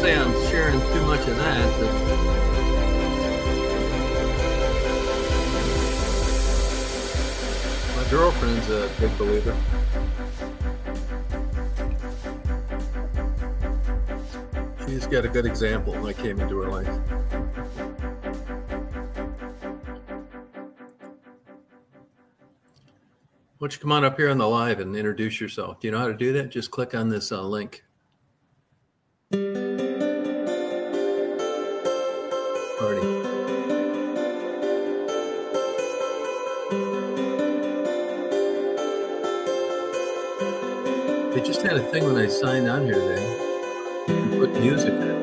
say I'm sharing too much of that, but my girlfriend's a big believer. She's got a good example when I came into her life. Why don't you come on up here on the live and introduce yourself? Do you know how to do that? Just click on this link. Party. They just had a thing when I signed on here today. You can put music in it.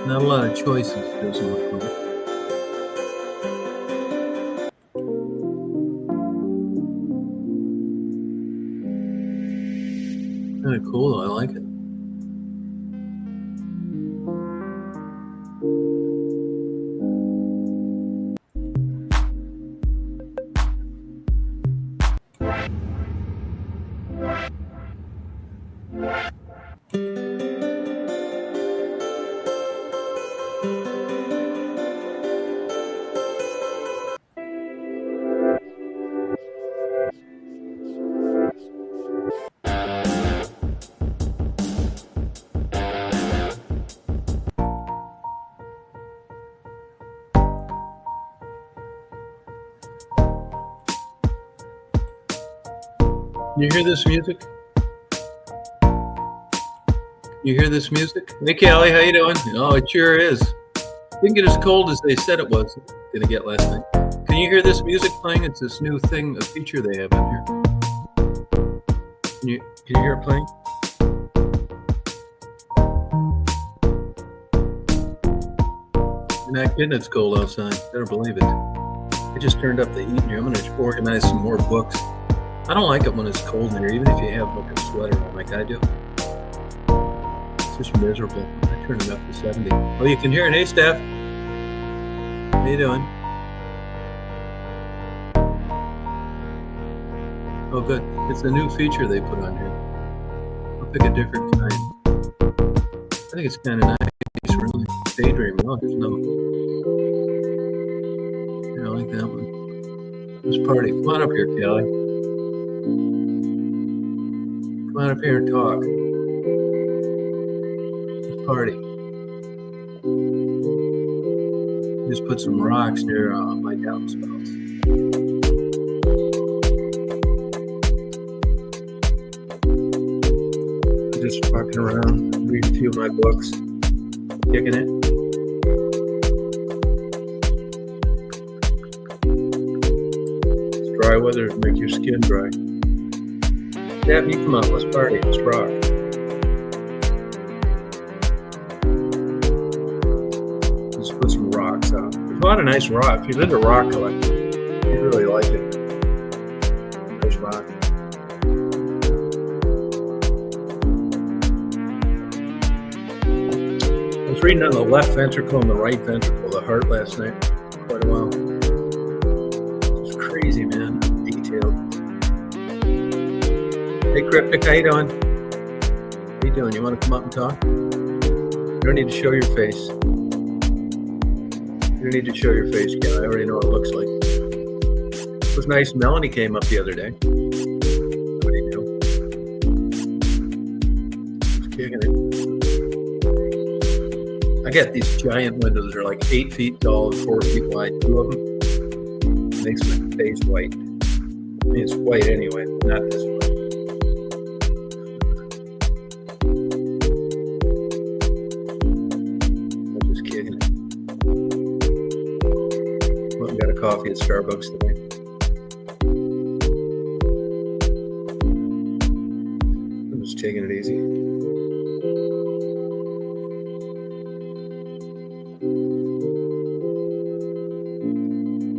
Not a lot of choices, doesn't look like. Kind of cool. I like it. You hear this music? You hear this music? Hey, Callie, how you doing? Oh, it sure is. Didn't get as cold as they said it was going to get last night. Can you hear this music playing? It's this new thing, a feature they have in here. Can you hear it playing? You're not kidding, it's cold outside. Better believe it. I just turned up the heat in here. I'm going to organize some more books. I don't like it when it's cold in here, even if you have like a sweater on like I do. It's just miserable. I turned it up to 70. Oh, you can hear it. Hey, Steph. How you doing? Oh, good. It's a new feature they put on here. I'll pick a different kind. I think it's kind of nice, really. Daydreaming. Oh, there's no... Yeah, I like that one. Let's party. Come on up here, Kelly. Come on up here and talk. Let's party. Just put some rocks near my downspouts. Just walking around, reading a few of my books, kicking it. It's dry weather to make your skin dry. Dad, you come up, let's party, let's rock. Let's put some rocks out. There's a lot of nice rocks. If you're into rock collecting, you really like it. Nice rock. I was reading on the left ventricle and the right ventricle of the heart last night. Quite a while. It's crazy, man. Detailed. Hey, Cryptic, how you doing? How you doing? You want to come up and talk? You don't need to show your face. You don't need to show your face, Ken. I already know what it looks like. It was nice. Melanie came up the other day. Nobody knew. Just kicking it. I got these giant windows. They're like 8 feet tall and 4 feet wide. 2 of them. Makes my face white. I mean, it's white anyway, not this white. I'm just kicking it. Well, I got a coffee at Starbucks today. I'm just taking it easy.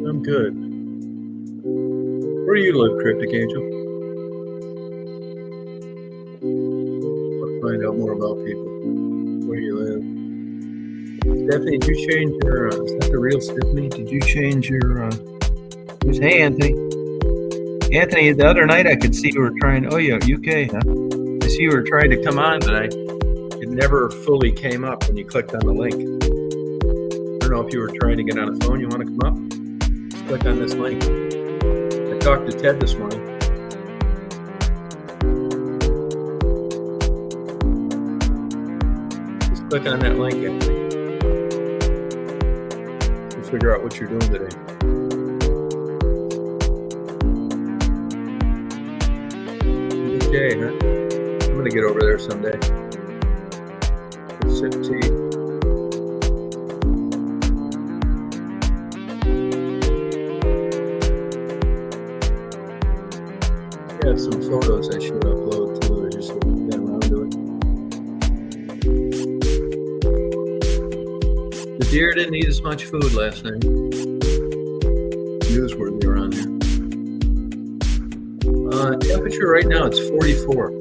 I'm good. Where do you live, Cryptic Angel? Let's find out more about people. Where do you live? Stephanie, did you change your, is that the real Stephanie? Did you change your, hey, Anthony. Anthony, the other night I could see you were trying, oh yeah, UK, huh? I see you were trying to come on, but it never fully came up when you clicked on the link. I don't know if you were trying to get on a phone. You want to come up? Click on this link. I talked to Ted this morning. Just click on that link and figure out what you're doing today. Okay, huh? I'm gonna get over there someday. Sip tea. I have some photos I should upload too. I just haven't got around to it. The deer didn't eat as much food last night. Newsworthy around here. Temperature right now, it's 44.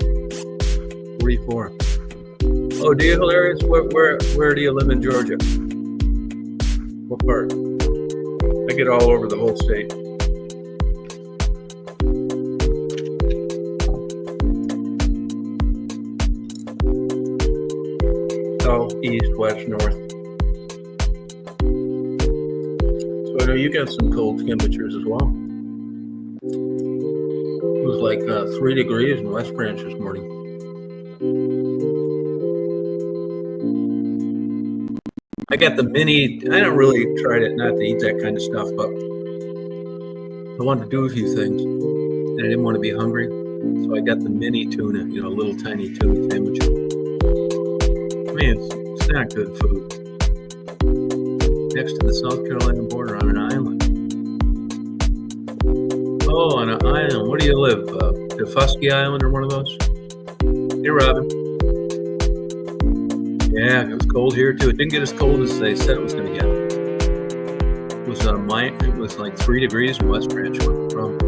3-4. Oh, do you hilarious? Where do you live in Georgia? What part? I get all over the whole state. South, east, west, north. So I know you got some cold temperatures as well. It was like 3 degrees in West Branch this morning. I got the mini. I don't really try not to eat that kind of stuff, but I wanted to do a few things, and I didn't want to be hungry, so I got the mini tuna, little tiny tuna sandwich. I mean, it's not good food. Next to the South Carolina border on an island. Oh, on an island. Where do you live? The Fusky Island or one of those? Hey, Robin. Yeah, it was cold here too. It didn't get as cold as they said it was going to get. It was it was like 3 degrees in West Branch where I'm from.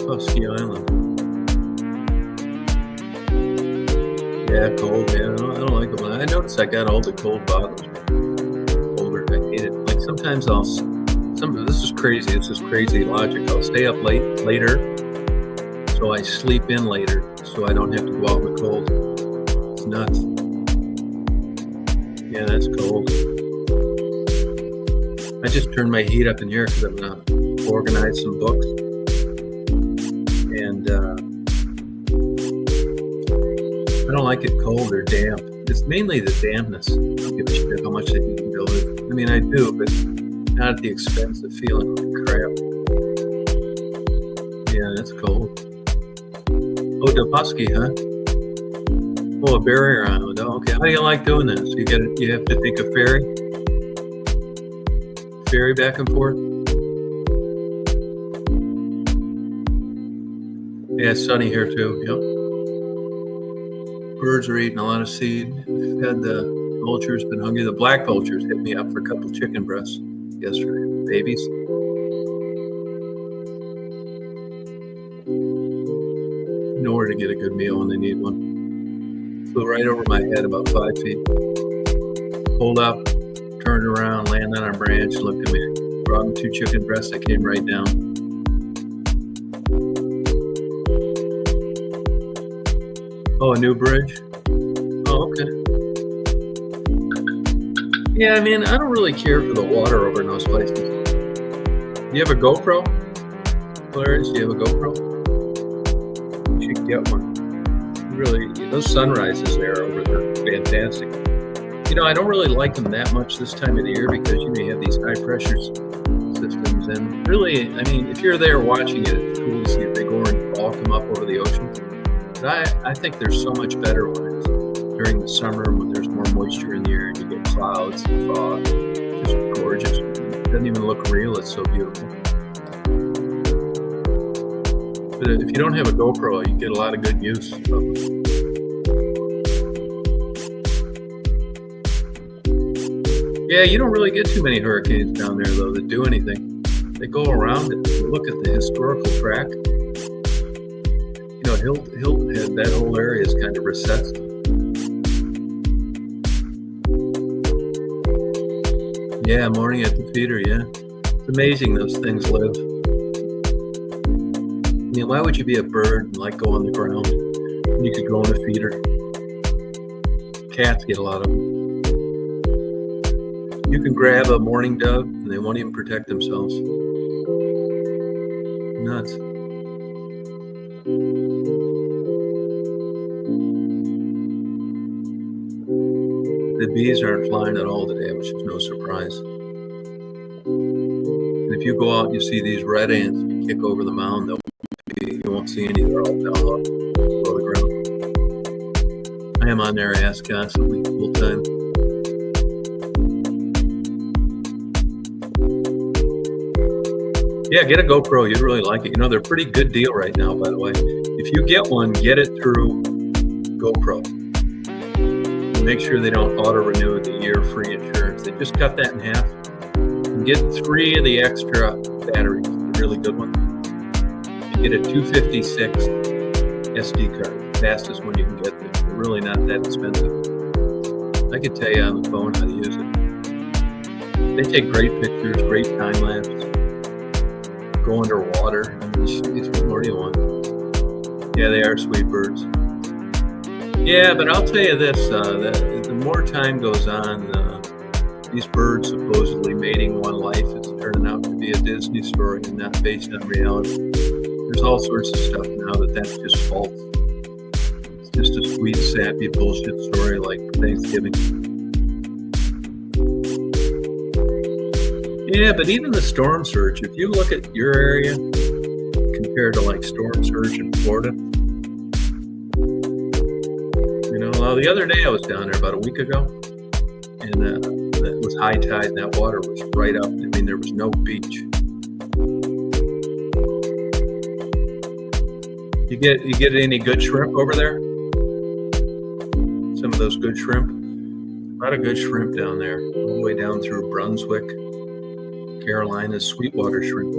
Fusky Island. Yeah, cold. Yeah, I don't like it. I noticed I got all the cold bottles. Colder, I hate it. Like sometimes this is crazy. This is crazy logic. I'll stay up later, so I sleep in later, so I don't have to go out in the cold. It's nuts. Yeah, that's cold. I just turned my heat up in here because I'm gonna organize some books, and I don't like it cold or damp. It's mainly the dampness. I don't give a shit how much the heating bill is. I mean, I do, but not at the expense of feeling like crap. Yeah, that's cold. Oh, Dupusky, huh? Oh, a barrier island. Oh, okay. How do you like doing this? You have to take a ferry back and forth. Yeah, it's sunny here too. Yep. Birds are eating a lot of seed. We've had the vultures been hungry. The black vultures hit me up for a couple chicken breasts yesterday. Babies. Nowhere to get a good meal when they need one. Flew right over my head about 5 feet. Pulled up, turned around, landed on a branch, looked at me. Brought them 2 chicken breasts that came right down. Oh, a new bridge? Oh, okay. Yeah, I mean, I don't really care for the water over in those places. Do you have a GoPro? Clarence, do you have a GoPro? You should get one. Really, those sunrises there over there are fantastic. I don't really like them that much this time of the year because you have these high pressure systems. And really, I mean, if you're there watching it, it's cool to see a big orange ball come up over the ocean. But I think they're so much better when it's during the summer when there's more moisture in the air and you get clouds and fog. Just gorgeous. It doesn't even look real. It's so beautiful. But if you don't have a GoPro, you get a lot of good use of it. Yeah, you don't really get too many hurricanes down there, though, that do anything. They go around it. Look at the historical track. Hilton Head, that whole area is kind of recessed. Yeah, morning at the feeder, yeah. It's amazing those things live. I mean, why would you be a bird and go on the ground? You could go on a feeder. Cats get a lot of them. You can grab a mourning dove and they won't even protect themselves. Nuts. The bees aren't flying at all today, which is no surprise. And if you go out and you see these red ants, you kick over the mound, you won't see any. They're all down below the ground. I am on their ass constantly, full time. Yeah, get a GoPro. You'd really like it. They're a pretty good deal right now, by the way. If you get one, get it through GoPro. Make sure they don't auto-renew the year free insurance. They just cut that in half. can get 3 of the extra batteries, the really good ones. You get a 256 SD card, the fastest one you can get. They're really not that expensive. I could tell you on the phone how to use it. They take great pictures, great time lapse. Go underwater. What more do you want? Yeah, they are sweet birds. Yeah, but I'll tell you this: the more time goes on, these birds supposedly mating one life, it's turning out to be a Disney story and not based on reality. There's all sorts of stuff now that's just false. It's just a sweet, sappy bullshit story like Thanksgiving. Yeah, but even the storm surge, if you look at your area compared to like storm surge in Florida, the other day I was down there about a week ago, and it was high tide, and that water was right up. I mean, there was no beach. You get any good shrimp over there? Some of those good shrimp. A lot of good shrimp down there, all the way down through Brunswick, Carolinas, Sweetwater shrimp.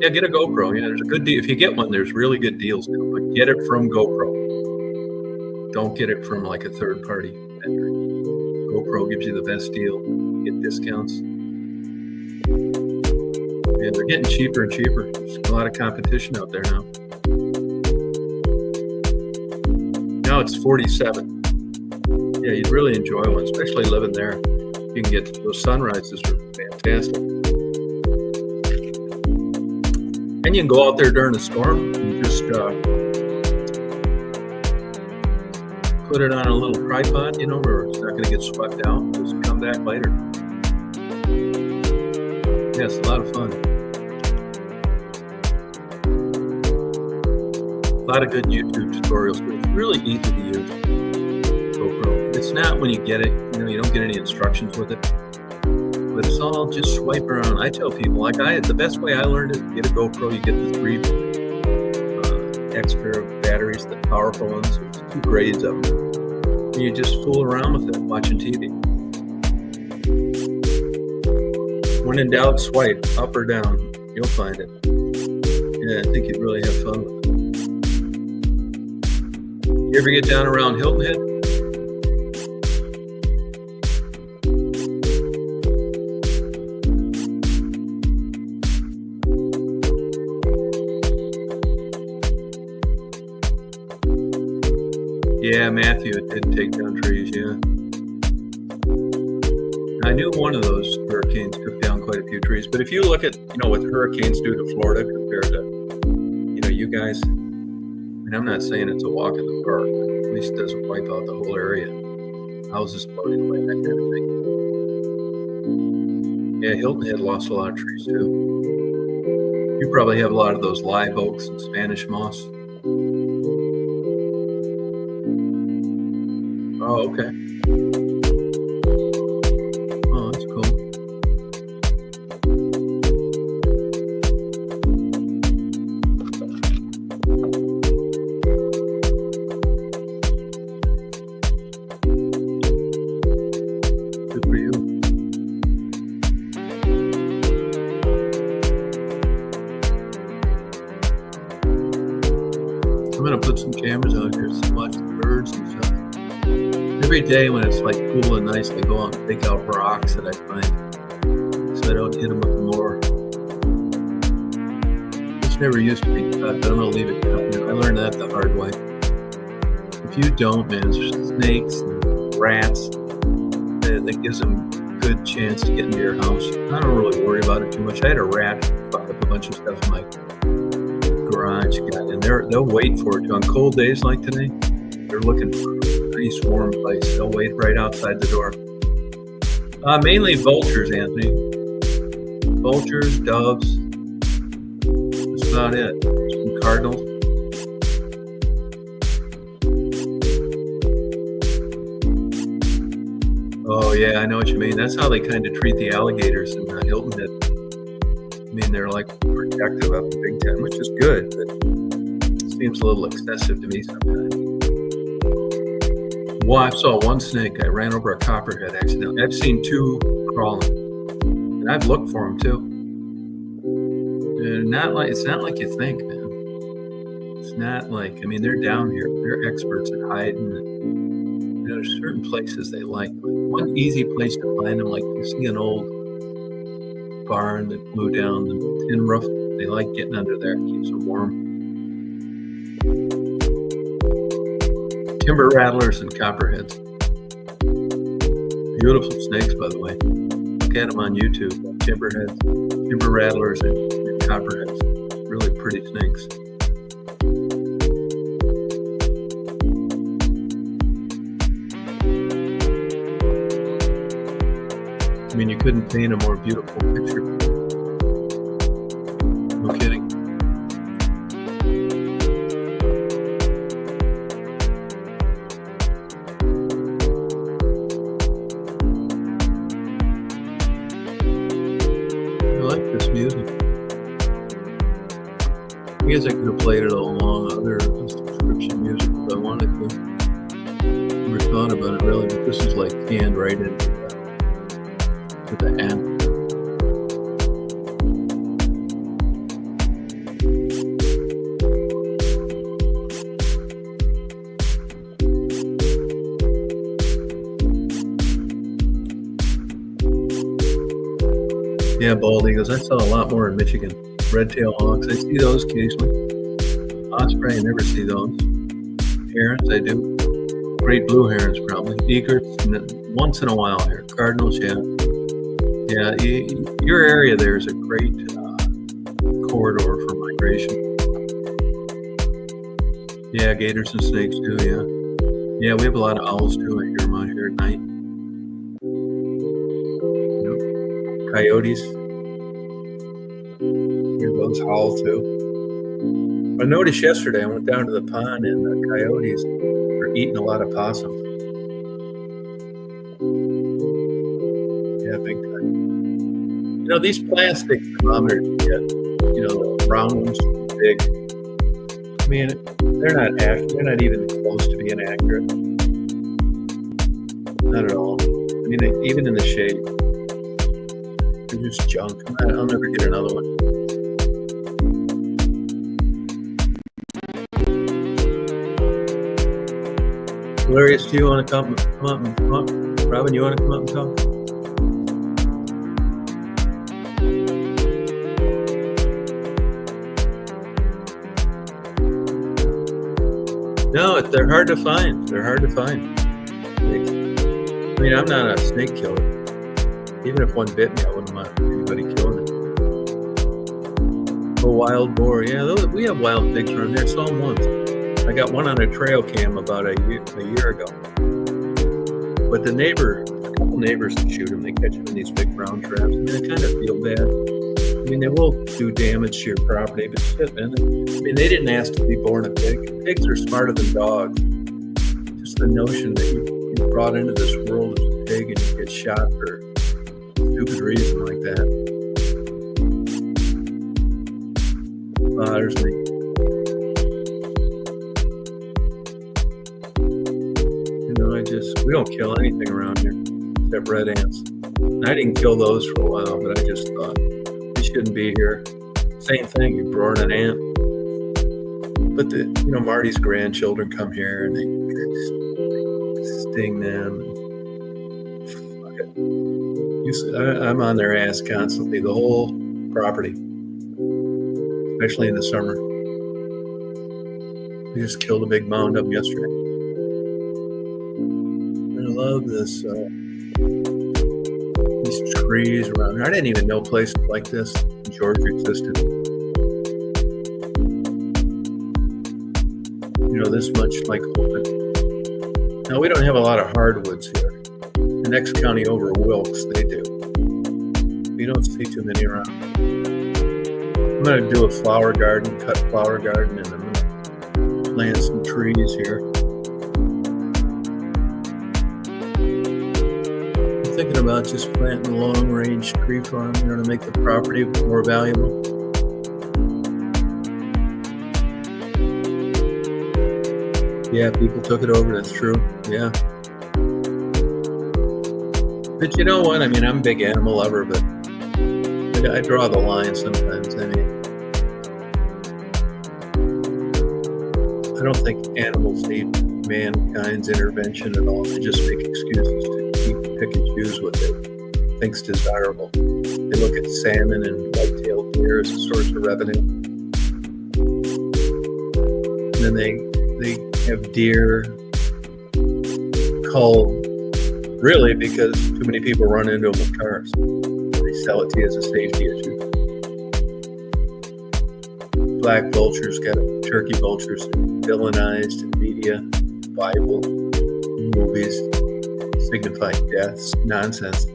Yeah, get a GoPro. Yeah, there's a good deal. If you get one, there's really good deals now, but get it from GoPro. Don't get it from like a third party vendor. GoPro gives you the best deal. Get discounts. Yeah, they're getting cheaper and cheaper. There's a lot of competition out there now. Now it's 47. Yeah, you'd really enjoy one, especially living there. You can get those sunrises are fantastic. And you can go out there during a storm and just put it on a little tripod, where it's not going to get swept out. Just come back later. Yeah, it's a lot of fun. A lot of good YouTube tutorials. It's really easy to use GoPro. It's not when you get it, you don't get any instructions with it. But it's all just swipe around. I tell people, the best way I learned it, get a GoPro, you get the 3 extra batteries, the powerful ones. There's 2 grades of them. And you just fool around with it, watching TV. When in doubt, swipe up or down. You'll find it. Yeah, I think you'd really have fun with it. You ever get down around Hilton Head? Yeah, Matthew, it did take down trees, yeah. I knew one of those hurricanes took down quite a few trees, but if you look at, what hurricanes do to Florida compared to, you guys, and I'm not saying it's a walk in the park, but at least it doesn't wipe out the whole area. Houses floating away, that kind of thing. Yeah, Hilton Head lost a lot of trees too. You probably have a lot of those live oaks and Spanish moss. Oh, okay. Oh, that's cool. Good for you. I'm going to put some cameras out here to watch the birds and stuff. Every day when it's like cool and nice, I go out and pick out rocks that I find so I don't hit them with more. This never used to be cut, but I'm going to leave it cut. I learned that the hard way. If you don't, man, there's snakes and rats. That gives them a good chance to get into your house. I don't really worry about it too much. I had a rat fuck up a bunch of stuff in my garage, and they'll wait for it. On cold days like today, they're looking for a nice warm place. They'll wait right outside the door. Mainly vultures, Anthony. Vultures, doves. That's about it. Some cardinals. Oh yeah, I know what you mean. That's how they kind of treat the alligators in Hilton Head. I mean, they're like protective of the big time, which is good, but it seems a little excessive to me sometimes. Well, I saw one snake. I ran over a copperhead accidentally. I've seen two crawling, and And I've looked for them too. It's not like you think, man. It's not like, I mean, they're down here. They're experts at hiding. There's certain places they like. One easy place to find them, like you see an old barn that blew down, the tin roof. They like getting under there. It keeps them warm. Timber rattlers and copperheads. Beautiful snakes, by the way. Look at them on YouTube. Timber rattlers and copperheads. Really pretty snakes. I mean, you couldn't paint a more beautiful picture. No kidding. I like this music. I guess I could have played it along other subscription music if I wanted to. Never thought about it really, but this is like canned right into the amp. Yeah, bald eagles. I saw a lot more in Michigan. Red-tailed hawks. I see those occasionally. Osprey, I never see those. Herons, I do. Great blue herons, probably. Egrets, once in a while here. Cardinals, yeah. Yeah, your area there is a great corridor for migration. Yeah, gators and snakes too, yeah. Yeah, we have a lot of owls too. I hear them out here at night. Coyotes. Hear those howl too. I noticed yesterday, I went down to the pond and the coyotes are eating a lot of possums. Yeah, big time. You know, these plastic thermometers you get, the round ones, big. I mean, they're not accurate. They're not even close to being accurate. Not at all. I mean, even in the shade, they're just junk. I'll never get another one. Hilarious, do you want to come up and talk? Robin, you want to come up and talk? No, they're hard to find. They're hard to find. I mean, I'm not a snake killer. Even if one bit me, I wouldn't mind anybody killing it. A wild boar, yeah, we have wild pigs around there. Saw them once. I got one on a trail cam about a year ago. But a couple neighbors that shoot them, they catch them in these big brown traps. And I kind of feel bad. I mean, they will do damage to your property, but shit, man. I mean, they didn't ask to be born a pig. Pigs are smarter than dogs. Just the notion that you're brought into this world as a pig and you get shot for a stupid reason like that bothers me. We don't kill anything around here except red ants. And I didn't kill those for a while, but I just thought they shouldn't be here. Same thing, you born an ant. But Marty's grandchildren come here and they sting them. I'm on their ass constantly, the whole property, especially in the summer. We just killed a big mound up yesterday. I love this, these trees around here. I didn't even know places like this in Georgia existed. This much like open. Now, we don't have a lot of hardwoods here. The next county over, Wilkes, they do. You don't see too many around. I'm going to do a flower garden, cut flower garden, and I'm going to plant some trees here. Thinking about just planting a long-range tree farm, to make the property more valuable. Yeah, people took it over. That's true. Yeah. But you know what? I mean, I'm a big animal lover, but I draw the line sometimes. I mean, I don't think animals need mankind's intervention at all. They just make excuses to pick and choose what they think's desirable. They look at salmon and white-tailed deer as a source of revenue. And then they have deer culled really because too many people run into them with cars. They sell it to you as a safety issue. Black vultures, turkey vultures, villainized in media, Bible, movies, signify deaths, nonsense.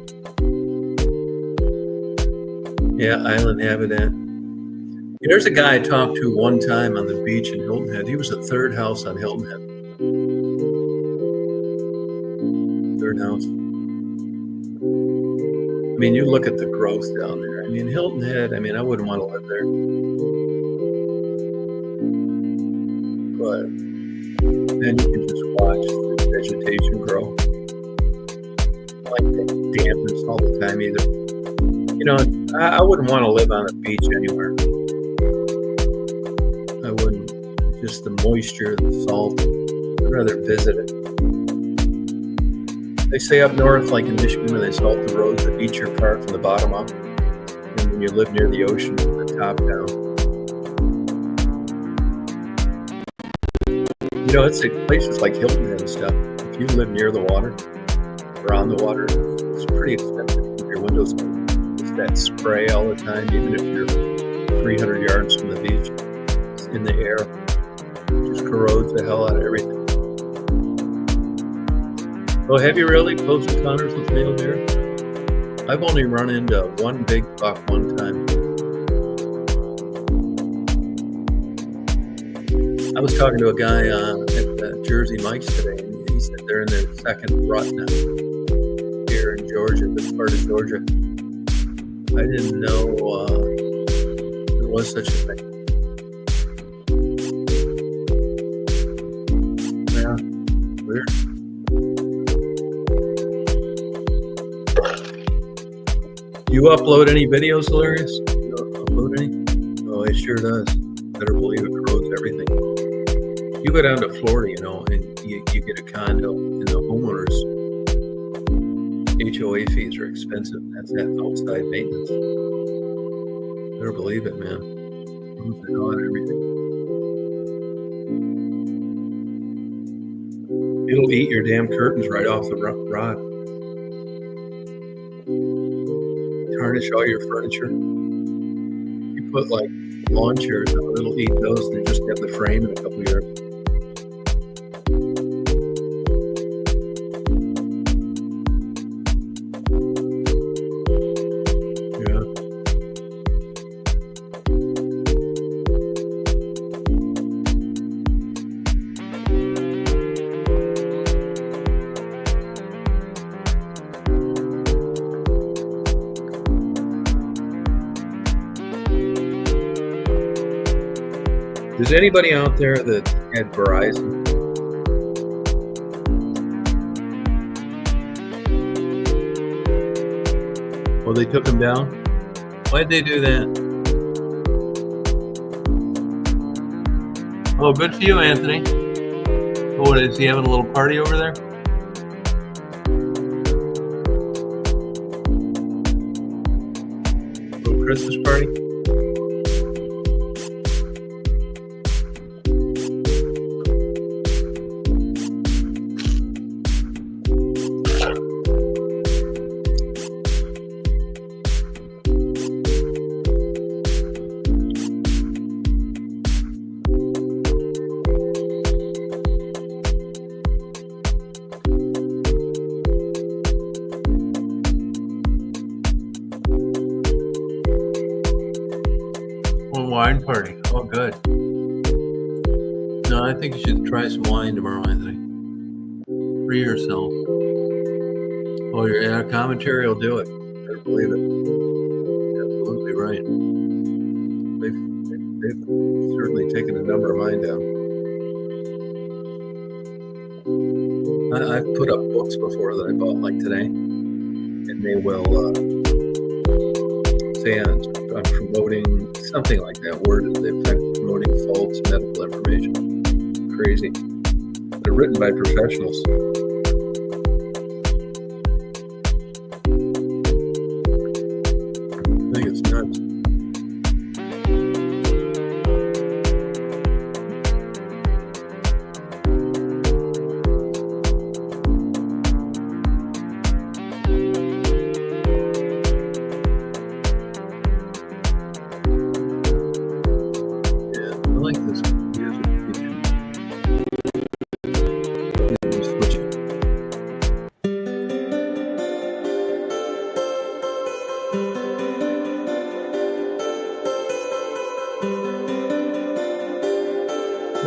Yeah, island habitat. There's a guy I talked to one time on the beach in Hilton Head. He was the third house on Hilton Head. Third house. I mean, you look at the growth down there. I mean, Hilton Head, I mean, I wouldn't want to live there. But then you can just watch the vegetation grow. I like the dampness all the time either. You know, I wouldn't want to live on a beach anywhere. I wouldn't. Just the moisture, the salt. I'd rather visit it. They say up north, like in Michigan, when they salt the roads, they beat your car from the bottom up. And when you live near the ocean, from the top down. You know, it's like places like Hilton Head and stuff. If you live near the water or on the water, it's pretty expensive to keep your windows open. It's that spray all the time, even if you're 300 yards from the beach. It's in the air. It just corrodes the hell out of everything. Oh, have you really close encounters with male deer? I've only run into one big buck one time. I was talking to a guy at Jersey Mike's today, and he said they're in their second rut now here in Georgia, this part of Georgia. I didn't know there was such a thing. Yeah, weird. Do you upload any videos, Hilarious? Do you upload any? Oh, it sure does. Better believe it corrodes everything. You go down to Florida, you know, and you get a condo, and the homeowners' HOA fees are expensive. That's outside maintenance. Better believe it, man. Corrodes the hell out of everything. It'll eat your damn curtains right off the rod. Tarnish all your furniture. You put like lawn chairs on, it'll eat those. They just have the frame in a couple of years. Is anybody out there that had Verizon? Well, they took them down? Why'd they do that? Oh, good for you, Anthony. Oh, what, is he having a little party over there? Little Christmas party? Wine party. Oh, good. No, I think you should try some wine tomorrow, Anthony. Free yourself. Oh, your commentary will do it. Better believe it. You're absolutely right. They've certainly taken a number of mine down. I've put up books before that I bought, like today, and they will say on promoting something like that word, the effect of promoting false medical information. Crazy. They're written by professionals. I think it's nuts.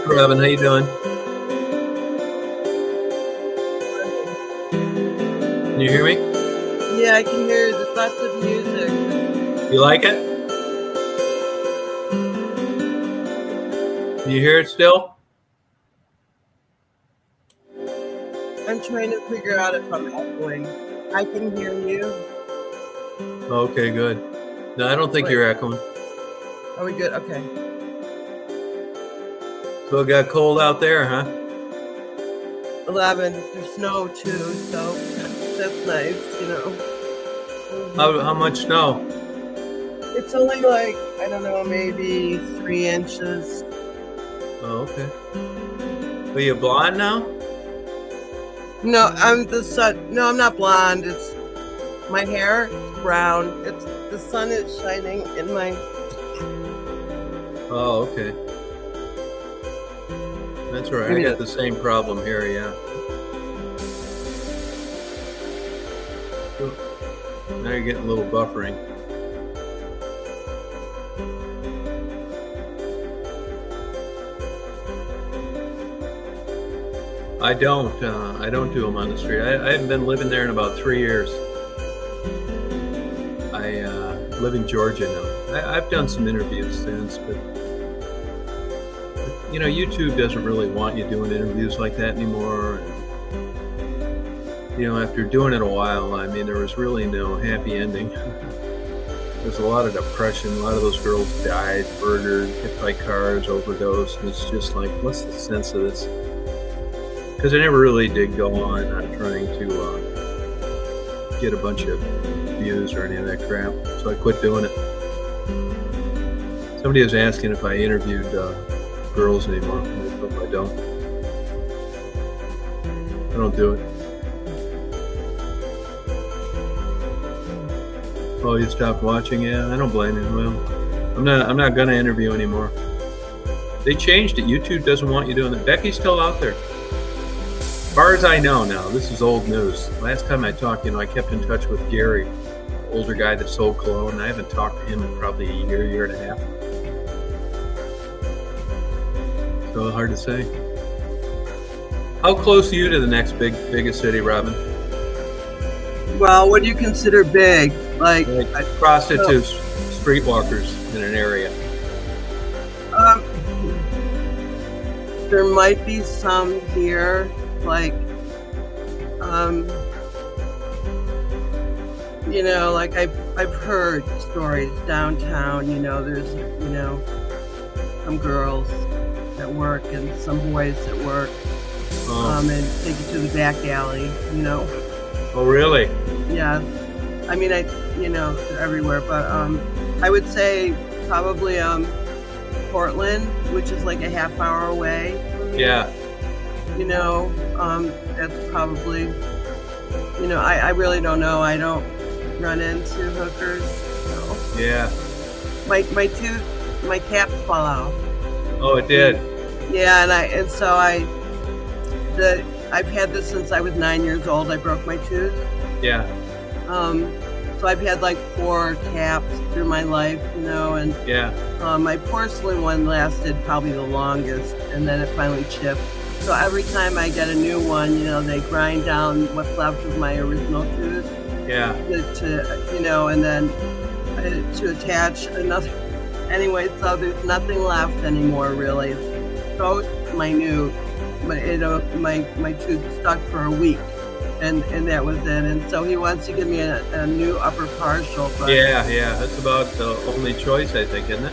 Robin, how you doing? Can you hear me? Yeah, I can hear there's lots of music. You like it? Can you hear it still? I'm trying to figure out if I'm echoing. I can hear you. Okay, good. No, I don't think you're echoing. Are we good? Okay. So it got cold out there, huh? 11. There's snow too, so that's nice, you know. How much snow? It's only like, I don't know, maybe 3 inches. Oh, okay. Are you blonde now? No, I'm not blonde. It's my hair is brown. It's the sun is shining in my. Oh, okay. That's right. I got the same problem here, yeah. Now you're getting a little buffering. I don't do them on the street. I haven't been living there in about 3 years. I live in Georgia now. I've done some interviews since, but you know, YouTube doesn't really want you doing interviews like that anymore. And, you know, after doing it a while, I mean, there was really no happy ending. There's a lot of depression. A lot of those girls died, murdered, hit by cars, overdosed. And it's just like, what's the sense of this? Because I never really did go on trying to get a bunch of views or any of that crap. So I quit doing it. Somebody was asking if I interviewed girls anymore. I don't. I don't do it. Oh, you stopped watching? Yeah, I don't blame you. Well, I'm not gonna interview anymore. They changed it. YouTube doesn't want you doing that. Becky's still out there. As far as I know now, this is old news. Last time I talked, you know, I kept in touch with Gary, the older guy that sold cologne. I haven't talked to him in probably a year and a half. So hard to say. How close are you to the next biggest city, Robin? Well, what do you consider big? Like prostitutes, streetwalkers in an area. There might be some here, like, you know, like I've heard stories downtown. You know, there's some girls at work and some boys at work, and take you to the back alley. You know. Oh, really? Yeah. I mean, they're everywhere, but I would say probably Portland, which is like a half hour away. Yeah. You know, that's probably, you know, I really don't know. I don't run into hookers. So. Yeah. My cap fell out. Oh, it did? Yeah, I've had this since I was 9 years old. I broke my tooth. Yeah. So I've had like 4 caps through my life, you know, and yeah. My porcelain one lasted probably the longest, and then it finally chipped. So every time I get a new one, you know, they grind down what's left of my original tooth. Yeah. To you know, and then to attach another. Anyway, so there's nothing left anymore, really. It's so minute, but my tooth stuck for a week. and that was it. And so he wants to give me a new upper partial. But Yeah, that's about the only choice, I think, isn't it?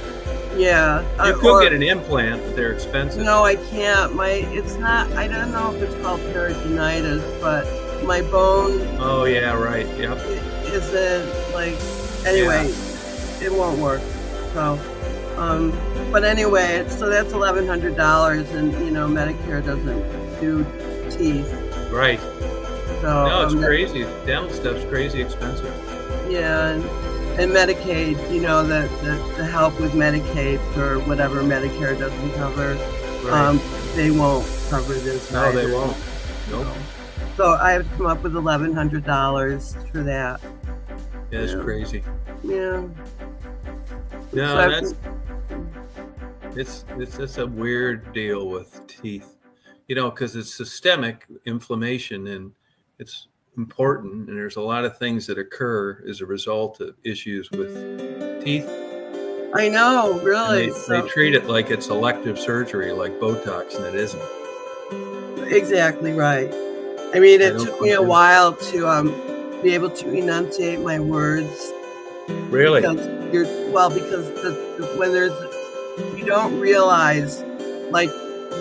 yeah, You could get an implant, but they're expensive. No, I can't. It's not. I don't know if it's called peritonitis, but my bone. Oh yeah, right. Yep. Isn't like. Anyway, it won't work. So, but anyway, so that's $1,100, and Medicare doesn't do teeth. Right. So no, it's crazy. Dental stuff's crazy expensive. Yeah, and Medicaid, the help with Medicaid for whatever Medicare doesn't cover, Right. They won't cover this. No, they won't. Nope. So I have to come up with $1,100 for that. Yeah, it's crazy. Yeah. No, it's just a weird deal with teeth, because it's systemic inflammation and it's important, and there's a lot of things that occur as a result of issues with teeth. I know, really. They treat it like it's elective surgery, like Botox, and it isn't. Exactly right. I mean, it took me a while to be able to enunciate my words. Really? Because when you don't realize like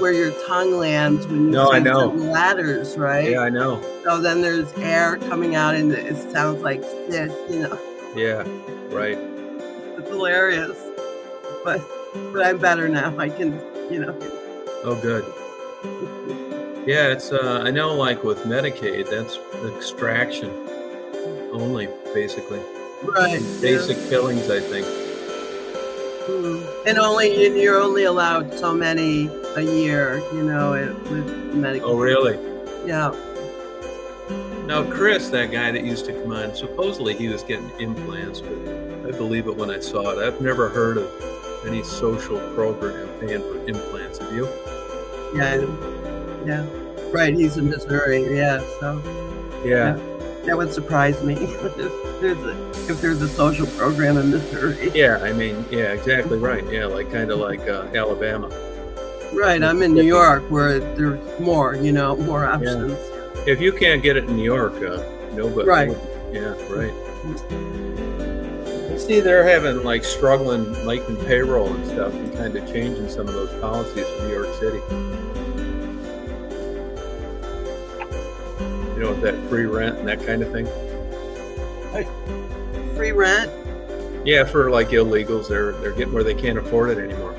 where your tongue lands when you say certain letters, right? Yeah, I know. So then there's air coming out and it sounds like this, Yeah, right. It's hilarious. But I'm better now. I can, Oh, good. Yeah, it's I know, like with Medicaid, that's extraction only, basically. Right. Basic fillings, I think. And you're only allowed so many a year, with Medicaid. Oh, really? Yeah. Now, Chris, that guy that used to come on, supposedly he was getting implants, but I believe it when I saw it. I've never heard of any social program paying for implants. Have you? Yeah. Right. He's in Missouri. Yeah. So. Yeah. That would surprise me if there's a social program in Missouri. Yeah, I mean, yeah, exactly right. Yeah, kind of like Alabama. Right, I'm in New York where there's more, more options. Yeah. If you can't get it in New York, nobody. Right. Yeah, right. See, they're having struggling making payroll and stuff, and kind of changing some of those policies in New York City. With that free rent and that kind of thing. Free rent? Yeah, for illegals, they're getting where they can't afford it anymore.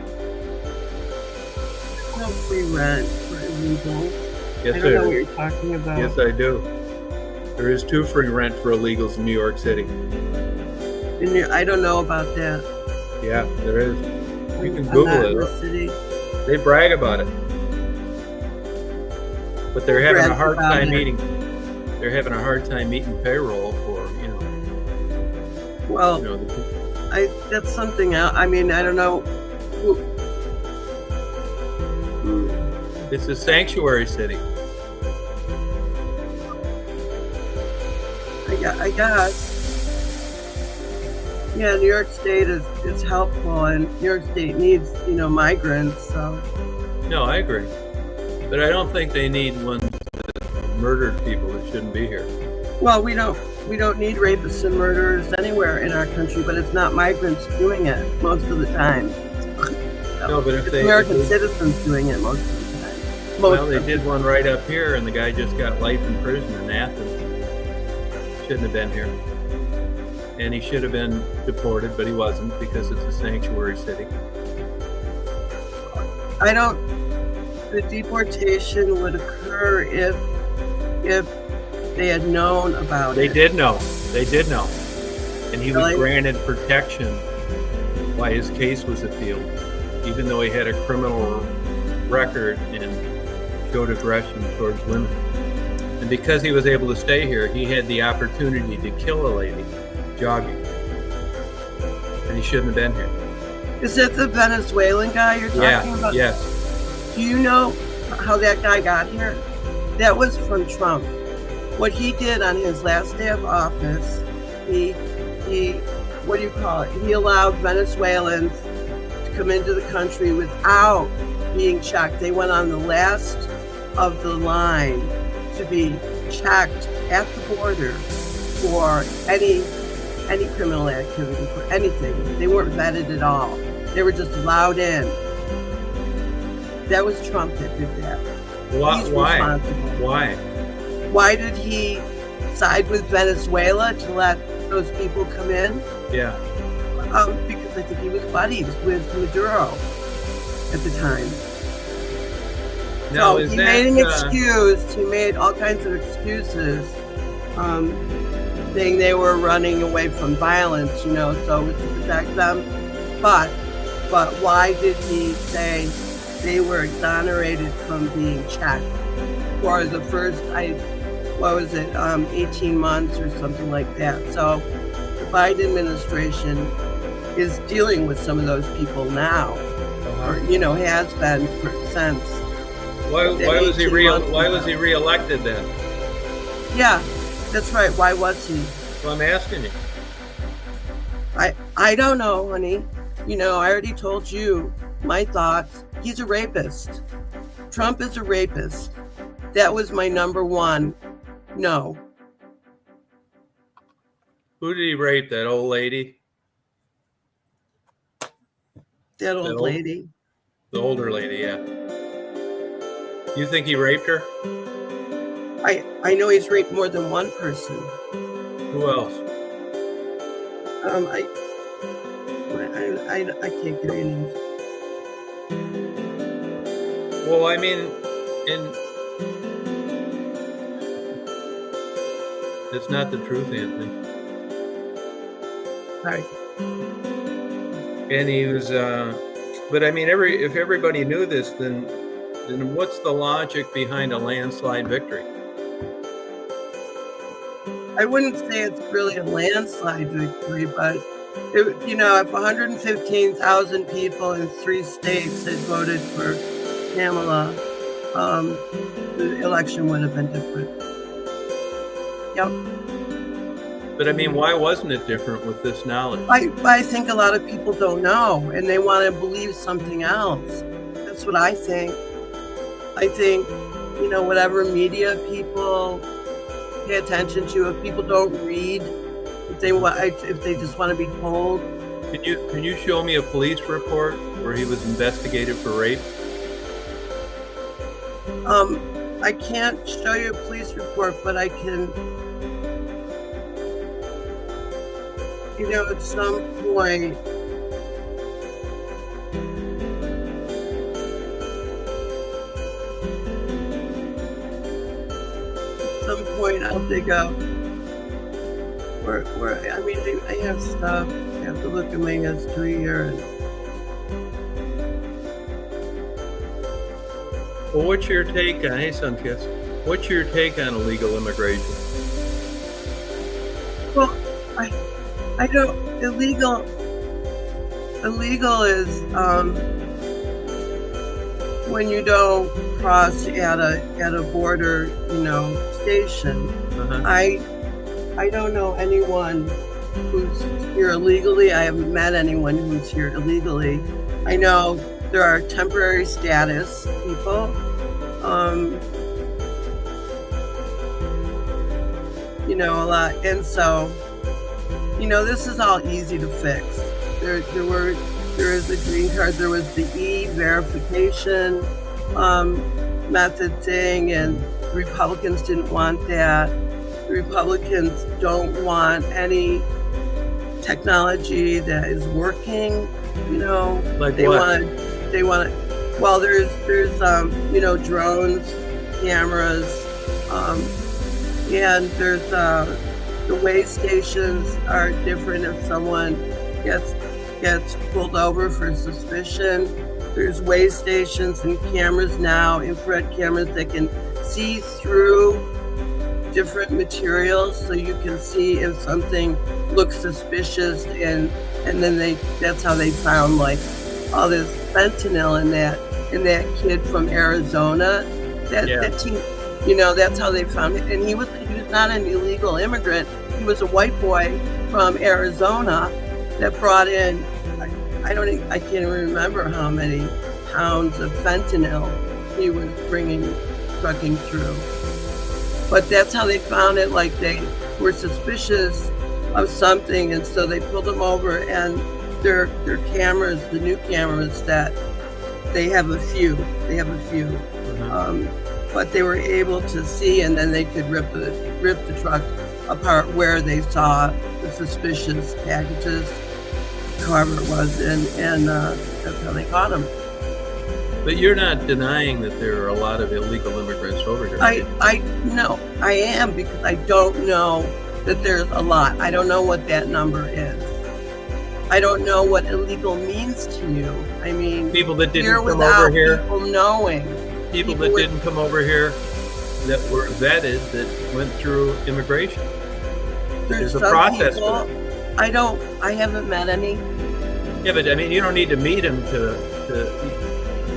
No free rent for illegals. Yes, I don't know what you're talking about. Yes, I do. There is 2 free rent for illegals in New York City. I don't know about that. Yeah, there is. You can Google it. In the city. They brag about it, but they're having a hard time eating. They're having a hard time eating payroll for, Well, that's something else. I mean, I don't know. It's a sanctuary city. I guess. Yeah, New York State is helpful, and New York State needs, migrants. So. No, I agree, but I don't think they need ones that murdered people that shouldn't be here. Well, we don't need rapists and murderers anywhere in our country, but it's not migrants doing it most of the time. No, but if American citizens doing it most of the time. They did one right up here, and the guy just got life in prison in Athens. Shouldn't have been here, and he should have been deported, but he wasn't because it's a sanctuary city. The deportation would occur if they had known about it. They did know, and he was granted protection why his case was appealed, even though he had a criminal record and showed aggression towards women. And because he was able to stay here, he had the opportunity to kill a lady jogging, and he shouldn't have been here. Is that the Venezuelan guy you're talking about? Yes. Do you know how that guy got here? That was from Trump. What he did on his last day of office, he what do you call it? He allowed Venezuelans to come into the country without being checked. They went on the last of the line to be checked at the border for any criminal activity, for anything. They weren't vetted at all. They were just allowed in. That was Trump that did that. Why? Why? Why did he side with Venezuela to let those people come in? Yeah. Because I think he was buddies with Maduro at the time. Now, so he made an excuse. He made all kinds of excuses, saying they were running away from violence, so it was to protect them. But why did he say they were exonerated from being checked for the first, 18 months or something like that? So the Biden administration is dealing with some of those people now, or has been since. Why was he reelected then? Yeah, that's right. Why was he? Well, I'm asking you. I don't know, honey. I already told you my thoughts. He's a rapist. Trump is a rapist. That was my number one. No. Who did he rape? That old lady? That old lady. The older lady, yeah. You think he raped her? I know he's raped more than one person. Who else? I can't give you names. Well, I mean, it's not the truth, Anthony. Sorry. And he was, but I mean, if everybody knew this, then what's the logic behind a landslide victory? I wouldn't say it's really a landslide victory, but if 115,000 people in 3 states had voted for Kamala, the election would have been different. Yep. But I mean, why wasn't it different with this knowledge? I think a lot of people don't know, and they want to believe something else. That's what I think. I think, whatever media people pay attention to, if people don't read, if they just want to be told. Can you show me a police report where he was investigated for rape? I can't show you a police report, but I can, at some point, I'll dig up where I have stuff. I have to look at my history here. Well, what's your take on, hey Sunkiss, what's your take on illegal immigration? Well, I don't, illegal is when you don't cross at a border, station. I don't know anyone who's here illegally. I haven't met anyone who's here illegally. I know there are temporary status people. A lot. And so, this is all easy to fix. There is the green card. There was the e-verification method thing, and the Republicans didn't want that. The Republicans don't want any technology that is working. Like they what? They want. Well, there's drones, cameras, and there's the weigh stations are different if someone gets pulled over for suspicion. There's weigh stations and cameras now, infrared cameras that can see through different materials, so you can see if something looks suspicious, and then that's how they found all this fentanyl in that kid from Arizona. That team, that's how they found it. And he was not an illegal immigrant. He was a white boy from Arizona that brought in, I can't even remember how many pounds of fentanyl he was trucking through. But that's how they found it. Like they were suspicious of something, and so they pulled them over. And their cameras, the new cameras, that they have a few. But they were able to see, and then they could rip the truck apart where they saw the suspicious packages, however it was, and that's how they caught them. But you're not denying that there are a lot of illegal immigrants over here. No, I am, because I don't know that there's a lot. I don't know what that number is. I don't know what illegal means to you. I mean, people that didn't come over here. People knowing. People that didn't come over here, that were vetted, that went through immigration. There's a process for that. I haven't met any. Yeah, but I mean, you don't need to meet them to.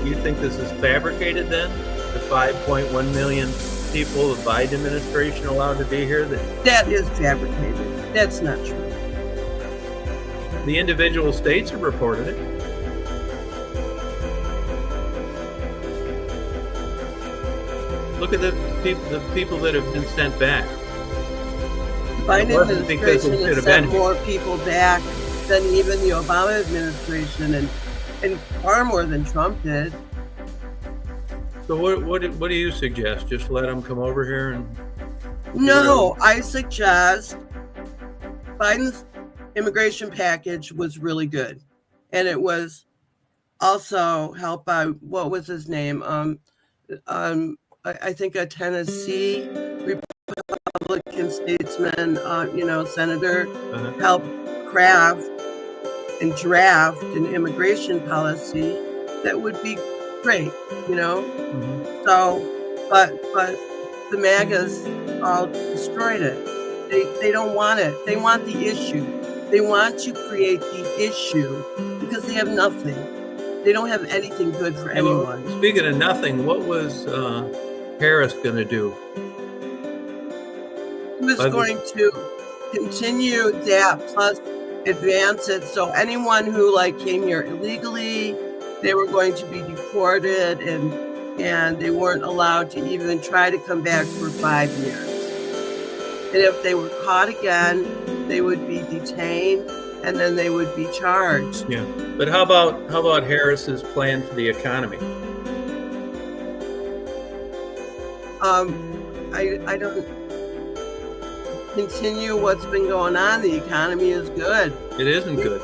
You think this is fabricated then? The 5.1 million people the Biden administration allowed to be here? That is fabricated. That's not true. The individual states have reported it. Look at the people that have been sent back. The Biden administration has sent more people back than even the Obama administration, and far more than Trump did. So what do you suggest? Just let them come over here and... No, I suggest Biden's immigration package was really good. And it was also helped by, what was his name? I think a Tennessee Republican statesman, senator, helped craft and draft an immigration policy that would be great, So, but the MAGAs all destroyed it. They don't want it. They want the issue. They want to create the issue because they have nothing. They don't have anything good for anyone. Well, speaking of nothing, what was Harris going to do? He was going to continue that, plus advance it. So anyone who came here illegally, they were going to be deported, and they weren't allowed to even try to come back for 5 years. And if they were caught again, they would be detained, and then they would be charged. Yeah, but how about Harris's plan for the economy? I don't continue what's been going on. The economy is good. It isn't good.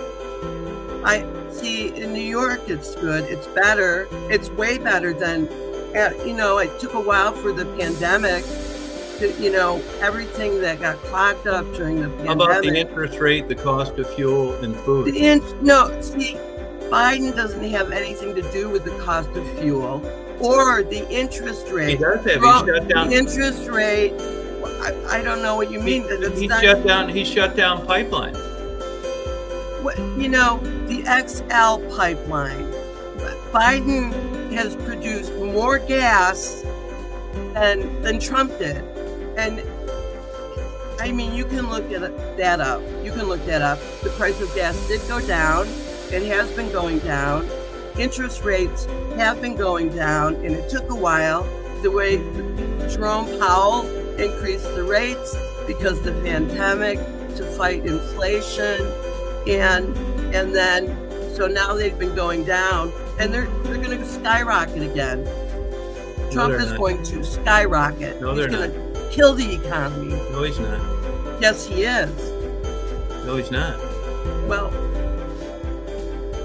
I see in New York it's good. It's better. It's way better than, it took a while for the pandemic to, everything that got clogged up during the pandemic. How about the interest rate, the cost of fuel and food? Biden doesn't have anything to do with the cost of fuel or the interest rate. He does have. He shut down the interest rate. I don't know what you mean. He shut down pipelines. The XL pipeline. Biden has produced more gas than Trump did. And I mean, you can look that up. The price of gas did go down. It has been going down. Interest rates have been going down, and it took a while. The way Jerome Powell increased the rates because of the pandemic to fight inflation, and then so now they've been going down, and they're going to skyrocket again. Trump is going to skyrocket. No, he's going to kill the economy. No, he's not. Yes, he is. No, he's not. Well,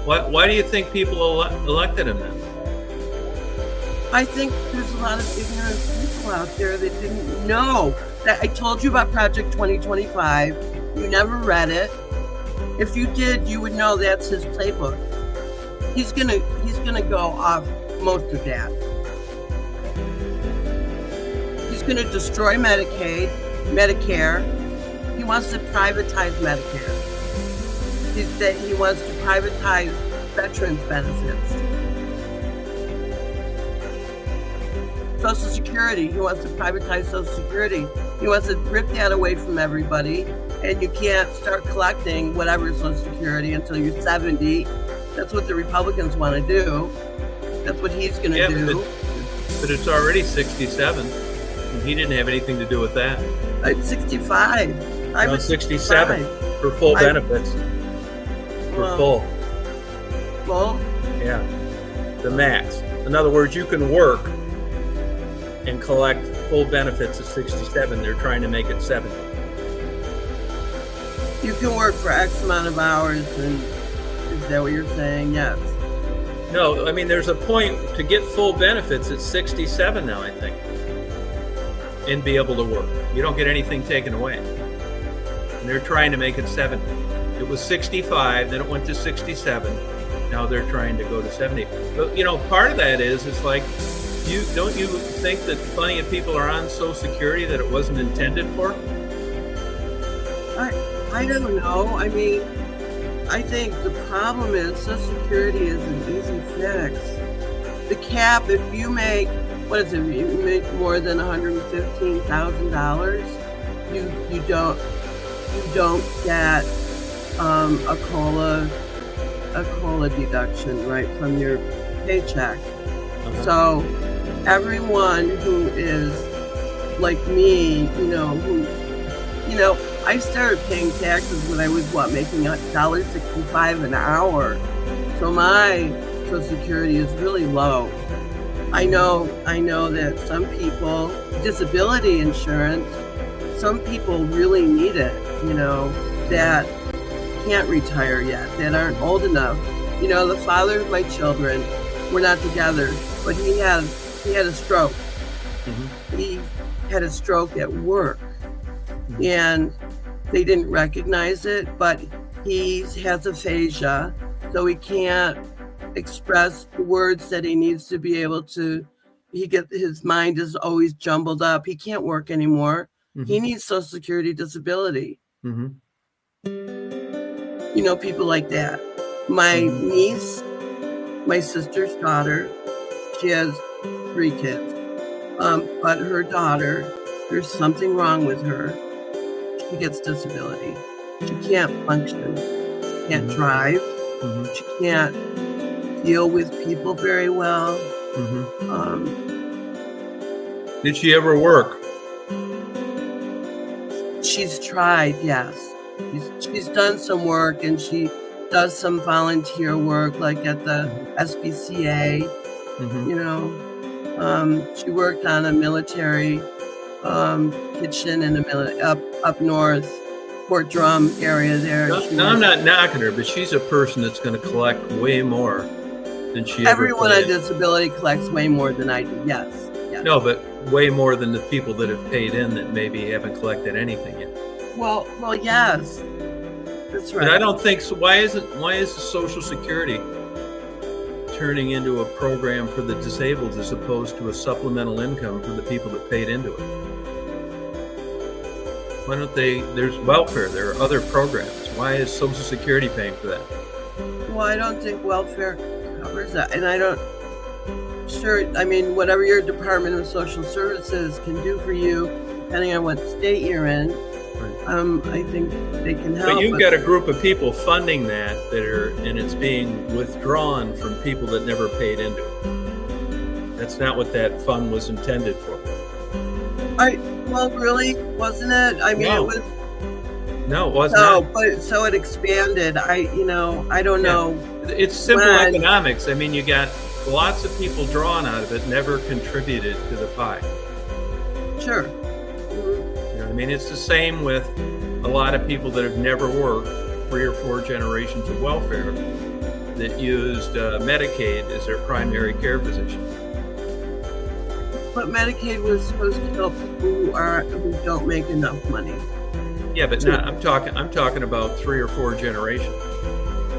why do you think people elected him then? I think there's a lot of ignorant people out there that didn't know. That I told you about Project 2025. You never read it. If you did, you would know that's his playbook. He's gonna go off most of that. He's gonna destroy Medicare. He wants to privatize Medicare. He wants to privatize veterans' benefits. Social Security. He wants to privatize Social Security. He wants to rip that away from everybody, and you can't start collecting whatever Social Security until you're 70. That's what the Republicans want to do. That's what he's going to do. But it's already 67. He didn't have anything to do with that. I'm 65. I No, was 67 for full benefits. For full. Full? Yeah. The max. In other words, you can work and collect full benefits at 67. They're trying to make it 70. You can work for X amount of hours, and is that what you're saying? Yes. No, I mean, there's a point to get full benefits at 67 now, I think, and be able to work. You don't get anything taken away. And they're trying to make it 70. It was 65, then it went to 67. Now they're trying to go to 70. But, you know, part of that is, it's like, don't you think that plenty of people are on Social Security that it wasn't intended for? I don't know. I mean, I think the problem is Social Security is an easy fix. The cap, if you make, what is it, you make more than $115,000, you don't get a COLA deduction, right, from your paycheck. So everyone who is like me, I started paying taxes when I was making $1.65 an hour. So my Social Security is really low. I know that some people, disability insurance, some people really need it, that can't retire yet, that aren't old enough. The father of my children, we're not together, but he had a stroke. Mm-hmm. He had a stroke at work, and they didn't recognize it, but he has aphasia, so he can't express the words that he needs to be able to. His mind is always jumbled up. He can't work anymore. Mm-hmm. He needs Social Security disability. Mm-hmm. People like that. My niece, my sister's daughter, she has 3 kids, but her daughter, there's something wrong with her. She gets disability. She can't function. She can't drive. Mm-hmm. She can't deal with people very well. Mm-hmm. Did she ever work? She's tried, yes. She's done some work, and she does some volunteer work, like at the SPCA. Mm-hmm. She worked on a military kitchen in up north, Fort Drum area there. No, I'm not knocking her, but she's a person that's going to collect way more than she Everyone ever on disability collects way more than I do, yes. No, but way more than the people that have paid in that maybe haven't collected anything yet. Well, yes. That's right. But I don't think so. Why is the Social Security turning into a program for the disabled as opposed to a supplemental income for the people that paid into it? Why don't there's welfare, there are other programs. Why is Social Security paying for that? Well, I don't think welfare covers that. And whatever your Department of Social Services can do for you, depending on what state you're in, I think they can help. But you've got a group of people funding that and it's being withdrawn from people that never paid into it. That's not what that fund was intended for. Really, wasn't it? I mean, no. It was. No, it wasn't. So it expanded. I don't know. It's simple economics. I mean, you got lots of people drawn out of it, never contributed to the pie. Sure. I mean, it's the same with a lot of people that have never worked 3 or 4 generations of welfare that used Medicaid as their primary care physician. But Medicaid was supposed to help people who don't make enough money. Yeah, but I'm talking about 3 or 4 generations.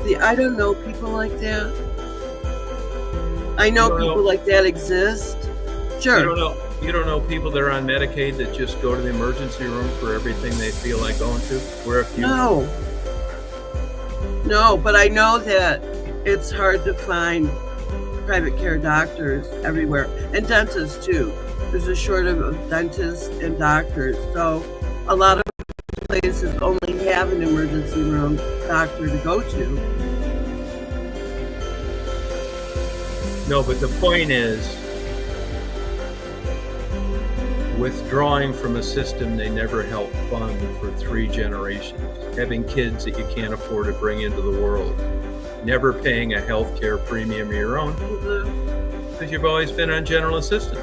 See, I don't know people like that. I know people like that exist. Sure. You don't know people that are on Medicaid that just go to the emergency room for everything they feel like going to? No, but I know that it's hard to find private care doctors everywhere, and dentists too. There's a shortage of dentists and doctors, so a lot of places only have an emergency room doctor to go to. No, but the point is, withdrawing from a system they never helped fund for 3 generations, having kids that you can't afford to bring into the world, never paying a health care premium of your own because you've always been on general assistance.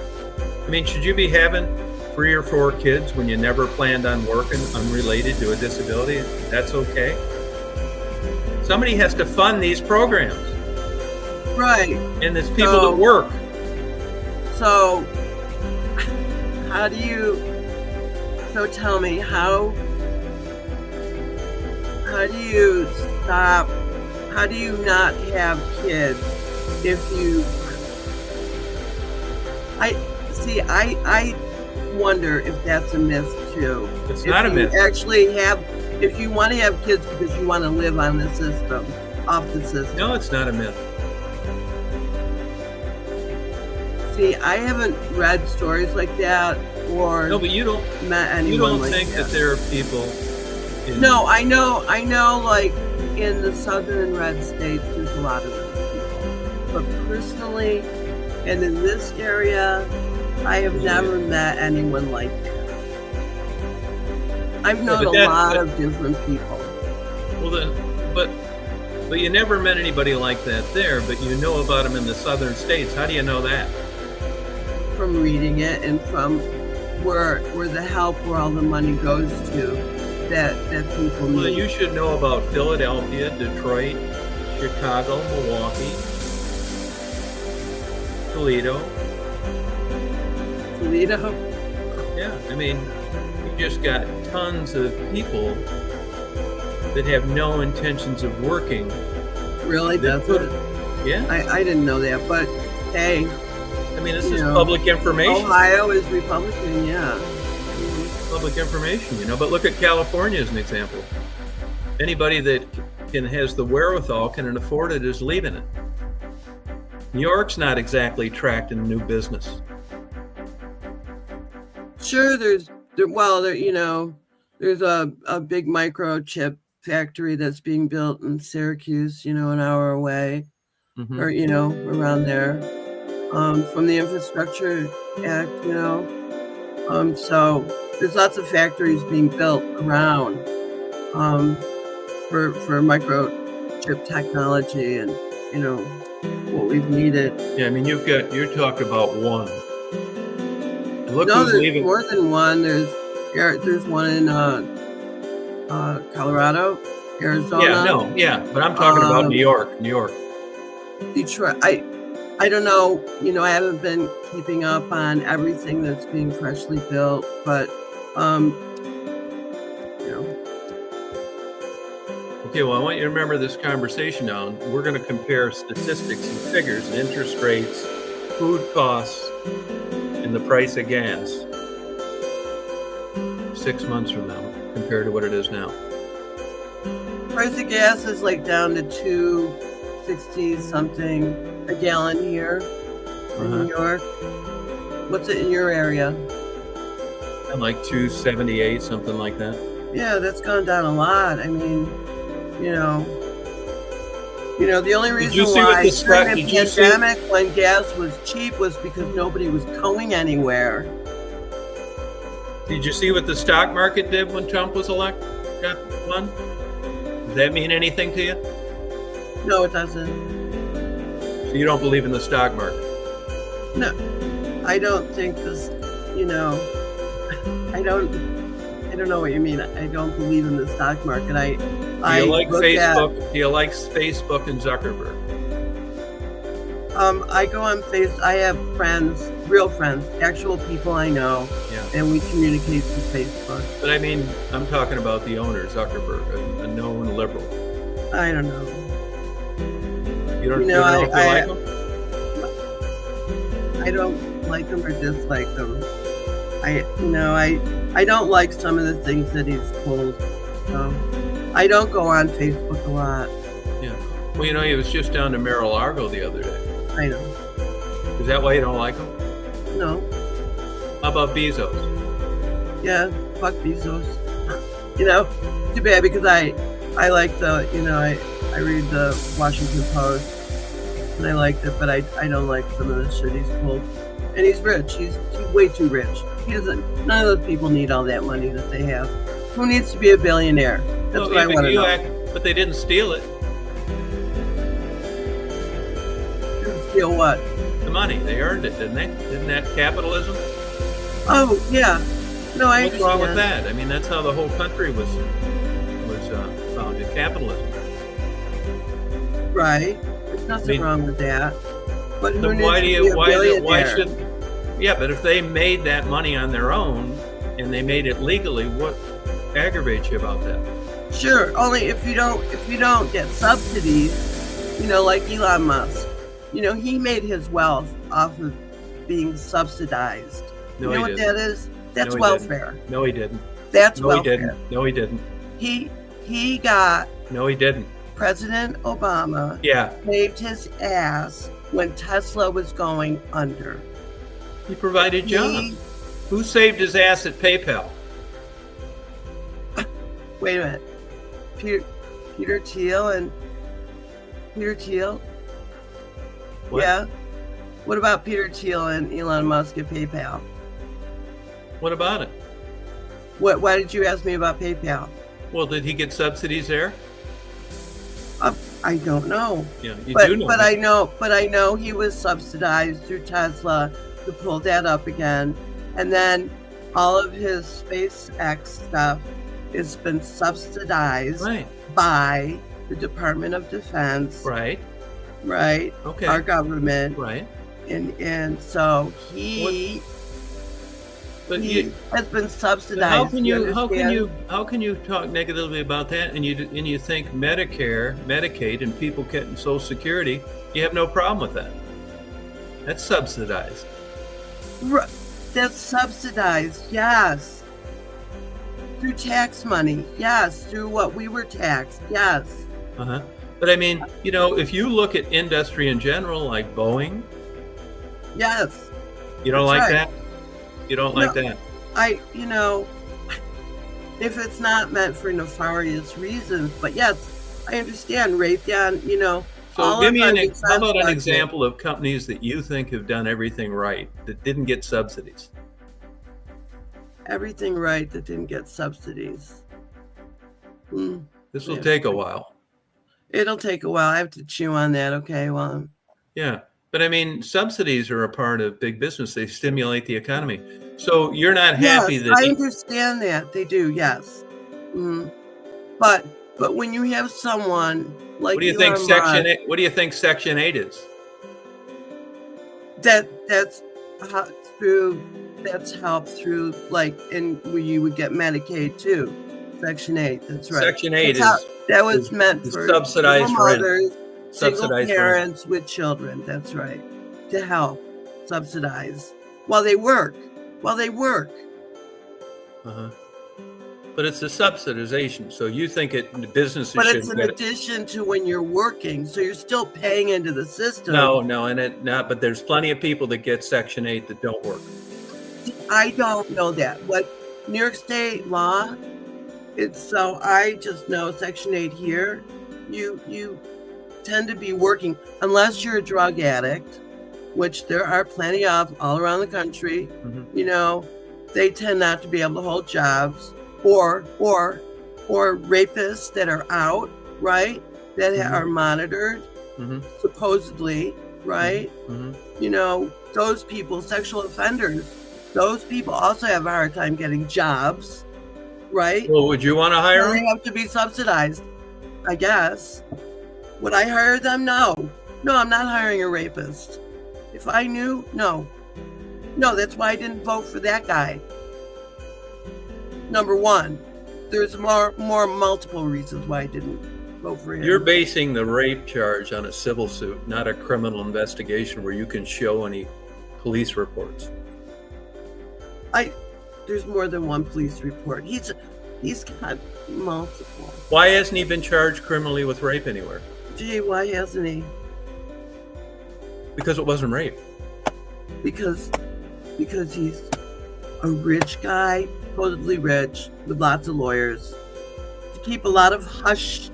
I mean, should you be having 3 or 4 kids when you never planned on working unrelated to a disability? That's okay. Somebody has to fund these programs. Right. And there's people that work. So tell me, how do you stop, how do you not have kids if you, I wonder if that's a myth too. It's not a myth. If you want to have kids because you want to live on the system, off the system. No, it's not a myth. See, I haven't read stories like that or no, but you don't met anyone like think that there are people No, I know like in the southern red states there's a lot of those people. But personally, and in this area, I have never met anyone like that. I've known a lot of different people. Well, but you never met anybody like that there, but you know about them in the southern states. How do you know that? From reading it and from where the help, where all the money goes to, that people need. Well, you should know about Philadelphia, Detroit, Chicago, Milwaukee, Toledo. Yeah, I mean, you just got tons of people that have no intentions of working. Really? That's it? Yeah. I didn't know that, but hey. I mean, this is public information. Ohio is Republican, yeah. Public information, but look at California as an example. Anybody that has the wherewithal, can afford it, is leaving it. New York's not exactly attracting new business. Sure, there's a big microchip factory that's being built in Syracuse, an hour away, or around there, from the Infrastructure Act, so there's lots of factories being built around for microchip technology and what we've needed. Yeah, I mean, you're talking about one. Look, no, there's more than one. There's one in Colorado, Arizona. But I'm talking about New York. Detroit. I don't know. I haven't been keeping up on everything that's being freshly built, but Okay, well, I want you to remember this conversation now. We're going to compare statistics and figures, interest rates, food costs, and the price of gas 6 months from now compared to what it is now. Price of gas is like down to $2.60 something a gallon here in New York. What's it in your area? And like $2.78, something like that. Yeah, that's gone down a lot. I mean, the only reason why during the pandemic when gas was cheap was because nobody was going anywhere. Did you see what the stock market did when Trump was elected? Does that mean anything to you? No, it doesn't. So you don't believe in the stock market? No, I don't think this. I don't know what you mean. I don't believe in the stock market. Do you like Facebook? Do you like Facebook and Zuckerberg? I go on Facebook. I have friends, real friends, actual people I know, and we communicate through Facebook. But I mean, I'm talking about the owner, Zuckerberg, a known liberal. I don't know. You don't know if you like him? I don't like him or dislike him. I don't like some of the things that he's pulled. So I don't go on Facebook a lot. Yeah. Well, he was just down to Mar-a-Lago the other day. I know. Is that why you don't like him? No. How about Bezos? Yeah, fuck Bezos. Too bad because I like the, I read the Washington Post and I liked it, but I don't like some of the shit he's pulled. And he's rich. He's way too rich. He doesn't. None of those people need all that money that they have. Who needs to be a billionaire? That's what I want to know. But they didn't steal it. Didn't steal what? The money. They earned it, didn't they? Isn't that capitalism? Oh yeah. No, I understand. What's wrong with that? I mean, that's how the whole country was founded. Capitalism. Right. There's nothing wrong with that. But who why should? Yeah, but if they made that money on their own and they made it legally, what aggravates you about that? Sure. Only if you don't get subsidies, like Elon Musk. He made his wealth off of being subsidized. No, you know what that is? That's welfare. No, he didn't. That's welfare. No, he didn't. He got. No, he didn't. President Obama saved his ass when Tesla was going under. He provided jobs. Who saved his ass at PayPal? Wait a minute. Peter Thiel. What? Yeah. What about Peter Thiel and Elon Musk at PayPal? What about it? Why did you ask me about PayPal? Well, did he get subsidies there? I don't know. Yeah, you do know. But I know he was subsidized through Tesla to pull that up again. And then all of his SpaceX stuff has been subsidized by the Department of Defense. Right. Okay. Our government. Right. And so he has been subsidized. How can you talk negatively about that and you think Medicare, Medicaid, and people getting Social Security, you have no problem with that? That's subsidized. That's subsidized, yes. Through tax money, yes. Through what we were taxed, yes. But I mean, if you look at industry in general, like Boeing. Yes. You don't like that? You don't like that? If it's not meant for nefarious reasons, but yes, I understand Raytheon, So give me how about an example of companies that you think have done everything right that didn't get subsidies? Everything right that didn't get subsidies. This will take a while. It'll take a while. I have to chew on that. Okay, well. Yeah, but I mean, subsidies are a part of big business. They stimulate the economy. So you're not happy that I understand that they do. Yes, but when you have someone like what do you think Section 8? What do you think Section 8 is? That's helped through and where you would get Medicaid too. Section 8. That's right. Section 8 that was meant for subsidized mothers, rent. Single parents with children. That's right. To help subsidize while they work. But it's a subsidization, so you think businesses should. But it's in addition to when you're working, so you're still paying into the system. No, but there's plenty of people that get Section 8 that don't work. I don't know that. What New York State law? So I just know Section 8 here. You tend to be working unless you're a drug addict, which there are plenty of all around the country. They tend not to be able to hold jobs, or rapists that are out, right? That are monitored, supposedly, right? Those people, sexual offenders, those people also have a hard time getting jobs, right? Well, would you want to hire them? They have to be subsidized, I guess. Would I hire them? No, I'm not hiring a rapist. If I knew, no, that's why I didn't vote for that guy. Number one, there's more multiple reasons why I didn't vote for him. You're basing the rape charge on a civil suit, not a criminal investigation where you can show any police reports. There's more than one police report. He's got multiple. Why hasn't he been charged criminally with rape anywhere? Gee, why hasn't he? Because it wasn't rape. Because he's a rich guy, supposedly rich, with lots of lawyers, to keep a lot of hush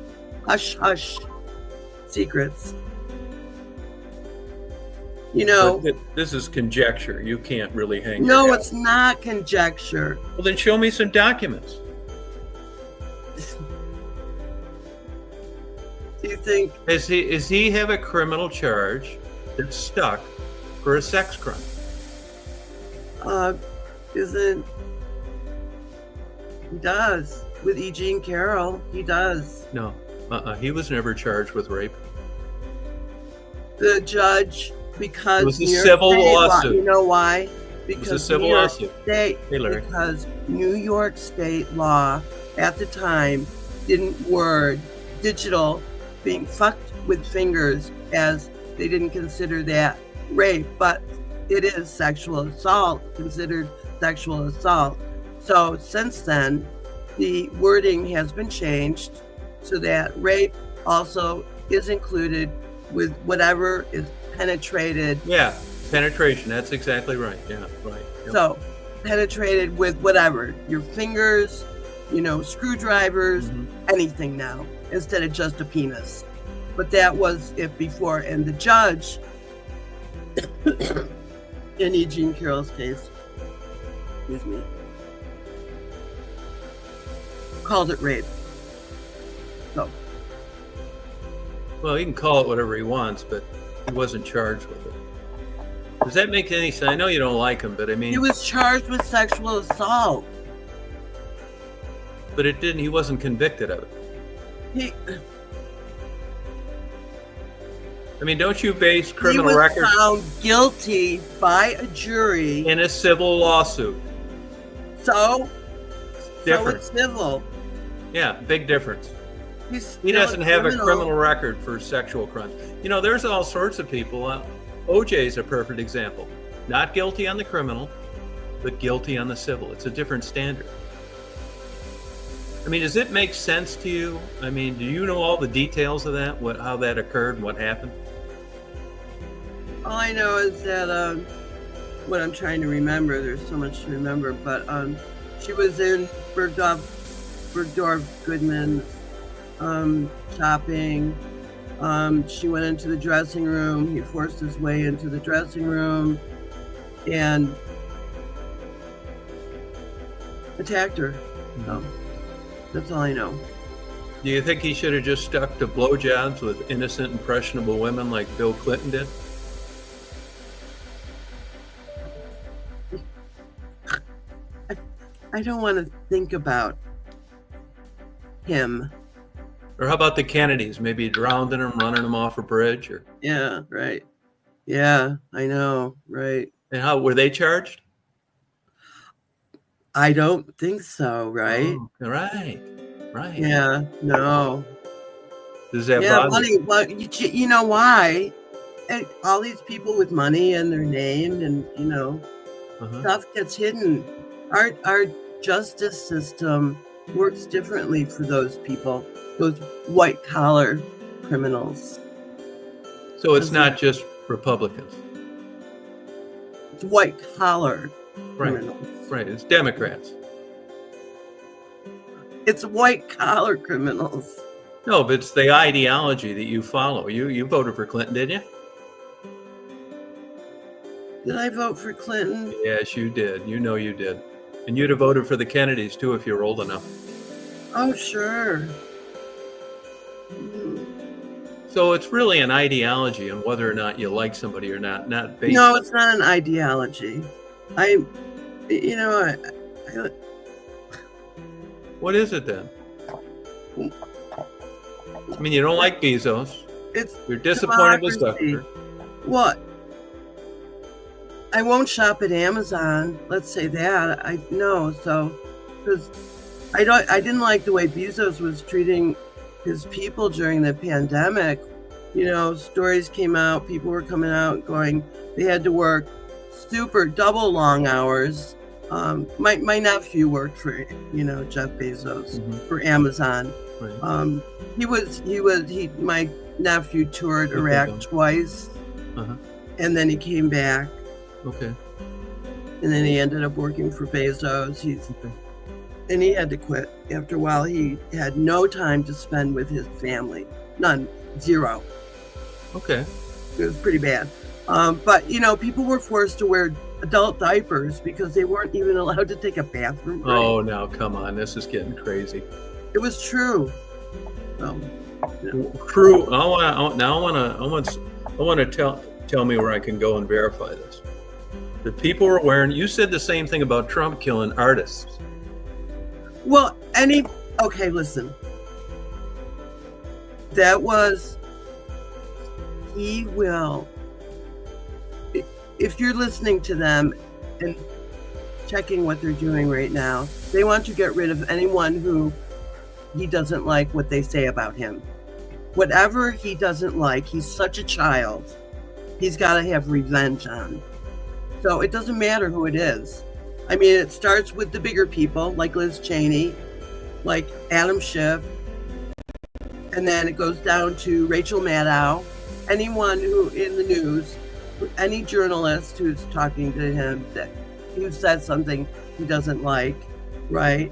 secrets. You know, But this is conjecture. You can't really hang. no, your hat. it's not conjecture. Well, then show me some documents. Do you think Does he have a criminal charge that's stuck for a sex crime? isn't he does with E. Jean Carroll? He does. No. He was never charged with rape. The judge, because It was a New York civil State law- lawsuit. you know why? It Because was a civil New York lawsuit. State, Hey, Larry. because New York State law at the time didn't word digital being fucked with fingers, as they didn't consider that rape, but it is sexual assault, considered sexual assault. So since then, the wording has been changed so that rape also is included with whatever is penetrated. Yeah, penetration. That's exactly right. Yeah, right. Yep. So penetrated with whatever, your fingers, screwdrivers, anything now, instead of just a penis. But that was it before. And the judge in E. Jean Carroll's case, excuse me, called it rape. So, Well, he can call it whatever he wants, but he wasn't charged with it. Does that make any sense? I know you don't like him, but I mean, he was charged with sexual assault. but it didn't. He wasn't convicted of it. He I mean, don't you base criminal was records found guilty by a jury. in a civil lawsuit? So Different. it's civil. Yeah, big difference. He's He still doesn't have a criminal record for sexual crimes. There's all sorts of people. OJ's a perfect example. Not guilty on the criminal, but guilty on the civil. It's a different standard. I mean, does it make sense to you? I mean, do you know all the details of that? How that occurred and what happened? All I know is that what I'm trying to remember. There's so much to remember, but she was in Bergdorf Goodman's shopping. She went into the dressing room. He forced his way into the dressing room and attacked her. So that's all I know. Do you think he should have just stuck to blowjobs with innocent, impressionable women like Bill Clinton did? I don't want to think about him. Or how about the Kennedys? Maybe drowning them, running them off a bridge? Or Yeah, right. Yeah, I know, right. and how were they charged? I don't think so, right? Oh, right. Yeah, no. Does that Yeah, bother money. Well, you know why? And all these people with money and their name and stuff gets hidden. Our justice system works differently for those people, those white collar criminals. So it's not just Republicans. It's white collar Right. criminals. Right. It's Democrats. It's white collar criminals. No, but it's the ideology that you follow. You voted for Clinton, didn't you? Did I vote for Clinton? Yes, you did. You know you did. And you'd have voted for the Kennedys, too, if you were old enough. Oh, sure. So it's really an ideology on whether or not you like somebody or not based. No, it's not an ideology. What is it then? I mean, you don't like Bezos. It's You're disappointed with democracy. Zuckerberg. What? I won't shop at Amazon. Let's say that. Because I didn't like the way Bezos was treating his people during the pandemic. Stories came out. People were coming out going they had to work super double long hours. My nephew worked for Jeff Bezos for Amazon. Right. My nephew toured Iraq twice, and then he came back. Okay. And then he ended up working for Bezos. And he had to quit. After a while, he had no time to spend with his family. None. Zero. Okay. It was pretty bad. But people were forced to wear adult diapers because they weren't even allowed to take a bathroom break. Oh, now come on, this is getting crazy. It was true. True. I want to tell me where I can go and verify this. The people were wearing. You said the same thing about Trump killing artists. Well, okay, listen. That was. He will. If you're listening to them and checking what they're doing right now, they want to get rid of anyone who he doesn't like what they say about him. Whatever he doesn't like, he's such a child. He's got to have revenge on. So it doesn't matter who it is. I mean, it starts with the bigger people like Liz Cheney, like Adam Schiff, and then it goes down to Rachel Maddow, anyone who in the news, any journalist who's talking to him who says something he doesn't like, right?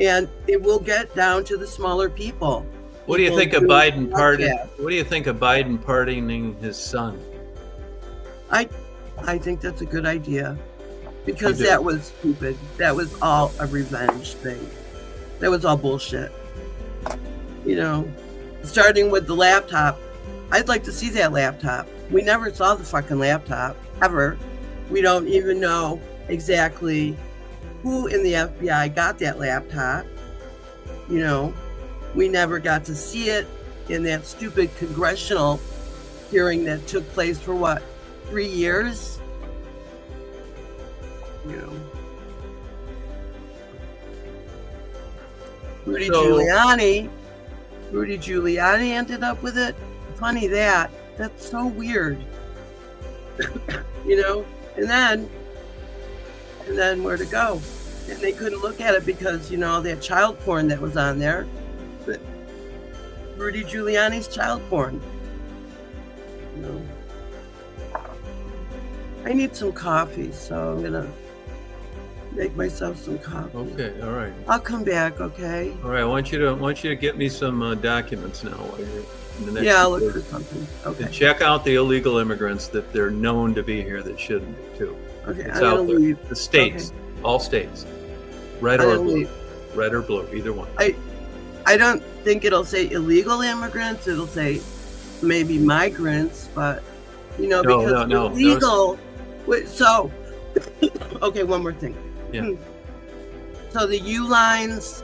And it will get down to the smaller people. What do you think of Biden pardoning? What do you think of Biden pardoning his son? I think that's a good idea because that was stupid. That was all a revenge thing. That was all bullshit. Starting with the laptop. I'd like to see that laptop. We never saw the fucking laptop, ever. We don't even know exactly who in the FBI got that laptop. We never got to see it in that stupid congressional hearing that took place for 3 years? Rudy Giuliani ended up with it. Funny that. That's so weird. And then where to go? And they couldn't look at it because, that child porn that was on there. But Rudy Giuliani's child porn. I need some coffee, so I'm gonna make myself some coffee. Okay, all right. I'll come back, okay? All right, I want you to get me some documents now while you're in the next. Yeah, I'll look for something. Okay. And check out the illegal immigrants that they're known to be here that shouldn't be too. Okay, it's I'm out gonna there. leave. The states, Okay. All states, red or blue, red or blue, either one. I don't think it'll say illegal immigrants. It'll say maybe migrants, but because illegal. So, okay, one more thing. Yeah. So the U lines,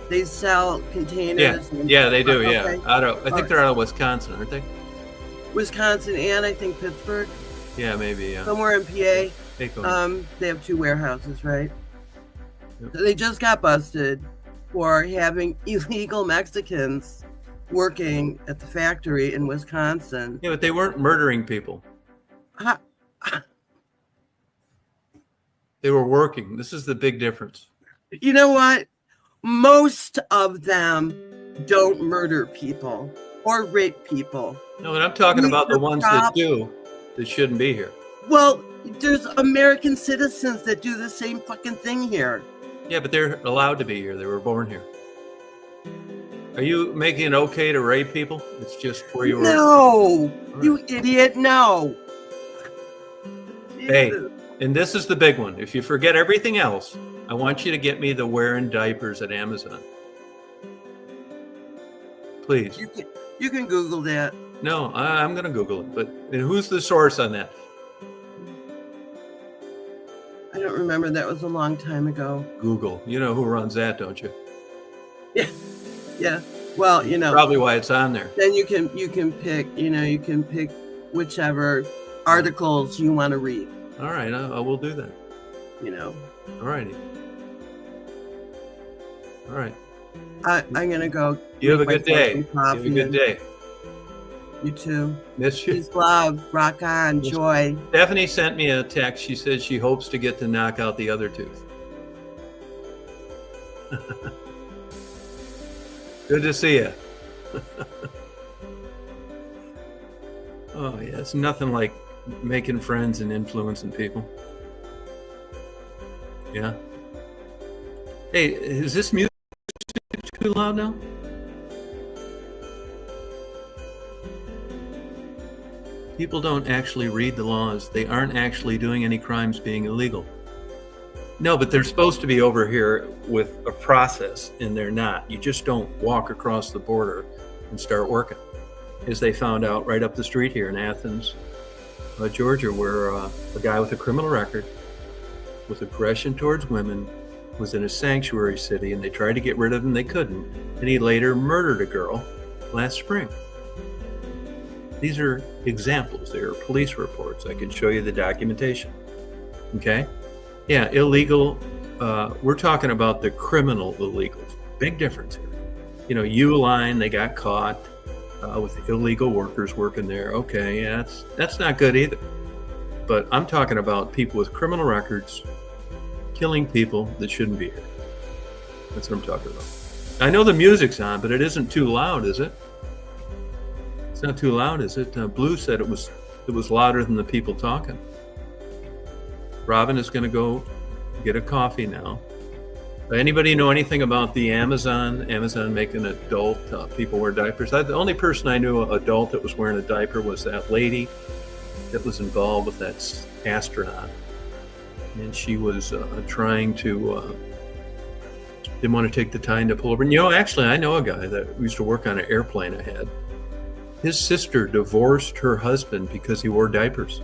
they sell containers. Yeah, they do. Yeah, Okay. I think they're out of Wisconsin, aren't they? Wisconsin and I think Pittsburgh. Yeah, maybe. Yeah. Somewhere in PA. They have 2 warehouses, right? Yep. So they just got busted for having illegal Mexicans working at the factory in Wisconsin. Yeah, but they weren't murdering people. They were working. This is the big difference. You know what? Most of them don't murder people or rape people. No, and I'm talking about the ones that do, that shouldn't be here. Well, there's American citizens that do the same fucking thing here. Yeah, but they're allowed to be here. They were born here. Are you making it okay to rape people? It's just where you were. No, you idiot, no. Hey, and this is the big one. If you forget everything else, I want you to get me the wearing diapers at Amazon. Please. You can Google that. No, I'm going to Google it. But who's the source on that? I don't remember. That was a long time ago. Google. You know who runs that, don't you? Yeah. Yeah. Well, probably why it's on there. Then you can pick whichever articles you want to read. All right, I will do that. All righty. All right. I'm gonna go. You have a good day. You have a good day. You too. Miss you. Peace, love, rock on, joy. Stephanie sent me a text. She said she hopes to get to knock out the other tooth. Good to see you. Oh, yeah. It's nothing like making friends and influencing people. Yeah. Hey, is this music too loud now? People don't actually read the laws. They aren't actually doing any crimes being illegal. No, but they're supposed to be over here with a process, and they're not. You just don't walk across the border and start working. As they found out right up the street here in Athens, Georgia, where a guy with a criminal record with aggression towards women was in a sanctuary city, and they tried to get rid of him. They couldn't. And he later murdered a girl last spring. These are examples. They are police reports. I can show you the documentation. Okay? Yeah, illegal. We're talking about the criminal illegals. Big difference here. You know, Uline, they got caught with illegal workers working there. Okay, yeah, that's not good either. But I'm talking about people with criminal records killing people that shouldn't be here. That's what I'm talking about. I know the music's on, but it isn't too loud, is it? It's not too loud, is it? Blue said it was louder than the people talking. Robin is going to go get a coffee now. Anybody know anything about the Amazon making adult people wear diapers? The only person I knew adult that was wearing a diaper was that lady that was involved with that astronaut. And she was trying to, didn't want to take the time to pull over. And, you know, actually, I know a guy that used to work on an airplane I had. His sister divorced her husband because he wore diapers.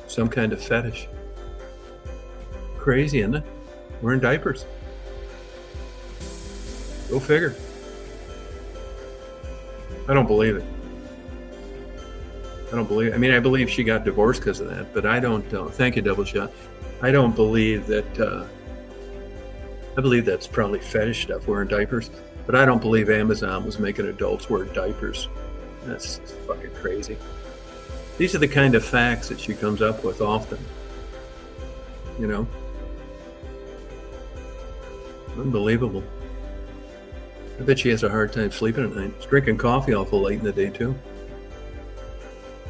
Some kind of fetish. Crazy, isn't it? Wearing diapers. Go figure. I don't believe it. I don't believe it. I mean, I believe she got divorced because of that, but I don't. Thank you, Double Shot. I don't believe that. I believe that's probably fetish stuff, wearing diapers, but I don't believe Amazon was making adults wear diapers. That's fucking crazy. These are the kind of facts that she comes up with often. You know? Unbelievable. I bet she has a hard time sleeping at night. She's drinking coffee awful late in the day, too.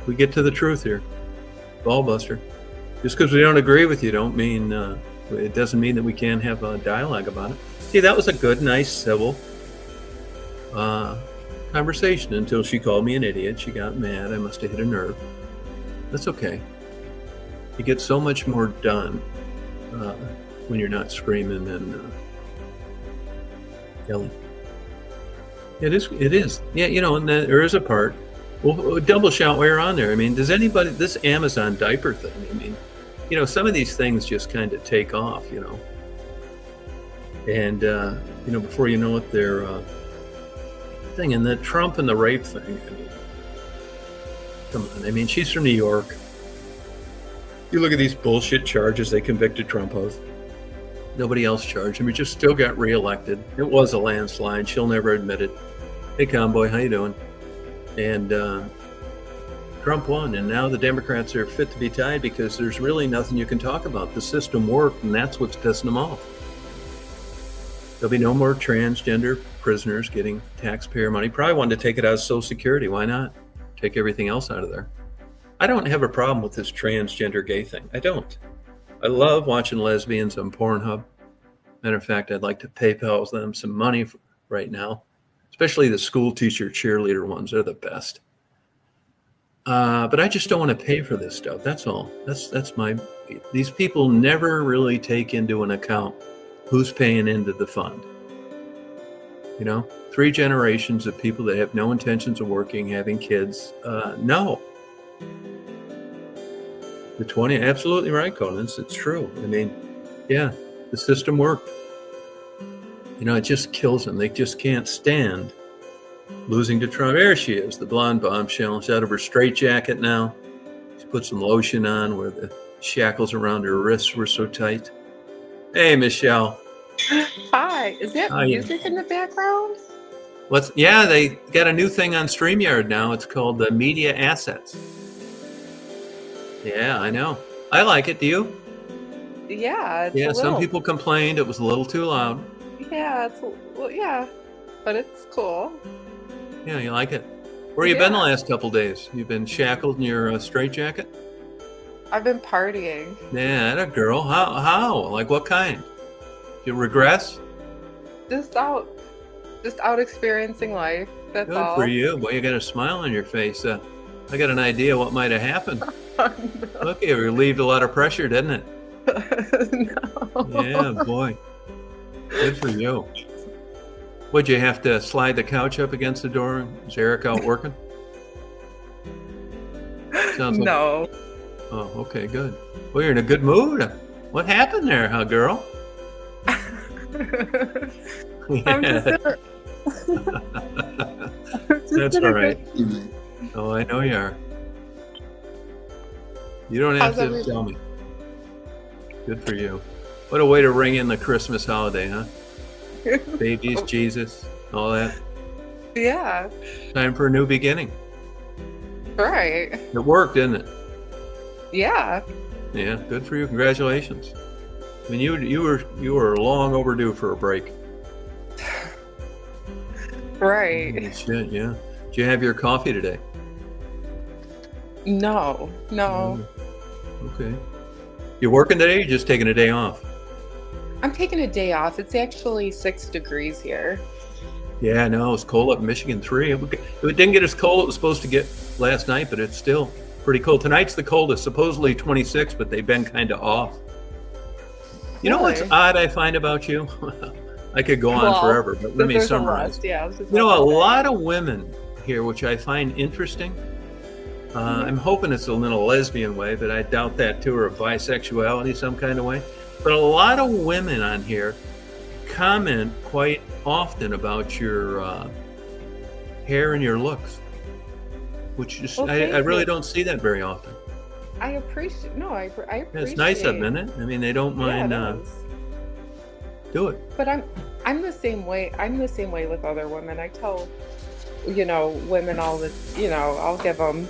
We get to the truth here. Ballbuster. Just because we don't agree with you don't mean, it doesn't mean that we can't have a dialogue about it. See, that was a good, nice, civil conversation until she called me an idiot. She got mad. I must have hit a nerve. That's okay. You get so much more done when you're not screaming and yelling. It is. Yeah, you know, and there is a part. Well, double shout while you're on there. I mean, does anybody, this Amazon diaper thing, I mean, you know, some of these things just kind of take off, you know. And, you know, before you know it, they're thing. And the Trump and the rape thing, I mean, come on. I mean, she's from New York. You look at these bullshit charges they convicted Trump of. Nobody else charged him. He just still got reelected. It was a landslide. She'll never admit it. Hey, Conboy, how you doing? And Trump won, and now the Democrats are fit to be tied because there's really nothing you can talk about. The system worked, and that's what's pissing them off. There'll be no more transgender prisoners getting taxpayer money. Probably wanted to take it out of Social Security. Why not? Take everything else out of there. I don't have a problem with this transgender gay thing. I don't. I love watching lesbians on Pornhub. Matter of fact, I'd like to PayPal them some money right now, especially the school teacher cheerleader ones. They're the best. But I just don't want to pay for this stuff. That's all. That's my. These people never really take into an account who's paying into the fund. You know, 3 generations of people that have no intentions of working, having kids. No. The 20, absolutely right, Conan. It's true. I mean, yeah, the system worked. You know, it just kills them. They just can't stand losing to Trump. There she is, the blonde bombshell. She's out of her straitjacket now. She put some lotion on where the shackles around her wrists were so tight. Hey, Michelle. Hi. Is that music in the background? Yeah, they got a new thing on StreamYard now. It's called the Media Assets. Yeah, I know. I like it. Do you? Yeah. Yeah, some people complained it was a little too loud. Yeah, yeah, but it's cool. Yeah, you like it. Where you been the last couple days? You've been shackled in your straitjacket? I've been partying. Yeah, that a girl. How? Like what kind? You regress? Just out experiencing life. That's Good all. for you. Well, you got a smile on your face. I I got an idea what might have happened. No. Look, it relieved a lot of pressure, didn't it? No. Yeah, boy. Good for you. Would you have to slide the couch up against the door? Is Eric out working? Sounds like. No. Oh, okay, good. Well, you're in a good mood. What happened there, huh, girl? I'm Yeah. That's all right. Oh, I know you are. You don't have How's to tell me. Good for you. What a way to ring in the Christmas holiday, huh? Babies, Jesus, all that. Yeah. Time for a new beginning. Right. It worked, didn't it? Yeah. Yeah, good for you. Congratulations. I mean, you were long overdue for a break. Right. Holy shit, yeah. Did you have your coffee today? No. Okay. You working today or you just taking a day off? I'm taking a day off. It's actually 6 degrees here. Yeah, no, it's cold up in Michigan 3. It didn't get as cold as it was supposed to get last night, but it's still pretty cold. Tonight's the coldest, supposedly 26, but they've been kind of off. You know what's Really? odd I find about you? I could go on forever, but let me There's a summarize. list, yeah, I was just You know, a about to say. lot of women here, which I find interesting. I'm hoping it's in a lesbian way, but I doubt that too, or bisexuality some kind of way. But a lot of women on here comment quite often about your hair and your looks, which is, Well, I thank really you. don't see that very often. I appreciate. No, I appreciate. It's nice of them, isn't it? I mean, they don't Yeah, mind it is. do it. But I'm the same way. I'm the same way with other women. I tell, women all the, I'll give them.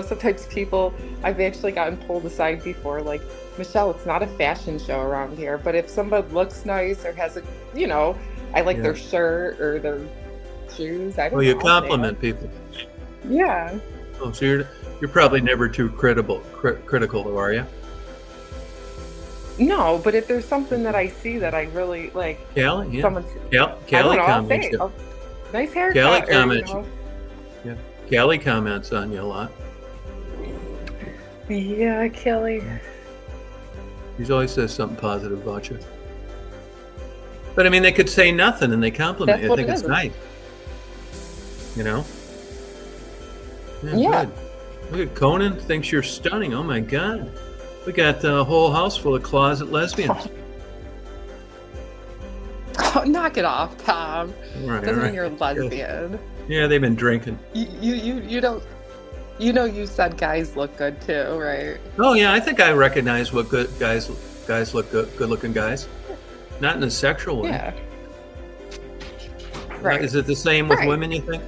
Sometimes people, I've actually gotten pulled aside before, like, Michelle, it's not a fashion show around here, but if somebody looks nice or has I like their shirt or their shoes. I don't Well, you know, compliment people. Yeah. Oh, so you're probably never too critical, are you? No, but if there's something that I see that I really like, Callie, yeah. someone's, Callie I'll comments. say, nice haircut. Callie or, comments. Yeah, Callie comments on you a lot. Yeah, Kelly. She always says something positive about you. But I mean, they could say nothing and they compliment That's you. I what think it it's is. nice. Yeah. Good. Look at Conan thinks you're stunning. Oh my God. We got a whole house full of closet lesbians. Oh, knock it off, Tom. All right, Doesn't all right. mean you're a lesbian. Yeah, they've been drinking. You don't. You said guys look good too, right? Oh yeah, I think I recognize what good guys look good looking guys. Not in a sexual way. Yeah. Right. Is it the same with Right. women, you think?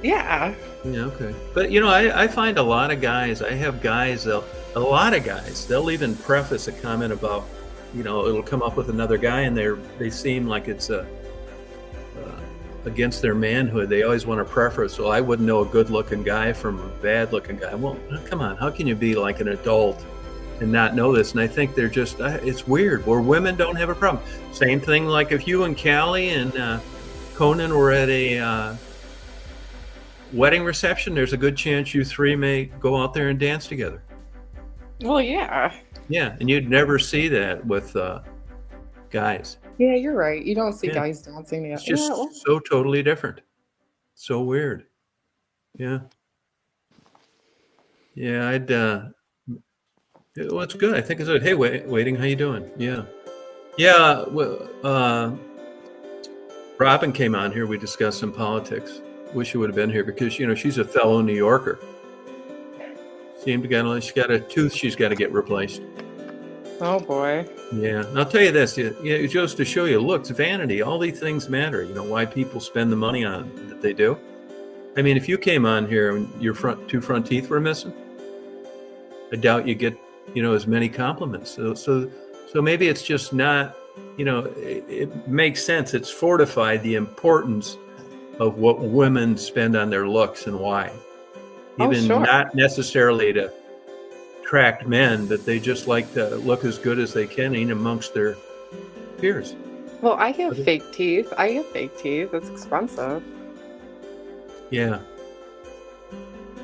Yeah. Yeah, okay. But I find a lot of guys, I have guys, they'll even preface a comment about, it'll come up with another guy and they seem like it's against their manhood. They always want to preface, so I wouldn't know a good looking guy from a bad looking guy. Well, come on, how can you be like an adult and not know this? And I think they're just, it's weird where women don't have a problem. Same thing like if you and Callie and Conan were at a wedding reception, there's a good chance you three may go out there and dance together. Well, yeah. Yeah, and you'd never see that with guys. Yeah, you're right. You don't see Yeah. guys dancing yet. It's just Yeah, well, so totally different. So weird. Yeah. Yeah, well, it's good. I think it's good. Hey, waiting, how you doing? Yeah. Yeah, well, Robin came on here. We discussed some politics. Wish she would have been here because, she's a fellow New Yorker. She's got a tooth she's got to get replaced. oh boy. Yeah, and I'll tell you this. It goes to show you, looks, vanity, all these things matter. Why people spend the money on that they do. I mean, if you came on here and your two front teeth were missing, I doubt you get, as many compliments. So maybe it's just not, it makes sense. It's fortified the importance of what women spend on their looks and why. Even sure. not necessarily to attract men, but they just like to look as good as they can in amongst their peers. Well, I have fake teeth. It's expensive. Yeah.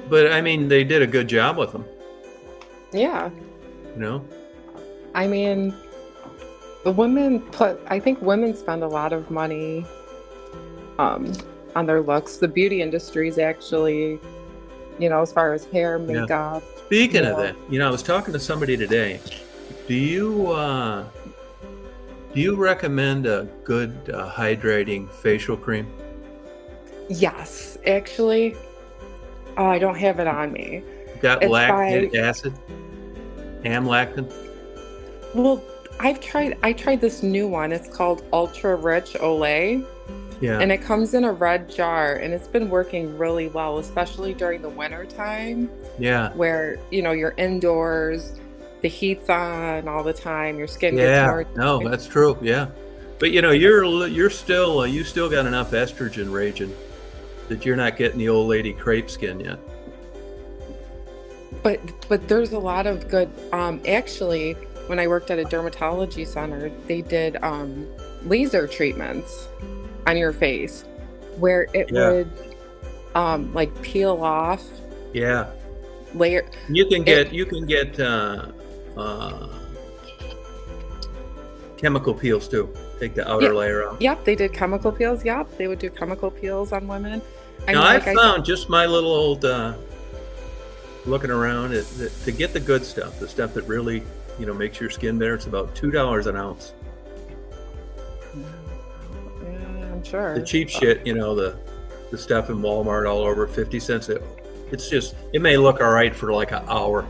But I mean, they did a good job with them. Yeah. You know. I mean, I think women spend a lot of money on their looks. The beauty industry is actually, as far as hair, Yeah. makeup. Speaking of that, I was talking to somebody today. Do you recommend a good hydrating facial cream? Yes, actually, I don't have it on me. Got It's lactic by acid, amlactin. Well, I tried this new one. It's called Ultra Rich Olay, Yeah, and it comes in a red jar, and it's been working really well, especially during the winter time yeah, where, you're indoors, the heat's on all the time, your skin gets yeah. more No, that's true. Yeah, but you're still you still got enough estrogen raging that you're not getting the old lady crepe skin yet. but there's a lot of good actually when I worked at a dermatology center, they did laser treatments on your face where it Yeah, would like peel off yeah. layer You can it get uh, chemical peels too. Take the yeah, outer layer off. yep, they did chemical peels. Yep, they would do chemical peels on women. I Now mean, I've like I found just my little old looking around to get the good stuff, the stuff that really makes your skin better. It's about $2 an ounce. yeah, I'm The sure. cheap shit, the stuff in Walmart all over 50 cents. It may look all right for like an hour.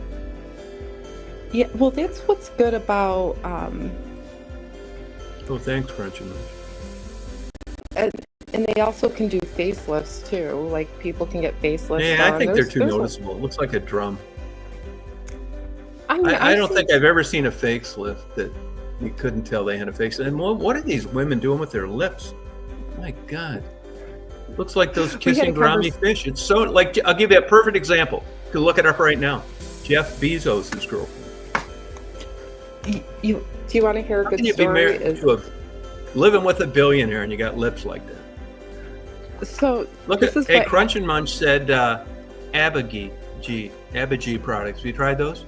Yeah, well, that's what's good about Oh, thanks, Crunchy Munch. and, and they also can do facelifts too. Like people can get facelifts Yeah, I done. think they're too There's noticeable. It looks like a drum. I mean, I I've don't seen think I've ever seen a facelift that you couldn't tell they had a face. And what are these women doing with their lips? My God. Looks like those we had a kissing Grammy fish. It's so like I'll give you a perfect example. You can look it up right now. Jeff Bezos' girlfriend. you do you want to hear a How good can you be story? married to living with a billionaire and you got lips like that? So Look this at is hey, what Crunch and Munch said Abigail products. Have you tried those?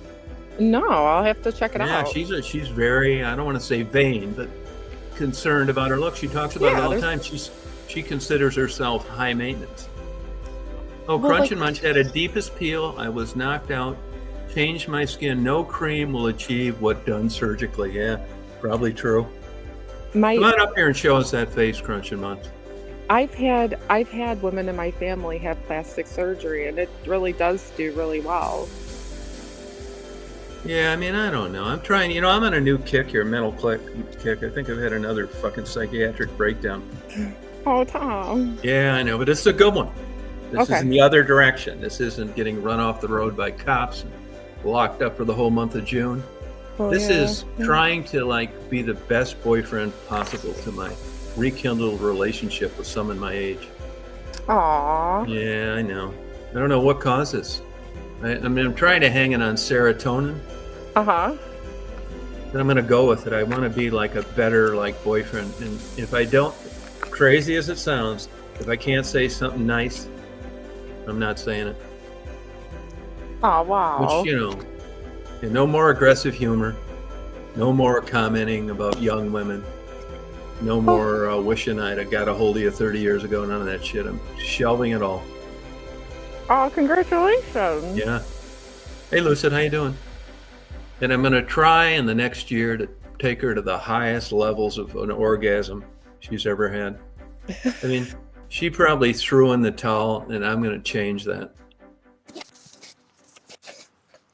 no, I'll have to check it Yeah, out. she's very, I don't want to say vain, but concerned about her look. She talks about it Yeah, all the there's time. She considers herself high maintenance. Oh, well, Crunch like and Munch had a deepest peel. I was knocked out. Changed my skin. No cream will achieve what done surgically. Yeah, probably true. Come my on up here and show us that face, Crunch and Munch. I've had women in my family have plastic surgery, and it really does do really well. Yeah, I mean, I don't know. I'm trying, I'm on a new kick here, mental kick. I think I've had another fucking psychiatric breakdown. Oh, Tom. Yeah, I know, but it's a good one. This is Okay. in the other direction. This isn't getting run off the road by cops and locked up for the whole month of June. Well, This yeah. is trying to be the best boyfriend possible to my rekindled relationship with someone my age. Aw. Yeah, I know. I don't know what causes. I'm trying to hang it on serotonin, Uh-huh. but I'm going to go with it. I want to be like a better boyfriend. And if I don't, crazy as it sounds, if I can't say something nice, I'm not saying it. Oh, wow. Which, and no more aggressive humor, no more commenting about young women, no more wishing I'd have got a hold of you 30 years ago. None of that shit. I'm shelving it all. Oh, congratulations. Yeah. Hey, Lucid, how you doing? And I'm going to try in the next year to take her to the highest levels of an orgasm she's ever had. I mean, she probably threw in the towel, and I'm going to change that.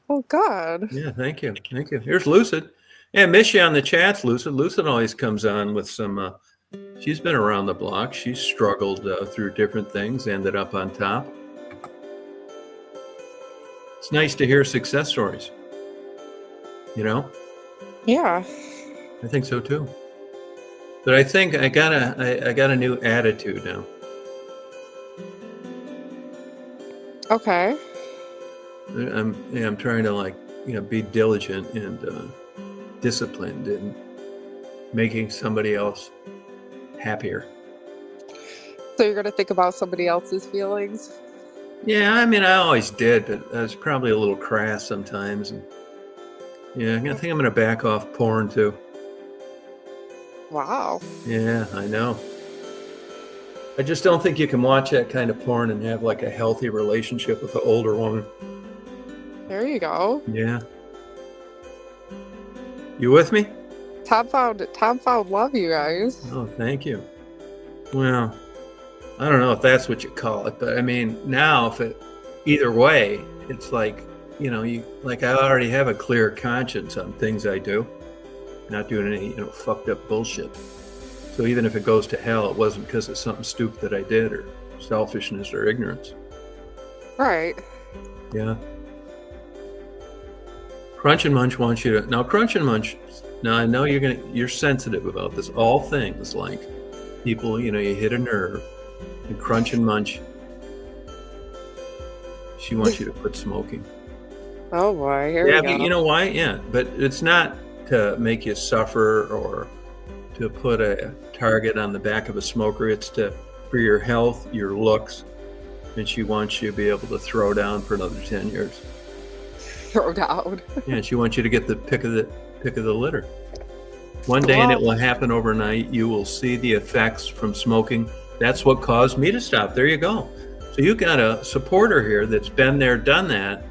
Oh, God. Yeah, thank you. Thank you. Here's Lucid. Yeah, miss you on the chats, Lucid. Lucid always comes on with some, she's been around the block. She's struggled through different things, ended up on top. It's nice to hear success stories. Yeah. I think so too. But I think I got a new attitude now. Okay. I'm trying to be diligent and disciplined in making somebody else happier. So you're going to think about somebody else's feelings? Yeah, I mean, I always did, but I was probably a little crass sometimes. And yeah, I think I'm gonna back off porn too. Wow. Yeah, I know. I just don't think you can watch that kind of porn and have like a healthy relationship with an older woman. There you go. Yeah. You with me? Tom found love, you guys. Oh, thank you. Well, I don't know if that's what you call it, but I mean, now if it either way, it's like, you like I already have a clear conscience on things I do, not doing any, fucked up bullshit. So even if it goes to hell, it wasn't because of something stupid that I did or selfishness or ignorance. Right. Yeah. Crunch and Munch wants you to now. Crunch and Munch. Now I know you're sensitive about this. All things like people, you hit a nerve. And Crunch and Munch, she wants you to quit smoking. Oh boy, here Yeah, we go. but you know why? Yeah, but it's not to make you suffer or to put a target on the back of a smoker. It's for your health, your looks, and she wants you to be able to throw down for another 10 years. Throw down. Yeah, she wants you to get the pick of the litter. One day, and it will happen overnight. You will see the effects from smoking. That's what caused me to stop. There you go. So you got a supporter here that's been there, done that,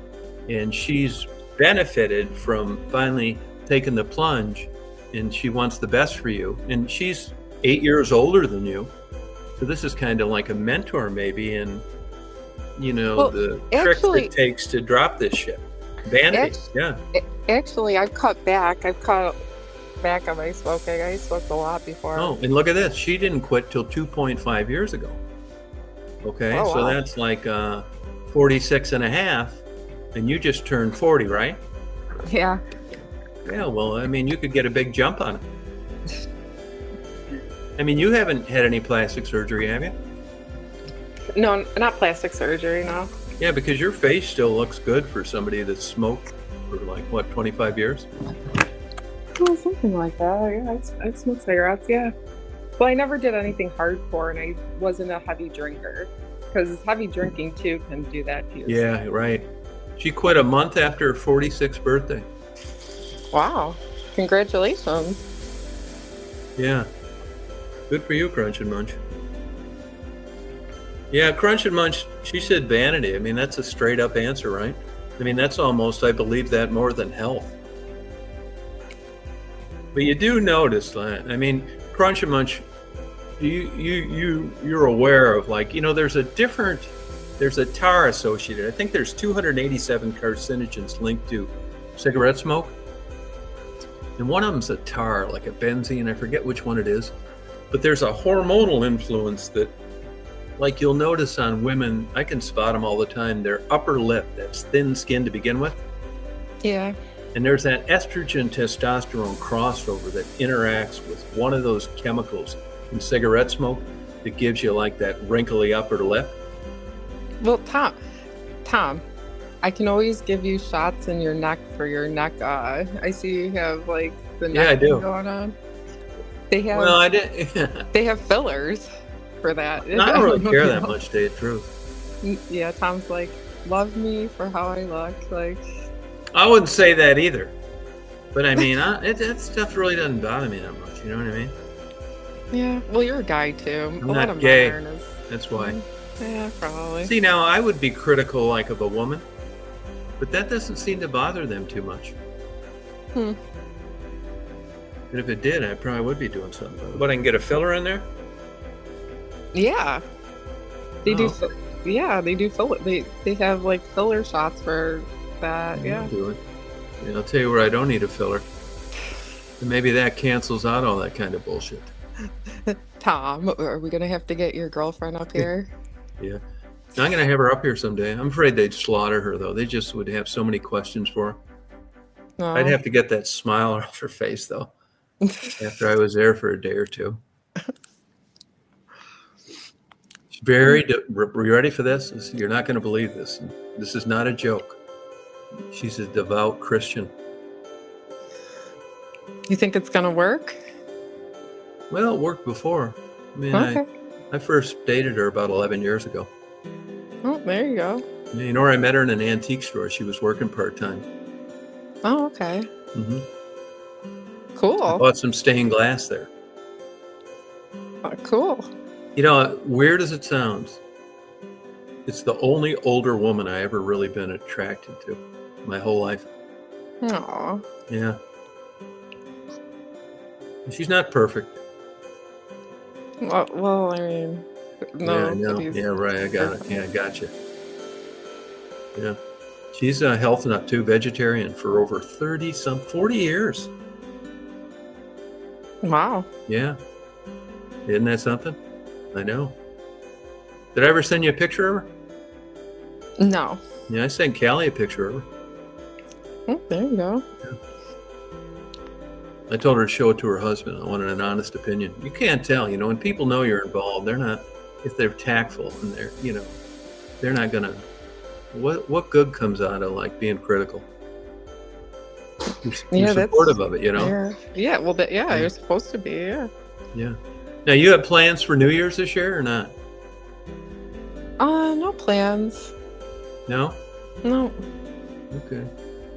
and she's benefited from finally taking the plunge, and she wants the best for you. And she's 8 years older than you. So this is kind of like a mentor maybe, and the tricks it takes to drop this shit. Vanity, yeah. Actually, I've cut back. I've cut back on my smoking. I smoked a lot before. Oh, and look at this. She didn't quit till 2.5 years ago. Okay, Oh, so wow. that's like 46 and a half, and you just turned 40, right? Yeah. Yeah, well, I mean, you could get a big jump on it. I mean, you haven't had any plastic surgery, have you? No, not plastic surgery, no. Yeah, because your face still looks good for somebody that's smoked for like, what, 25 years? Well, something like that. Yeah, I smoked cigarettes, yeah. Well, I never did anything hardcore, and I wasn't a heavy drinker. Because heavy drinking, too, can do that to you. Yeah, right. She quit a month after her 46th birthday. Wow. Congratulations. Yeah. Good for you, Crunch and Munch. Yeah, Crunch and Munch, she said vanity. I mean, that's a straight up answer, right? I mean, that's almost, I believe that more than health. But you do notice that. I mean, Crunch and Munch, you're aware of, like, there's a tar associated. I think there's 287 carcinogens linked to cigarette smoke. And one of them's a tar, like a benzene. I forget which one it is. But there's a hormonal influence that, like, you'll notice on women, I can spot them all the time, their upper lip, that's thin skin to begin with. Yeah. And there's that estrogen testosterone crossover that interacts with one of those chemicals in cigarette smoke that gives you like that wrinkly upper lip. Well, Tom, I can always give you shots in your neck for your neck. I see you have like the neck I do. going on. They have. Well, I didn't. They have fillers for that. I don't really care that much, to tell you the truth. Yeah, Tom's like, love me for how I look. Like, I wouldn't say that either. But I mean, that stuff really doesn't bother me that much. You know what I mean? yeah. Well, you're a guy too. I'm a lot not of gay. men aren't as- That's why. Yeah, probably. See, now I would be critical, like, of a woman, but that doesn't seem to bother them too much. And if it did, I probably would be doing something about it. But I can get a filler in there? Yeah. They Oh. do. Yeah, they do filler. They have like filler shots for that. I'll Yeah. do it. Yeah, I'll tell you where I don't need a filler. And maybe that cancels out all that kind of bullshit. Tom, are we gonna have to get your girlfriend up here? Yeah. I'm going to have her up here someday. I'm afraid they'd slaughter her, though. They just would have so many questions for her. No. I'd have to get that smile off her face, though, after I was there for a day or two. Are you ready for this? You're not going to believe this. This is not a joke. She's a devout Christian. You think it's gonna work? Well, it worked before. I mean, Okay. I first dated her about 11 years ago. Oh, there you go. Yeah, you know where I met her? In an antique store. She was working part-time. Oh, okay. Mm-hmm. I Cool. bought some stained glass there. Cool. You know, weird as it sounds, it's the only older woman I ever really been attracted to my whole life. Aw. Yeah. She's not perfect. Well, I mean, Yeah, I know. nobody's Yeah, right. I got it. perfect. Yeah, I got you. Yeah. She's a health nut too, vegetarian for over 40 years. Wow. Yeah. Isn't that something? I know. Did I ever send you a picture of her? No. Yeah, I sent Callie a picture of her. Oh, there you go. I told her to show it to her husband. I wanted an honest opinion. You can't tell, you know, when people know you're involved, they're not, if they're tactful and they're, you know, they're not gonna, what good comes out of like being critical? You're supportive of it, you know? Yeah, well, you're supposed to be, yeah. Yeah. Now, you have plans for New Year's this year or not? No plans. No? No. Okay.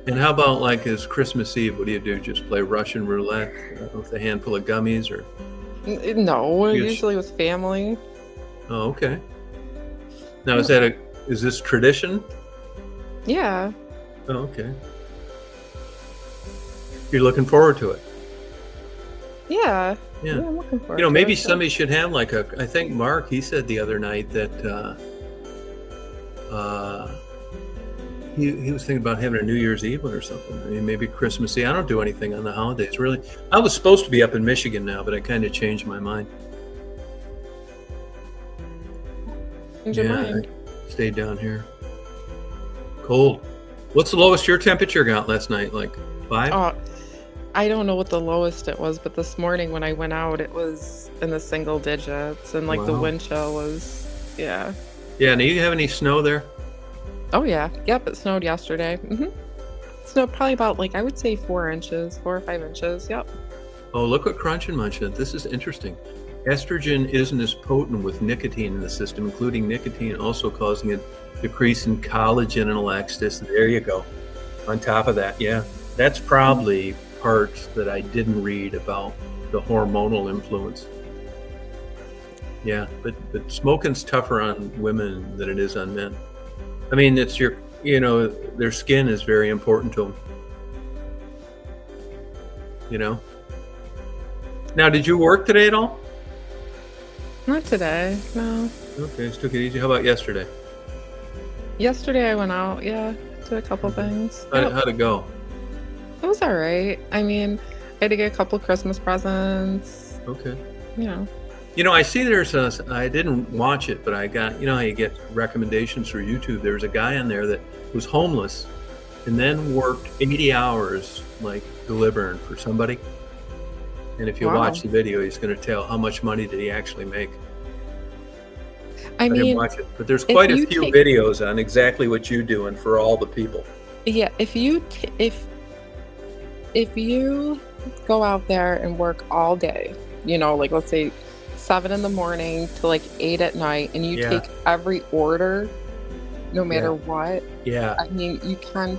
And how about like as Christmas Eve? What do you do? Just play Russian roulette with a handful of gummies, or? No, Yes. usually with family. Oh, okay. Now, is this tradition? Yeah. Oh, okay. You're looking forward to it. Yeah. Yeah. I'm looking forward You know, to maybe it, so. somebody should have like I think Mark, he said the other night that he was thinking about having a New Year's Eve one or something. I mean, maybe Christmas Eve. I don't do anything on the holidays, really. I was supposed to be up in Michigan now, but I kind of changed my mind. Change your mind. I stayed down here. Cold. What's the lowest your temperature got last night? Like 5? Oh, I don't know what the lowest it was, but this morning when I went out, it was in the single digits, and like the Wow. wind chill was, yeah. Yeah. Now, you have any snow there? Oh yeah, yep. It snowed yesterday. Snowed probably about I would say 4 inches, 4 or 5 inches. Yep. Oh, look what Crunch and Munch did. This is interesting. Estrogen isn't as potent with nicotine in the system, including nicotine also causing a decrease in collagen and elasticity. There you go. On top of that, yeah, that's probably parts that I didn't read about the hormonal influence. Yeah, but smoking's tougher on women than it is on men. I mean, it's their skin is very important to them. You know. Now, did you work today at all? Not today, no. Okay, just took it easy. How about yesterday? Yesterday I went out, yeah, did a couple things. Yep. How'd it go? It was all right. I mean, I had to get a couple Christmas presents. Okay. You know. You know, I see I didn't watch it, but I got, you know how you get recommendations through YouTube? There's a guy on there that was homeless and then worked 80 hours, like delivering for somebody. And if you watch the video, he's going to tell how much money did he actually make. I didn't watch it, but there's quite a few videos on exactly what you doing for all the people. Yeah, if you go out there and work all day, like let's say 7 in the morning to 8 at night, and you take every order, no matter what. Yeah. I mean, you can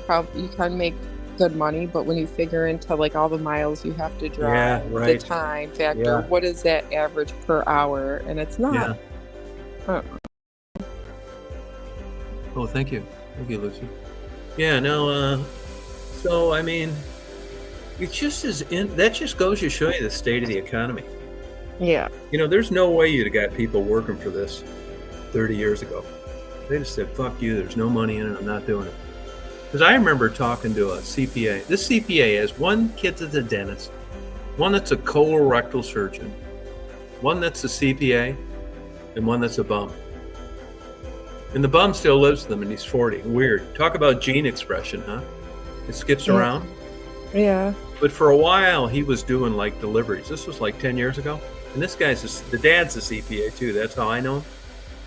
make good money, but when you figure into all the miles you have to drive, the time factor, what is that average per hour? And it's not. Oh, thank you, Lucy. Yeah, no. So I mean, it just that just goes to show you the state of the economy. Yeah. There's no way you'd have got people working for this 30 years ago. They just said, "Fuck you. There's no money in it. I'm not doing it." Because I remember talking to a CPA. This CPA has one kid that's a dentist, one that's a colorectal surgeon, one that's a CPA, and one that's a bum. And the bum still lives with them, and he's 40. Weird. Talk about gene expression, huh? It skips around. Yeah. But for a while, he was doing deliveries. This was 10 years ago. And this guy's the dad's a CPA too. That's how I know him.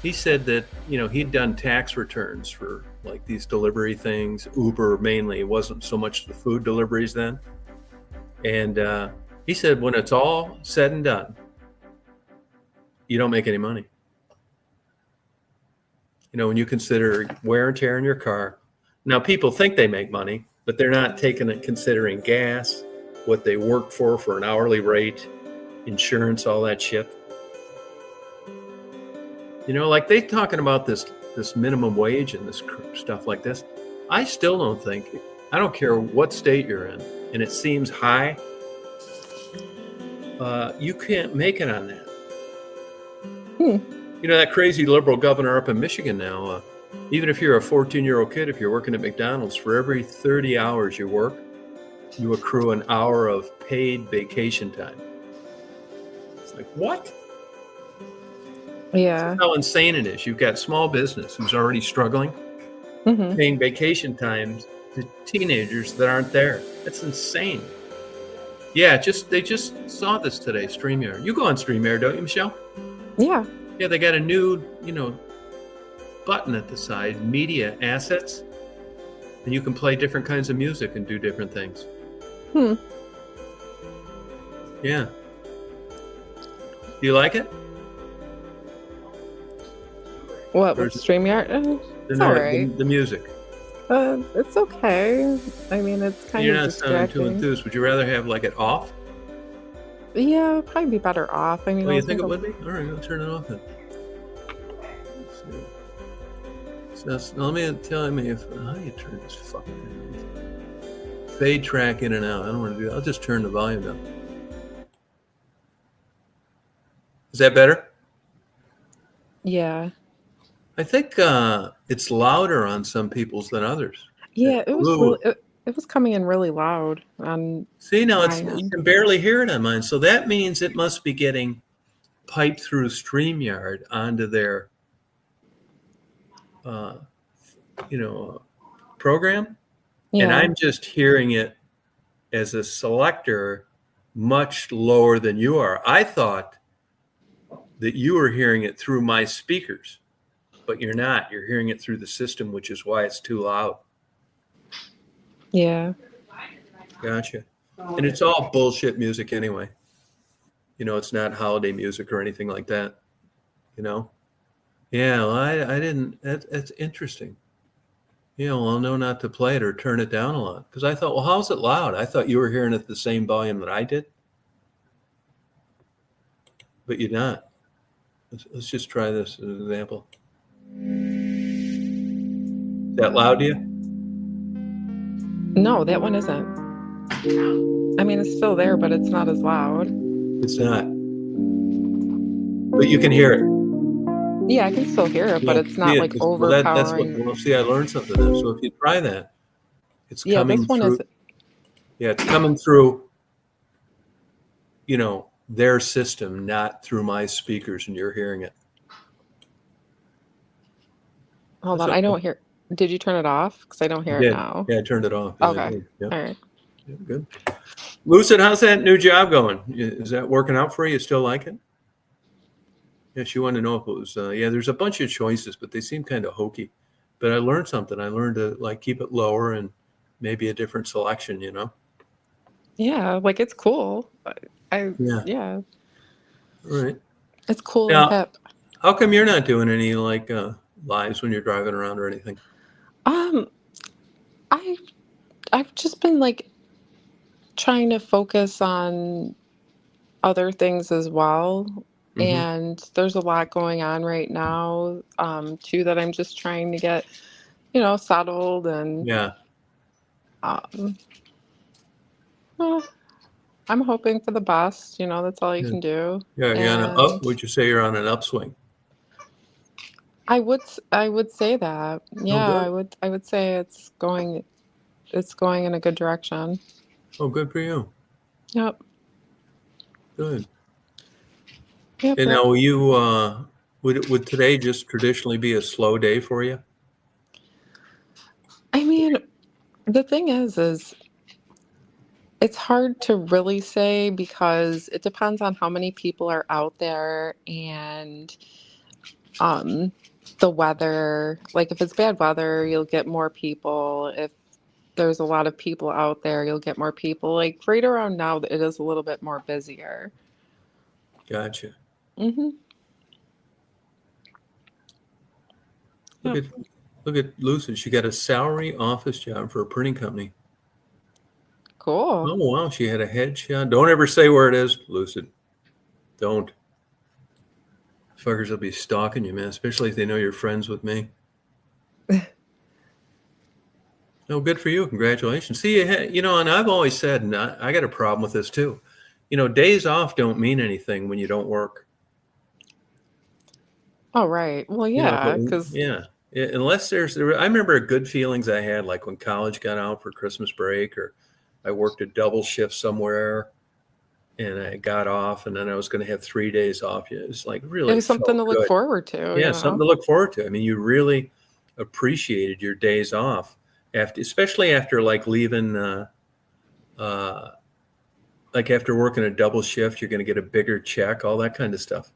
He said that, he'd done tax returns for these delivery things, Uber mainly. It wasn't so much the food deliveries then. And he said when it's all said and done, you don't make any money. when you consider wear and tear in your car. Now, people think they make money, but they're not considering gas, what they work for an hourly rate, insurance, all that shit. Like they talking about this minimum wage and this stuff like this. I still don't think, I don't care what state you're in, and it seems high, you can't make it on that. That crazy liberal governor up in Michigan now, even if you're a 14-year-old kid, if you're working at McDonald's, for every 30 hours you work, you accrue an hour of paid vacation time. It's like, what? Yeah. That's how insane it is. You've got small business who's already struggling, paying vacation times to teenagers that aren't there. That's insane. Yeah, they just saw this today, StreamYard. You go on StreamYard, don't you, Michelle? Yeah. Yeah, they got a new, button at the side, media assets, and you can play different kinds of music and do different things. Yeah. Do you like it? What, with StreamYard? It's all right. The music. It's okay. I mean, it's kind You're of not sounding too distracting. enthused. Would you rather have it off? Yeah, it'd probably be better off. I mean, you think it would be? All right, I'll turn it off then. Let's see. So let me tell me how do you turn this fucking thing off? Fade track in and out. I don't want to do that. I'll just turn the volume down. Is that better? Yeah. I think it's louder on some people's than others. Yeah, it was it was coming in really loud on. See, now you can barely hear it on mine, so that means it must be getting piped through StreamYard onto their program. Yeah. And I'm just hearing it as a selector much lower than you are. I thought that you were hearing it through my speakers, but you're not. You're hearing it through the system, which is why it's too loud. Yeah. Gotcha. And it's all bullshit music anyway. It's not holiday music or anything like that. Yeah, well, I didn't. That's interesting. Yeah, well, I'll know not to play it or turn it down a lot. Because I thought, well, how's it loud? I thought you were hearing it the same volume that I did. But you're not. Let's just try this as an example. Is that loud to you? No, that one isn't. I mean, it's still there, but it's not as loud. It's not. But you can hear it. Yeah, I can still hear it, but it's not overpowering. See, I learned something there. So if you try that, it's coming through. Yeah, it's coming through, their system, not through my speakers, and you're hearing it. Hold on, I don't hear. Did you turn it off? Because I don't hear it now. Yeah, I turned it off. Okay. Yeah. All right. Yeah, good. Lucid, how's that new job going? Is that working out for you? You still like it? Yeah, she wanted to know if it was, there's a bunch of choices, but they seem kind of hokey. But I learned something. I learned to keep it lower and maybe a different selection, Yeah, it's cool. Yeah. All right. It's cool and hip. How come you're not doing any lives when you're driving around or anything? I've just been trying to focus on other things as well. Mm-hmm. And there's a lot going on right now, too, that I'm just trying to get, settled and well, I'm hoping for the best. That's all you can do. Yeah, would you say you're on an upswing? I would say that. Yeah, I would say it's going in a good direction. Oh, good for you. Yep. Good. Yep, and now, you would today just traditionally be a slow day for you? I mean, the thing is it's hard to really say because it depends on how many people are out there and the weather. If it's bad weather, you'll get more people. If there's a lot of people out there, you'll get more people. Right around now, it is a little bit more busier. Gotcha. Mm-hmm. Look Yep. at look at Lucid. She got a salary office job for a printing company. Cool. Oh wow, she had a headshot. Don't ever say where it is, Lucid. Don't. Fuckers will be stalking you, man. Especially if they know you're friends with me. Oh, good for you. Congratulations. See, and I've always said, and I got a problem with this too. Days off don't mean anything when you don't work. Oh, right. Well, But yeah, because yeah, unless I remember good feelings I had, like when college got out for Christmas break, or I worked a double shift somewhere and I got off, and then I was going to have 3 days off. It was like it really was something felt to look good. forward to, Yeah, something to look forward to. I mean, you really appreciated your days off especially after like leaving. Uh, like after working a double shift, you're going to get a bigger check, all that kind of stuff.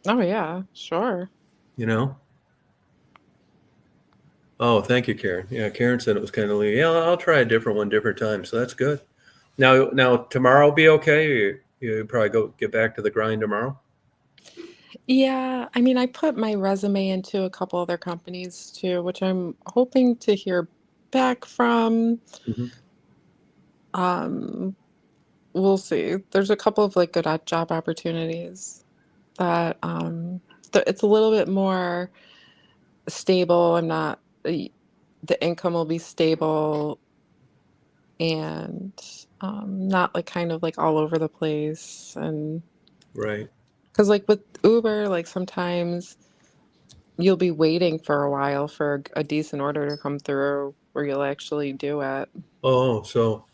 Oh, yeah, sure. You know. Oh, thank you, Karen. Yeah, Karen said it was kind of late. Yeah, I'll try a different one, different time. So that's good. Now tomorrow will be okay. You probably get back to the grind tomorrow. Yeah, I mean, I put my resume into a couple other companies too, which I'm hoping to hear back from. Hmm. Um, we'll see. There's a couple of like good job opportunities that it's a little bit more stable. I'm not the income will be stable and not like kind of like all over the place. And Right. because like with Uber, like sometimes you'll be waiting for a while for a decent order to come through where you'll actually do it. Oh, so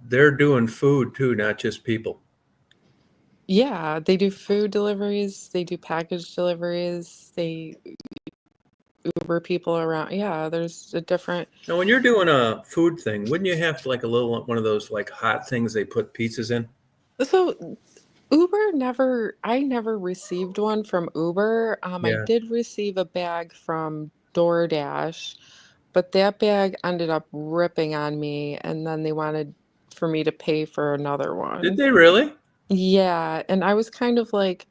they're doing food too, not just people. Yeah, they do food deliveries, they do package deliveries, they Uber people around. Yeah, there's a different. Now, when you're doing a food thing, wouldn't you have like a little one of those like hot things they put pizzas in? So I never received one from Uber. I Yeah. did receive a bag from DoorDash, but that bag ended up ripping on me, and then they wanted for me to pay for another Did one. they really? Yeah, and I was kind of like,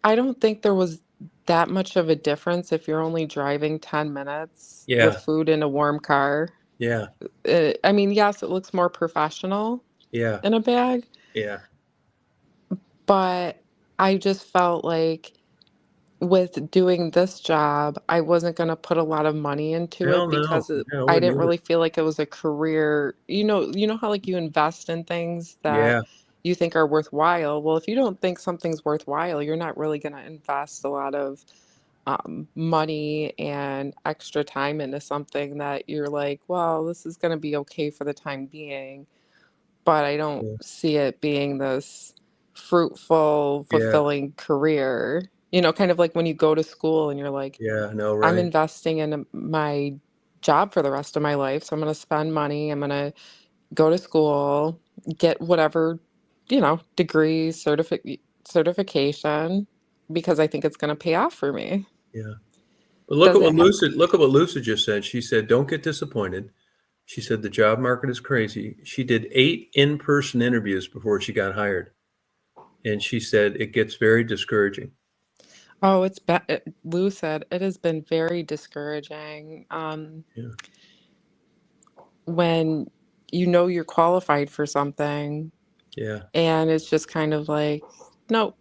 I don't think there was that much of a difference if you're only driving 10 minutes with Yeah. food in a warm car. Yeah. I mean, yes, it looks more professional Yeah. in a bag, Yeah. but I just felt like with doing this job, I wasn't going to put a lot of money into Hell it no. because Yeah, I I wouldn't didn't either. really feel like it was a career. You know how like you invest in things that Yeah. you think are worthwhile. Well, if you don't think something's worthwhile, you're not really going to invest a lot of money and extra time into something that you're like, well, this is going to be okay for the time being, but I don't Yeah. see it being this fruitful, Yeah. fulfilling career. Kind of like when you go to school and you're like, Yeah. No, I'm right. investing in my job for the rest of my life. So I'm going to spend money. I'm going to go to school, get whatever, degree, certification, because I think it's going to pay off for me. Yeah. But Does it have? Look at what Lucid just said. She said, "Don't get disappointed." She said the job market is crazy. She did 8 in-person interviews before she got hired, and she said it gets very discouraging. Oh, Lou said it has been very discouraging. Yeah. When you know you're qualified for something Yeah. and it's just kind of like, nope,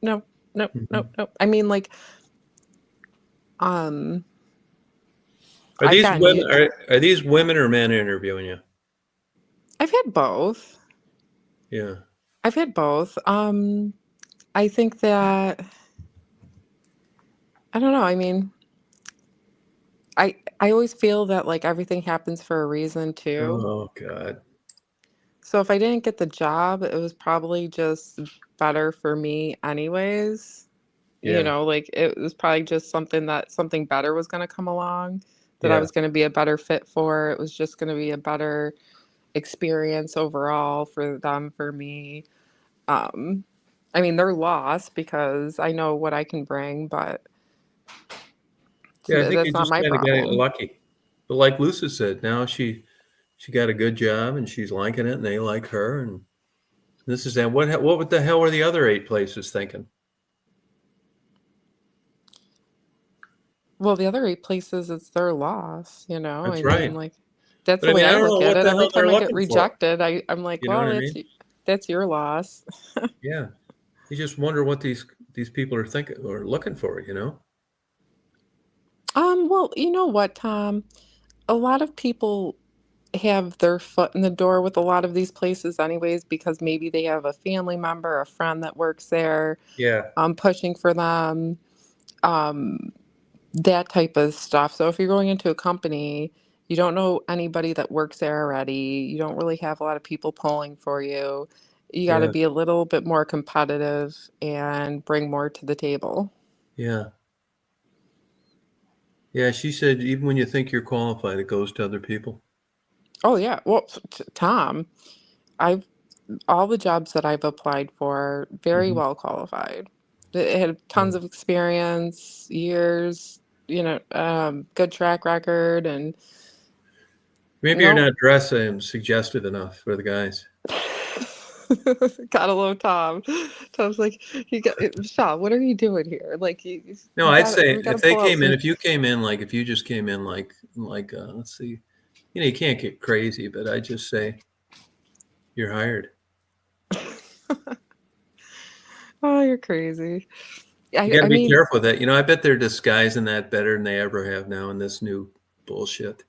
nope, nope, nope, Mhm. nope. I mean, like, um, Are I've these gotten women you. are these women or men interviewing you? I've had both. Yeah. I've had both. I think that I don't know. I mean, I always feel that like everything happens for a reason too. Oh God. So if I didn't get the job, it was probably just better for me anyways. Yeah. Like it was probably just something better was going to come along that I Yeah. was going to be a better fit for. It was just going to be a better experience overall for them, for me. Um, I mean, they're lost because I know what I can bring, but Yeah. I think you that's not just my kind of got problem. lucky. But like Lucy said, now she got a good job and she's liking it, and they like her. And this is that. What the hell were the other 8 places thinking? Well, the other 8 places, it's their loss, you know? I That's mean, right. like, that's But I the way mean, I I don't know look at what it. the Every hell they're time I get looking for. rejected, I'm like, You know what "Well, I mean? that's your loss." Yeah. You just wonder what these people are thinking or looking for, you know? Well, you know what, Tom? A lot of people have their foot in the door with a lot of these places anyways because maybe they have a family member, a friend that works there, Yeah. pushing for them, um, that type of stuff. So if you're going into a company, you don't know anybody that works there already, you don't really have a lot of people pulling for you. You got to Yeah. be a little bit more competitive and bring more to the table. Yeah. Yeah, she said even when you think you're qualified, it goes to other people. Oh yeah. Well, Tom, I've all the jobs that I've applied for, very Mhm. well qualified. They had Yeah. tons of experience, years, good track record, and Maybe you're nope. not dressing suggestive enough for the guys. Gotta love Tom. Tom's like, Shaw, what are you doing here? Like, No, I'd say we gotta if they pull out came in, some. if you came in like if you just came in like let's see, you can't get crazy, but I just say you're hired. Oh, you're crazy. You got to I be mean, careful with that. I bet they're disguising that better than they ever have now in this new bullshit.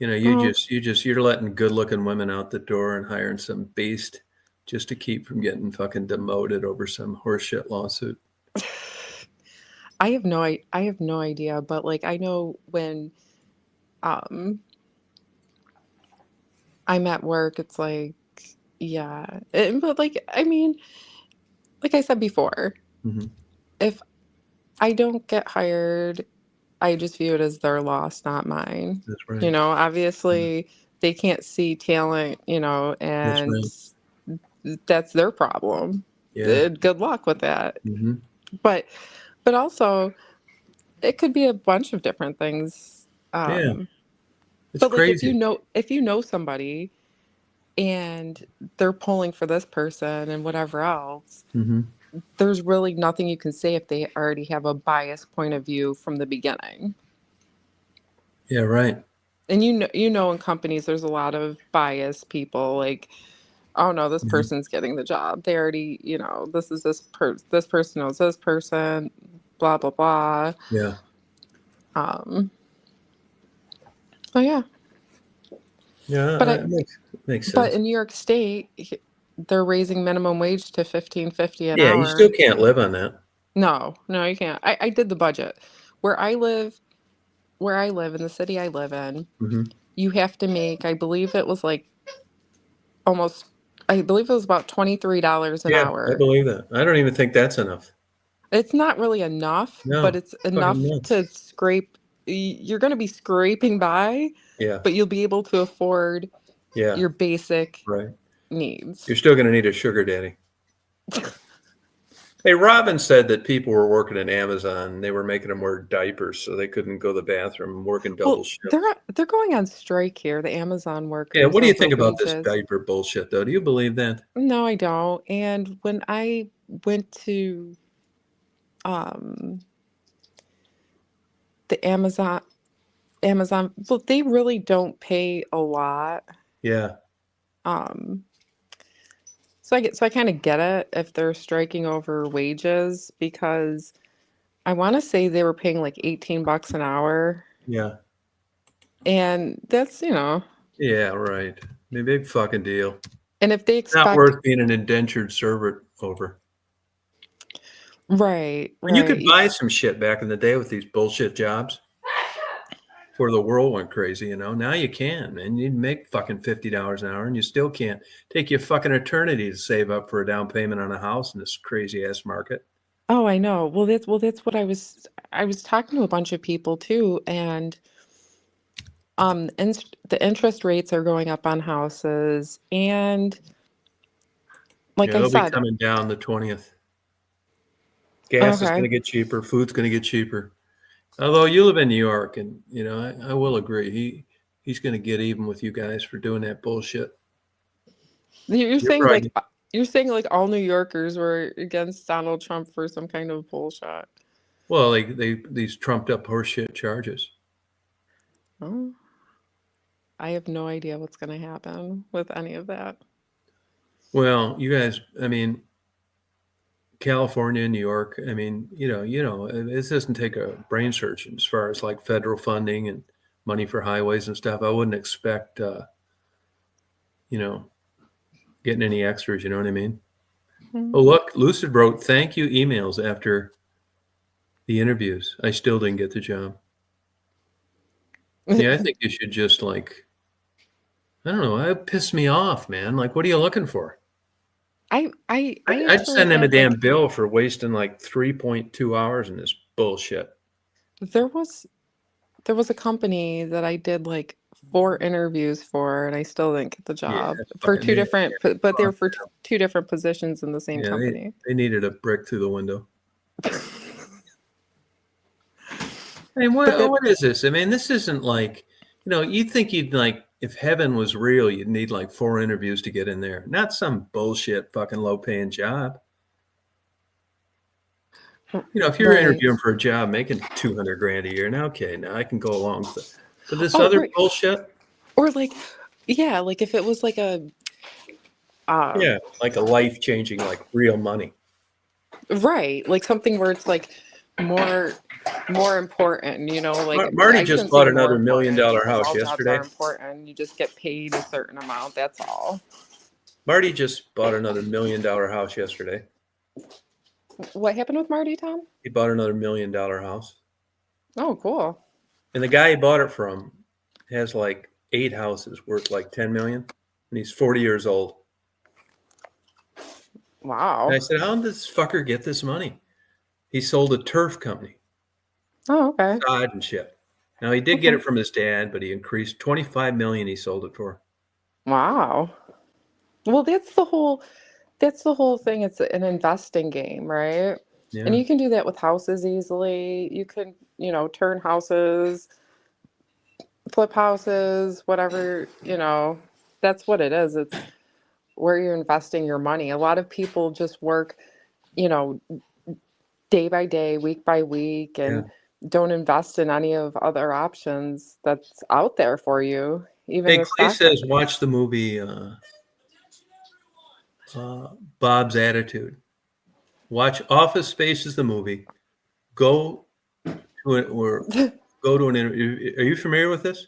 oh, You're letting good-looking women out the door and hiring some beast just to keep from getting fucking demoted over some horseshit lawsuit. I have no idea, but like I know when um I'm at work, it's like, yeah. But like, I mean, like I said before, Hmm. if I don't get hired, I just view it as their loss, not mine. That's right. Yeah, Obviously they can't see talent, that's and right. that's their problem. Yeah. Good luck with that. Hmm. But also it could be a bunch of different things. Yeah. Um, It's but like crazy. if you know somebody and they're pulling for this person and whatever else, Hmm. there's really nothing you can say if they already have a biased point of view from the beginning. Yeah. Right. And in companies there's a lot of biased people like, oh no, this Yeah. person's getting the job. They already, this person knows this person, blah blah blah. Yeah. Um, oh yeah. Yeah. But I It makes but sense. in New York State, they're raising minimum wage to 15.50 an Yeah. You still hour. can't live on that. No, no, you can't. I did the budget. Where I live, where I live in the city I live in, Hmm. you have to make, I believe it was like almost, I believe it was about $23 an Yeah. I hour. believe that. I don't even think that's enough. It's not really enough, but No. it's It's fucking enough nuts. to scrape. You're going to be scraping by, Yeah. but you'll be able to afford Yeah. your basic Right. You're needs. still going to need a sugar daddy. Hey, Robin said that people were working at Amazon. And they were making them wear diapers so they couldn't go to the bathroom and working double Well, shifts. they're going on strike here, the Amazon Yeah, workers what do you over think about this wages. diaper bullshit, though? Do you believe that? No, I don't. And when I went to um the Amazon, well, they really don't pay a lot. Yeah, Um so I kind of get it if they're striking over wages because I want to say they were paying like 18 bucks an hour, yeah, and that's, yeah, right. A big fucking deal. and if they Not expect, worth being an indentured servant over. right, And you could right. buy some shit back in the day with these bullshit jobs before the world went crazy. Now you can, man. You'd make fucking $50 an hour and you still can't. Take you a fucking eternity to save up for a down payment on a house in this crazy ass market. Oh, I know. Well, that's what I was talking to a bunch of people too, and the interest rates are going up on houses, and like Yeah, I they'll be said, coming down the 20th. Gas is going okay. to get cheaper. Food's going to get cheaper. Although you live in New York, and I will agree, he's going to get even with you guys for doing that bullshit. You're You're saying probably you're saying like all New Yorkers were against Donald Trump for some kind of bullshit. Well, these trumped up horseshit charges. Oh, I have no idea what's going to happen with any of that. Well, you guys, I mean, California, New York, I mean, this doesn't take a brain surgeon as far as like federal funding and money for highways and stuff. I wouldn't expect, getting any extras. You know what I mean? Hmm. Oh, look, Lucid wrote thank you emails after the interviews. I still didn't get the job. Yeah, I think you should just like, I don't know, it pissed me off, man. Like, what are you looking for? I I'd actually send them a had damn like bill for wasting like 3.2 hours in this bullshit. there was a company that I did like 4 interviews for, and I still didn't get the Yeah, job for fucking two yeah, different, but they were fuck. for two different positions in the same Yeah, company. they needed a brick through the window. I mean, But that what is this? I mean, this isn't like, you'd think you'd like, if heaven was real, you'd need like 4 interviews to get in there. Not some bullshit fucking low paying job. If you're right. interviewing for a job making 200 grand a year, now, okay, now I can go along with it. But this Oh, other right. bullshit, Or like, yeah, like if it was like a yeah, like a life changing, like real money. right, like something where it's like more important, like Marty I just shouldn't say bought more another $1 million important because house all jobs yesterday. are important. You just get paid a certain amount, that's all. Marty just bought another $1 million house yesterday. What happened with Marty, Tom? He bought another $1 million house. Oh, cool. And the guy he bought it from has like 8 houses worth like 10 million. And he's 40 years old. Wow. And I said, how did this fucker get this money? He sold a turf company. Oh, okay. Sod and shit. Now he did get it from his dad, but he increased 25 million he sold it for. Wow. Well, that's the whole thing. It's an investing game, right? And Yeah. you can do that with houses easily. You can, turn houses, flip houses, whatever, that's what it is. It's where you're investing your money. A lot of people just work, you know, day by day, week by week, and don't invest in any of other options that's out there for you. Even Hey, the Clay stock says, market. watch the movie Bob's Attitude. Watch Office Space is the movie. Go to it or go to an interview. Are you familiar with this?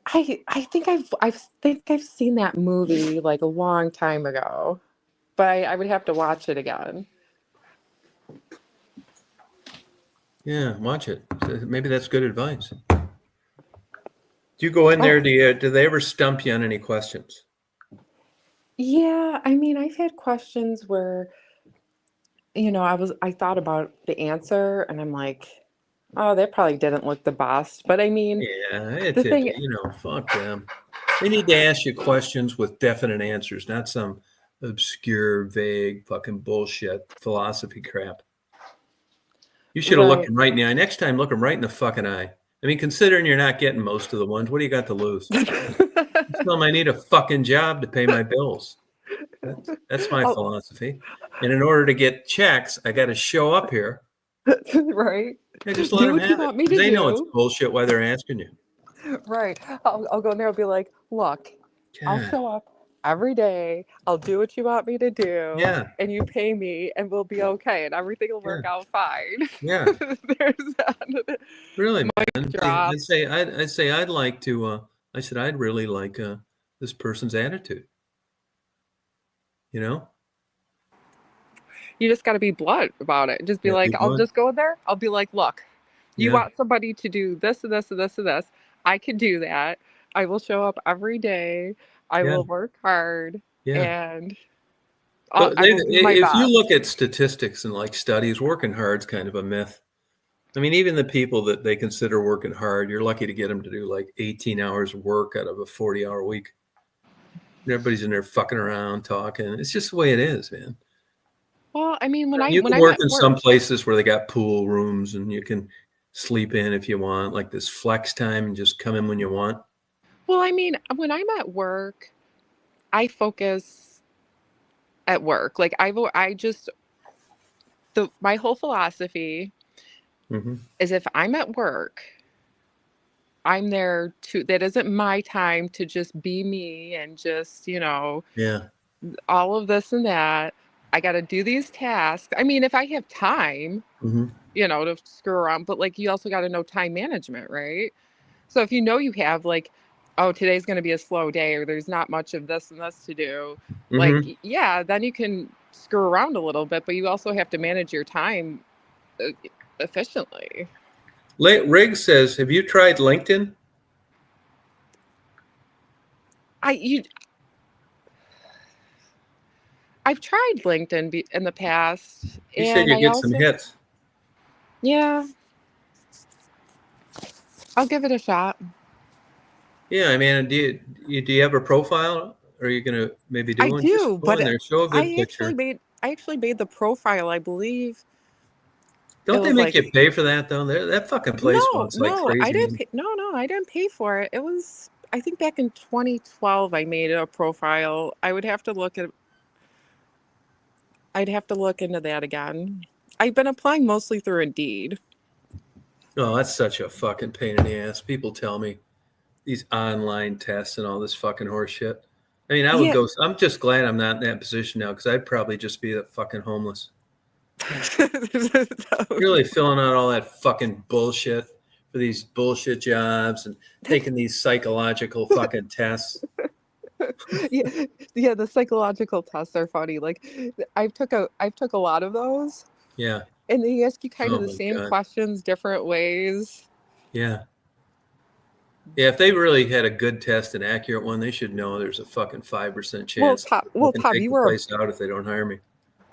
I think I've seen that movie like a long time ago, but I would have to watch it again. Yeah, watch it. Maybe that's good advice. Do you go in Oh, there? Do they ever stump you on any questions? yeah. I mean, I've had questions where, I thought about the answer and I'm like, oh, that probably didn't look the best. But I mean, Yeah, the thing, fuck them. They need to ask you questions with definite answers, not some obscure, vague, fucking bullshit philosophy crap. You should have looked right. him right in the eye. Next time, look him right in the fucking eye. I mean, considering you're not getting most of the ones, what do you got to lose? Just tell them I need a fucking job to pay my bills. That's my Oh, philosophy. And in order to get checks, I got to show up here. right. Yeah, just let Do them what you have it. want me to They know it's do. bullshit why they're asking you. Right. I'll go in there and be like, look, I'll God. show up every day. I'll do what you want me to do, Yeah. and you pay me, and we'll be okay, and everything will Yeah. work out fine. Yeah. There's that. Really, Mic man. drop. I'd say I'd like to. I said I'd really like this person's attitude. You know, You just got to be blunt about it. Just be yeah, like, be I'll blunt. just go there. I'll be like, look, you Yeah, want somebody to do this and this and this and this. I can do that. I will show up every day. I yeah, will work hard, yeah. and But I will do my if you look best. at statistics and like studies, working hard's kind of a myth. I mean, even the people that they consider working hard, you're lucky to get them to do like 18 hours of work out of a 40-hour week. And everybody's in there fucking around, talking. It's just the way it is, man. Well, I mean, You when can I'm work at in work. some places where they got pool rooms and you can sleep in if you want, like this flex time and just come in when you want. Well, I mean, when I'm at work, I focus at work. Like I just my whole philosophy is if I'm at work, I'm there to, that isn't my time to just be me and just, Yeah. all of this and that. I got to do these tasks. I mean, if I have time, to screw around, but like you also got to know time management, right? So if you have like, oh, today's going to be a slow day or there's not much of this and this to do, like, yeah, then you can screw around a little bit, but you also have to manage your time uh, efficiently. Riggs says, have you tried LinkedIn? I've tried LinkedIn in the past, He said and you I get some also, hits. yeah, I'll give it a shot. Yeah, I mean, do you have a profile? Or are you going to maybe I do one? Just do, go in but there, show a good picture. I actually made the profile. I believe it Don't they was make like, you pay for that though? That fucking place no, wants like no, I crazy. didn't pay, no, I didn't pay for it. It was, I think back in 2012 I made a profile. I'd have to look into that again. I've been applying mostly through Indeed. Oh, that's such a fucking pain in the ass. People tell me these online tests and all this fucking horse shit. I mean, I would Yeah. go. I'm just glad I'm not in that position now because I'd probably just be the fucking homeless. Really filling out all that fucking bullshit for these bullshit jobs and taking these psychological fucking tests. yeah, yeah, the psychological tests are funny. Like I've took a lot of those, Yeah. and they ask you kind of Oh the my same God. questions different ways. Yeah. Yeah. If they really had a good test, an accurate one, they should know there's a fucking 5% chance they can Tom, take the place out if they don't hire me.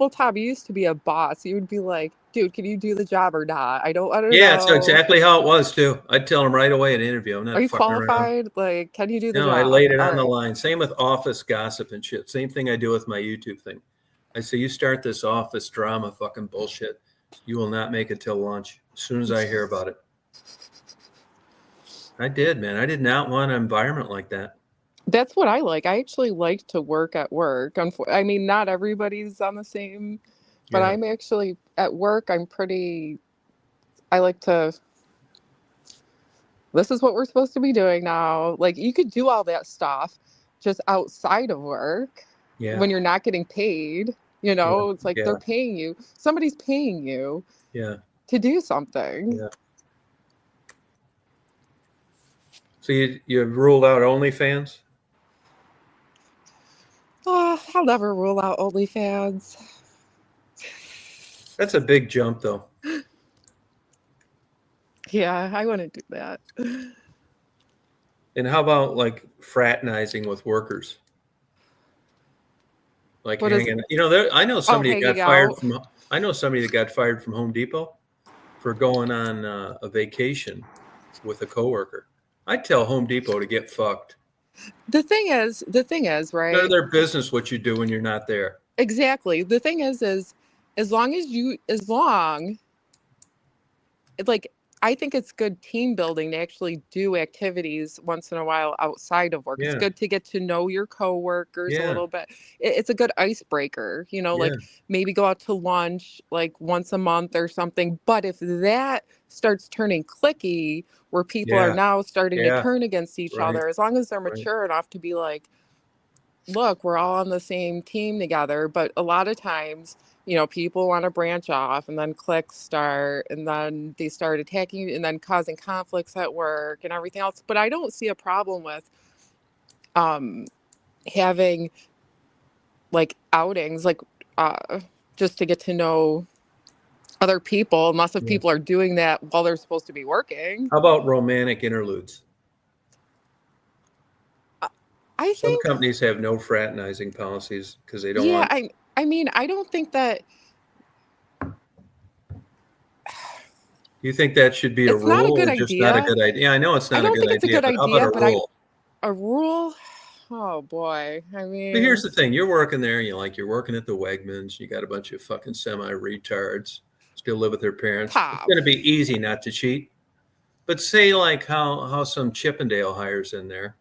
Tom, you used to be a boss. You would be like, dude, can you do the job or not? I don't Yeah, it's know. exactly how it was too. I'd tell them right away in an interview. I'm Are not you fucking around. qualified? Like, can you do the No, I job? laid it All on the right. line. Same with office gossip and shit. Same thing I do with my YouTube thing. I say, you start this office drama fucking bullshit. You will not make it till lunch. As soon as I hear about it. I did, man. I did not want an environment like that. That's what I like. I actually like to work at work. I mean, not everybody's on the same, but Yeah. I'm actually at work. I like to, this is what we're supposed to be doing now. Like, you could do all that stuff just outside of work Yeah. when you're not getting paid. Yeah. It's like Yeah. they're paying you, somebody's paying you Yeah. to do something. Yeah. So you ruled out OnlyFans? Oh, I'll never rule out OnlyFans. That's a big jump though. Yeah, I wouldn't do that. And how about like fraternizing with workers? Like What is, hanging, there. oh, hanging out. I know somebody that got fired from Home Depot for going on a vacation with a coworker. I tell Home Depot to get fucked. The thing is, None of right? their business what you do when you're not there. Exactly. The thing is as long, like, I think it's good team building to actually do activities once in a while outside of work. It's Yeah, good to get to know your coworkers a yeah, little bit. It's a good icebreaker, yeah, like maybe go out to lunch like once a month or something. But if that starts turning clicky, where people are yeah, now starting to yeah. turn against each Right, other, as long as they're right. mature enough to be like, look, we're all on the same team together. But a lot of times, people want to branch off and then cliques start and then they start attacking you and then causing conflicts at work and everything else. But I don't see a problem with um having like outings, like just to get to know other people, unless if Yeah. people are doing that while they're supposed to be working. How about romantic interludes? I I Some think, companies have no fraternizing policies because they don't yeah, want. I mean, I don't think that You think that should be a it's not a rule good or just not a idea. good idea? Yeah, I know it's I not a don't good think it's a idea, good but how about idea, a but rule? a rule, oh boy. I But here's mean, the thing: you're working there, you're working at the Wegmans. You got a bunch of fucking semi retards still live with their parents. It's Tom. going to be easy not to cheat. But say like how some Chippendale hires in there.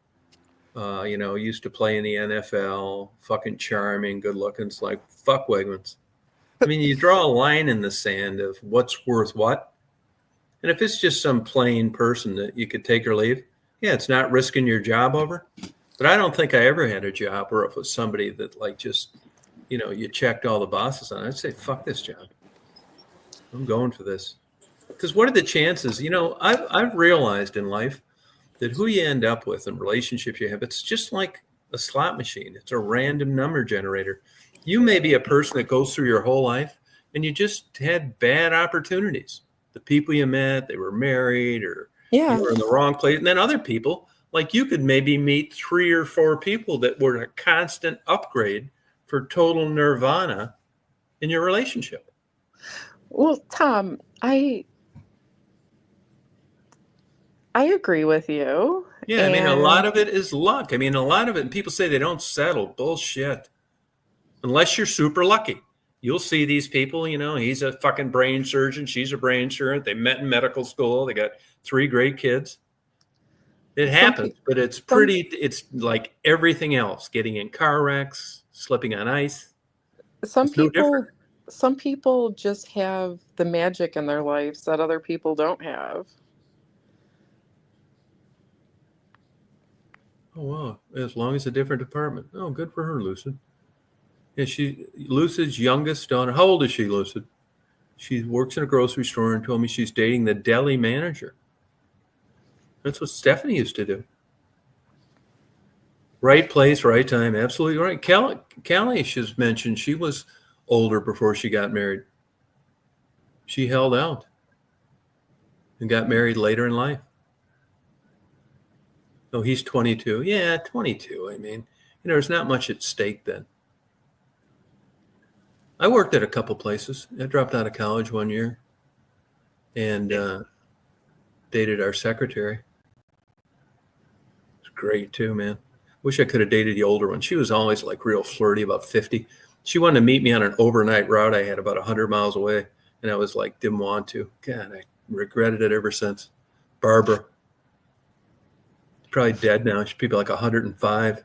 Used to play in the NFL, fucking charming, good looking. It's like fuck Wegmans. I mean, you draw a line in the sand of what's worth what. And if it's just some plain person that you could take or leave, yeah, it's not risking your job over. But I don't think I ever had a job where it was somebody that like just, you checked all the bosses on. I'd say, fuck this job. I'm going for this. Because what are the chances? I've realized in life that who you end up with and relationships you have, it's just like a slot machine. It's a random number generator. You may be a person that goes through your whole life and you just had bad opportunities. The people you met, they were married or Yeah. you were in the wrong place. And then other people, like you could maybe meet 3 or 4 people that were a constant upgrade for total nirvana in your relationship. Well, Tom, I agree with you. Yeah, I mean, a lot of it is luck. I mean, a lot of it, and people say they don't settle. Bullshit. Unless you're super lucky. You'll see these people, he's a fucking brain surgeon. She's a brain surgeon. They met in medical school. They got 3 great kids. It happens, but it's like everything else, getting in car wrecks, slipping on ice. Some people just have the magic in their lives that other people don't have. Oh, wow. As long as a different department. Oh, good for her, Lucid. Yeah, Lucid's youngest daughter. How old is she, Lucid? She works in a grocery store and told me she's dating the deli manager. That's what Stephanie used to do. Right place, right time. Absolutely right. Callie, she's mentioned she was older before she got married. She held out and got married later in life. Oh, he's 22. Yeah, 22. I mean, there's not much at stake then. I worked at a couple places. I dropped out of college one year and dated our secretary. It's great too, man. Wish I could have dated the older one. She was always like real flirty, about 50. She wanted to meet me on an overnight route I had about 100 miles away. And I was like, didn't want to. God, I regretted it ever since. Barbara. Probably dead now. She's probably like 105.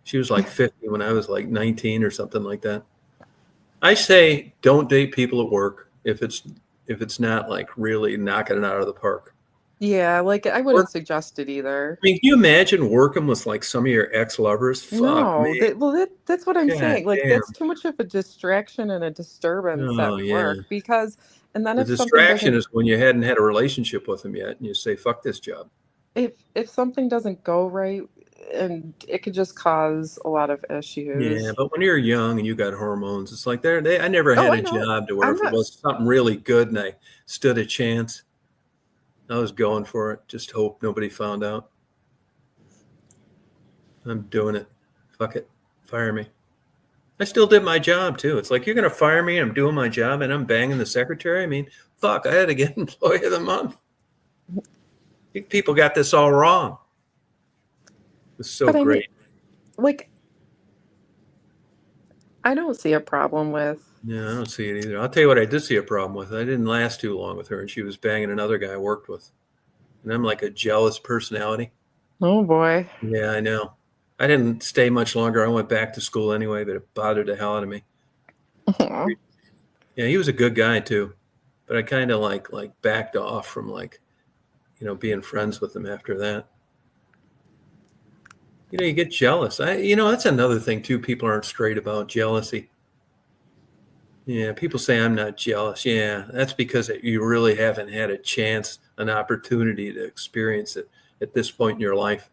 She was like 50 when I was like 19 or something like that. I say don't date people at work if it's not like really knocking it out of the park. Yeah, like I wouldn't suggest it either. I mean, can you imagine working with like some of your ex-lovers? No, that's what I'm saying. Like damn. that's too much of a distraction and a disturbance at work because, and then the if distraction is when you hadn't had a relationship with them yet, and you say, "Fuck this job." If something doesn't go right, and it could just cause a lot of issues. Yeah, but when you're young and you got hormones, it's like I never had a job to where if it was something really good and I stood a chance, I was going for it. Just hope nobody found out. I'm doing it. Fuck it. Fire me. I still did my job too. It's like, you're going to fire me. I'm doing my job and I'm banging the secretary. I mean, fuck, I had to get employee of the month. People got this all wrong. It was so great. Like, I don't see a problem with. Yeah, I don't see it either. I'll tell you what I did see a problem with. I didn't last too long with her, and she was banging another guy I worked with. And I'm like a jealous personality. Oh, boy. Yeah, I know. I didn't stay much longer. I went back to school anyway, but it bothered the hell out of me. Aww. Yeah, he was a good guy too. But I kind of like backed off from being friends with him after that. You get jealous. That's another thing too people aren't straight about, jealousy. Yeah, people say I'm not jealous. Yeah, that's because you really haven't had a chance, an opportunity to experience it at this point in your life.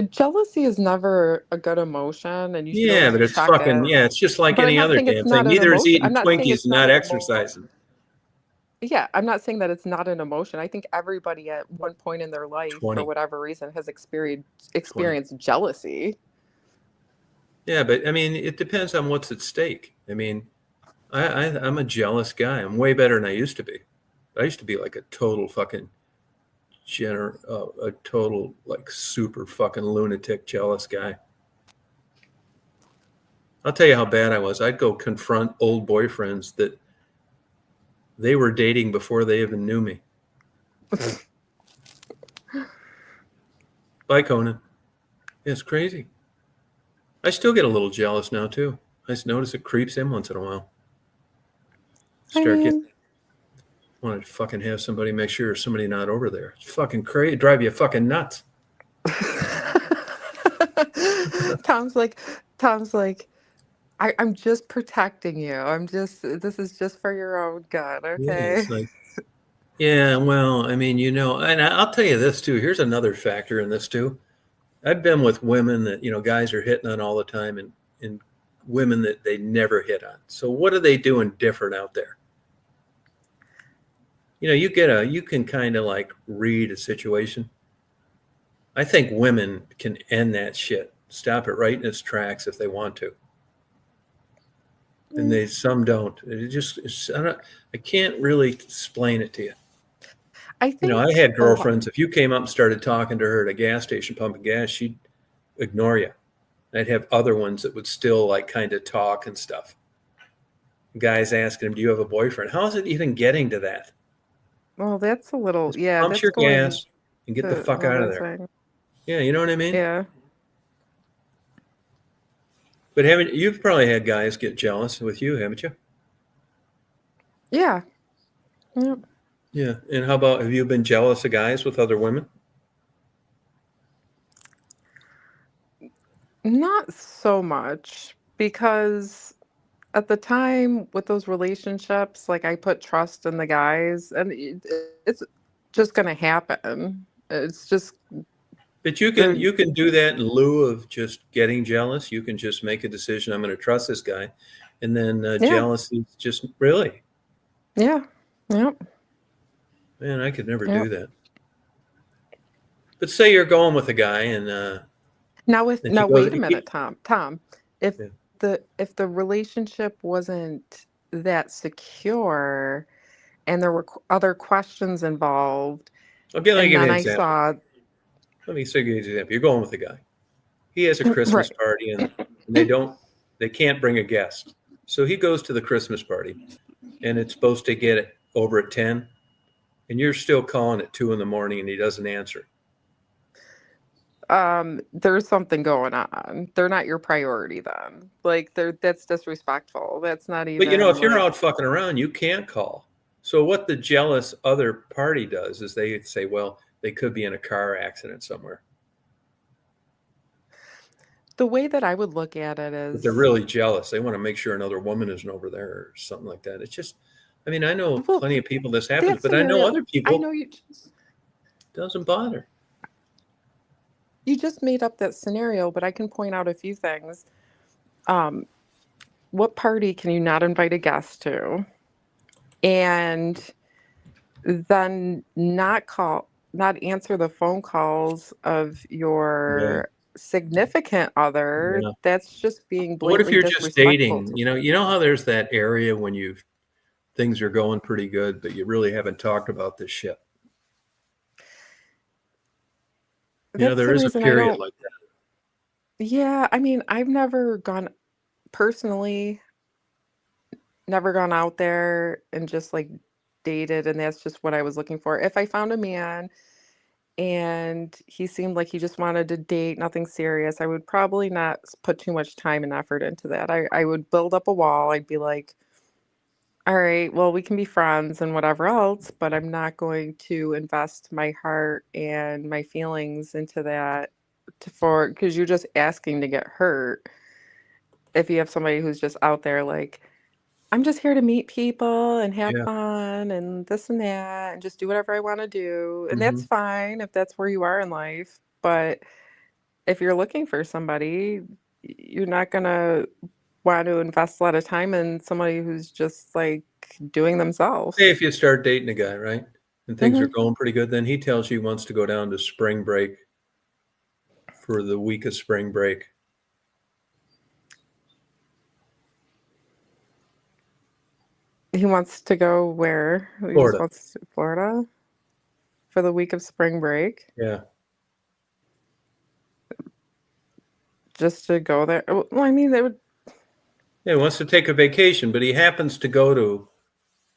Jealousy is never a good emotion, and you should but it's fucking it's just like any other damn thing. Neither is eating Twinkies, not exercising. Yeah, I'm not saying that it's not an emotion. I think everybody at one point in their life, for whatever reason, has experienced jealousy. Yeah, but I mean, it depends on what's at stake. I mean, I'm a jealous guy. I'm way better than I used to be. I used to be like a total fucking a total like super fucking lunatic jealous guy. I'll tell you how bad I was. I'd go confront old boyfriends that they were dating before they even knew me. Bye, Conan. Yeah, it's crazy. I still get a little jealous now too. I just notice it creeps in once in a while. Want to fucking have somebody make sure there's somebody not over there. It's fucking crazy. Drive you fucking nuts. Tom's like, Tom's like, I'm just protecting you. This is just for your own good, Yeah, okay? it's like, yeah, well, I mean, and I'll tell you this too. Here's another factor in this too. I've been with women that, guys are hitting on all the time and women that they never hit on. So what are they doing different out there? You can kind of like read a situation. I think women can end that shit, stop it right in its tracks if they want to. And some don't. I can't really explain it to you. I think I had girlfriends. If you came up and started talking to her at a gas station pumping gas, she'd ignore you. I'd have other ones that would still like kind of talk and stuff. Guys asking him, "Do you have a boyfriend?" How is it even getting to that? Well, that's a little, Just yeah, pump that's your going gas and get the to fuck out of another there. thing. Yeah, you know what I mean? Yeah. But you've probably had guys get jealous with you, haven't you? Yeah. Yep. Yeah. And how about, have you been jealous of guys with other women? Not so much because at the time with those relationships, like I put trust in the guys and it's just going to happen. It's just But they're you can do that in lieu of just getting jealous. You can just make a decision. I'm going to trust this guy, and then yeah. jealousy is just really. Yeah. Yep. Man, I could never Yep. do that. But say you're going with a guy, and Now you go, wait a minute, Tom. If yeah. if the relationship wasn't that secure and there were other questions involved, Okay, let me and give you then an I example. saw Let me give you an example. You're going with a guy. He has a Christmas right. party, and they can't bring a guest. So he goes to the Christmas party, and it's supposed to get it over at 10, and you're still calling at 2 a.m, and he doesn't answer. There's something going on. They're not your priority then. Like that's disrespectful. That's not But even if you're like out fucking around, you can't call. So what the jealous other party does is they say, well, they could be in a car accident somewhere. the way that I would look at it But they're is, really jealous. They want to make sure another woman isn't over there or something like that. It's just, I mean, I know well, plenty of people this happens, that but I know scenario, other I people know doesn't bother. you just made up that scenario, but I can point out a few things. What party can you not invite a guest to? And then not answer the phone calls of Yeah. your significant other. Yeah. That's just being But what if blatantly you're just disrespectful dating? to You know how there's that area when things are going pretty good, but you really haven't talked about this shit. That's There the is a reason I period don't. like that. Yeah, I mean, I've never gone personally, never gone out there and just like dated, and that's just what I was looking for. If I found a man and he seemed like he just wanted to date, nothing serious, I would probably not put too much time and effort into that. I would build up a wall. I'd be like, all right, well, we can be friends and whatever else, but I'm not going to invest my heart and my feelings into that because you're just asking to get hurt. If you have somebody who's just out there like, I'm just here to meet people and have Yeah. fun and this and that and just do whatever I want to do. And Mm-hmm. that's fine if that's where you are in life. But if you're looking for somebody, you're not going to want to invest a lot of time in somebody who's just like doing Say themselves. if you start dating a guy, right, and things are hmm going pretty good, then he tells you he wants to go down to spring break for the week of spring break. He wants to go where? He just Florida. wants to Florida for the week of spring break, Yeah. just to go there. Well, I mean, they would. Yeah, he wants to take a vacation, but he happens to go to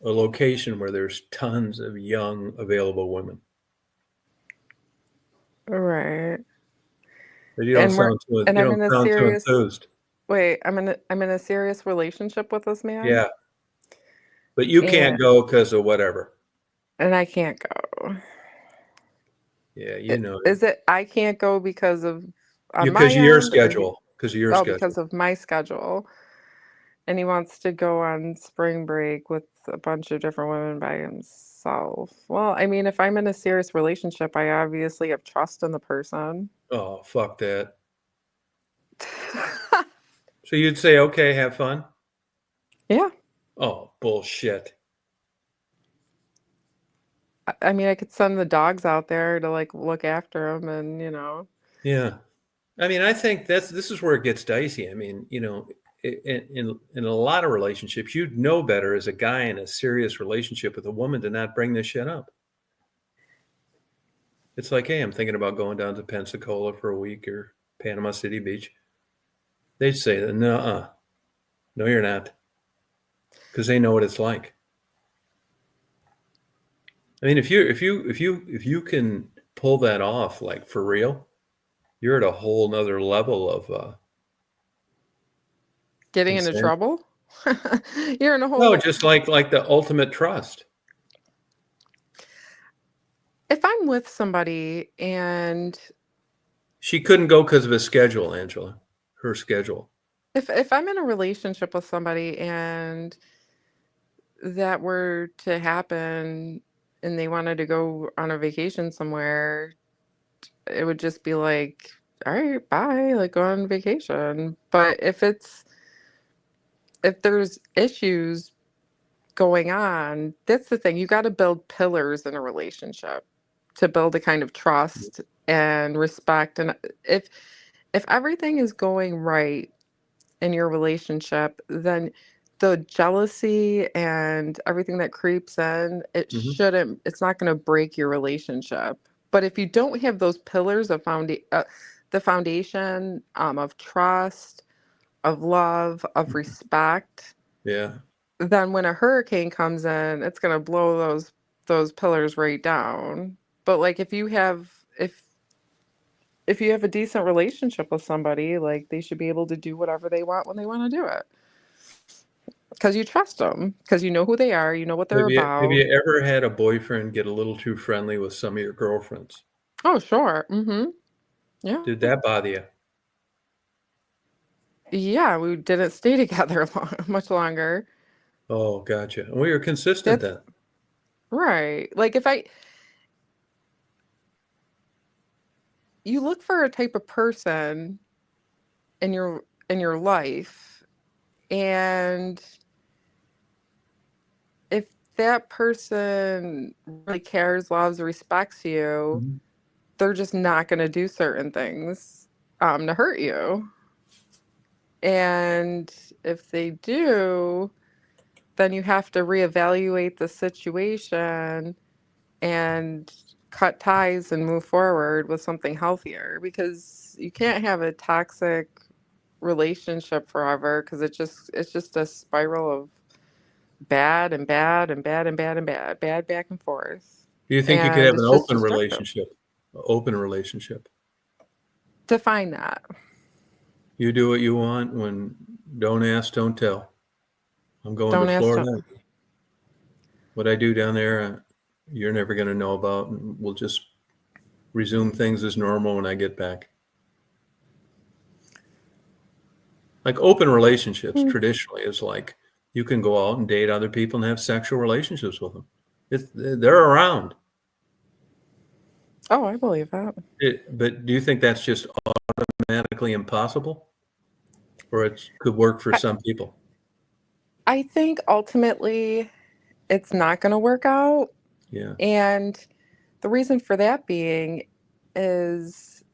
a location where there's tons of young available women. Right. But you And I'm don't in a sound too serious enthused. wait, I'm in a serious relationship with this man. Yeah. But you And can't go because of whatever. and I can't go. Yeah, you know, Is it I can't go because of on my because of your end, or he, schedule. Because of your oh, schedule. because of my schedule? And he wants to go on spring break with a bunch of different women by himself. Well, I mean, if I'm in a serious relationship, I obviously have trust in the person. Oh, fuck that. So you'd say, okay, have fun? Yeah. Oh, bullshit. I mean, I could send the dogs out there to like look after them and, Yeah. I mean, I think this is where it gets dicey. I mean, you know, in a lot of relationships, you'd know better as a guy in a serious relationship with a woman to not bring this shit up. It's like, hey, I'm thinking about going down to Pensacola for a week or Panama City Beach. They'd say, no, no, you're not, because they know what it's like. I mean, if you can pull that off, like for real, you're at a whole nother level of getting into insanity. trouble. You're in a No, whole. just like the ultimate trust. If I'm with somebody and She couldn't go because of his schedule, Angela. Her schedule. if I'm in a relationship with somebody and that were to happen and they wanted to go on a vacation somewhere, it would just be like, all right, bye, like go on vacation. But if there's issues going on, that's the thing. You got to build pillars in a relationship to build a kind of trust and respect. And if if everything is going right in your relationship, then the jealousy and everything that creeps in, Hmm. it's not going to break your relationship. But if you don't have those pillars of the foundation of trust, of love, of respect, Yeah. then when a hurricane comes in, it's going to blow those pillars right down. But like if you have a decent relationship with somebody, like they should be able to do whatever they want when they want to do it. Because you trust them, because you know who they are, you know what they're Have about. you ever had a boyfriend get a little too friendly with some of your girlfriends? Oh, sure. Mm-hmm. Yeah. Did that bother you? Yeah, we didn't stay together much longer. Oh, gotcha. And we were consistent That's then. right. Like if I you look for a type of person in your life, and if that person really cares, loves, respects you, Mhm. they're just not going to do certain things to hurt you. And if they do, then you have to reevaluate the situation and cut ties and move forward with something healthier, because you can't have a toxic relationship forever, because it's just a spiral of bad and bad and bad and bad and bad back and forth, Do you think you could and have an it's just open destructive. relationship? An open relationship. Define that. You do what you want when don't ask, don't tell. I'm going to Don't ask. Florida. What I do down there, you're never going to know about, and we'll just resume things as normal when I get back. Like open relationships Hmm. traditionally is like you can go out and date other people and have sexual relationships with them. They're around. Oh, I believe that. But do you think that's just automatically impossible, or it could work for I, some people? I think ultimately it's not going to work out. Yeah. And the reason for that being is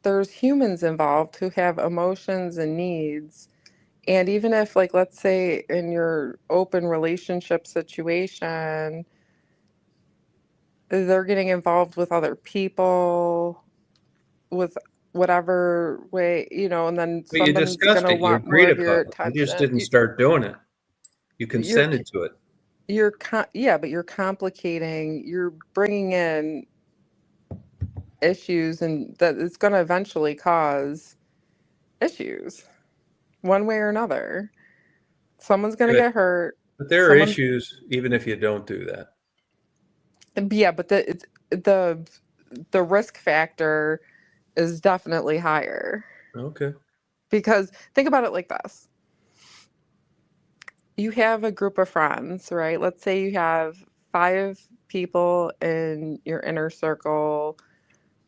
there's humans involved who have emotions and needs. And even if, like, let's say in your open relationship situation, they're getting involved with other people, with whatever way, and then But you someone's discussed gonna it. You want more agreed of your upon it. You just attention. didn't start doing it. You You're consented to it. yeah, but you're complicating. You're bringing in issues, and that it's gonna eventually cause issues one way or another. Someone's gonna But, get hurt. but there are Someone's issues even if you don't do that. Yeah, but the the risk factor is definitely higher Okay. because think about it like this. You have a group of friends, right? Let's say you have 5 people in your inner circle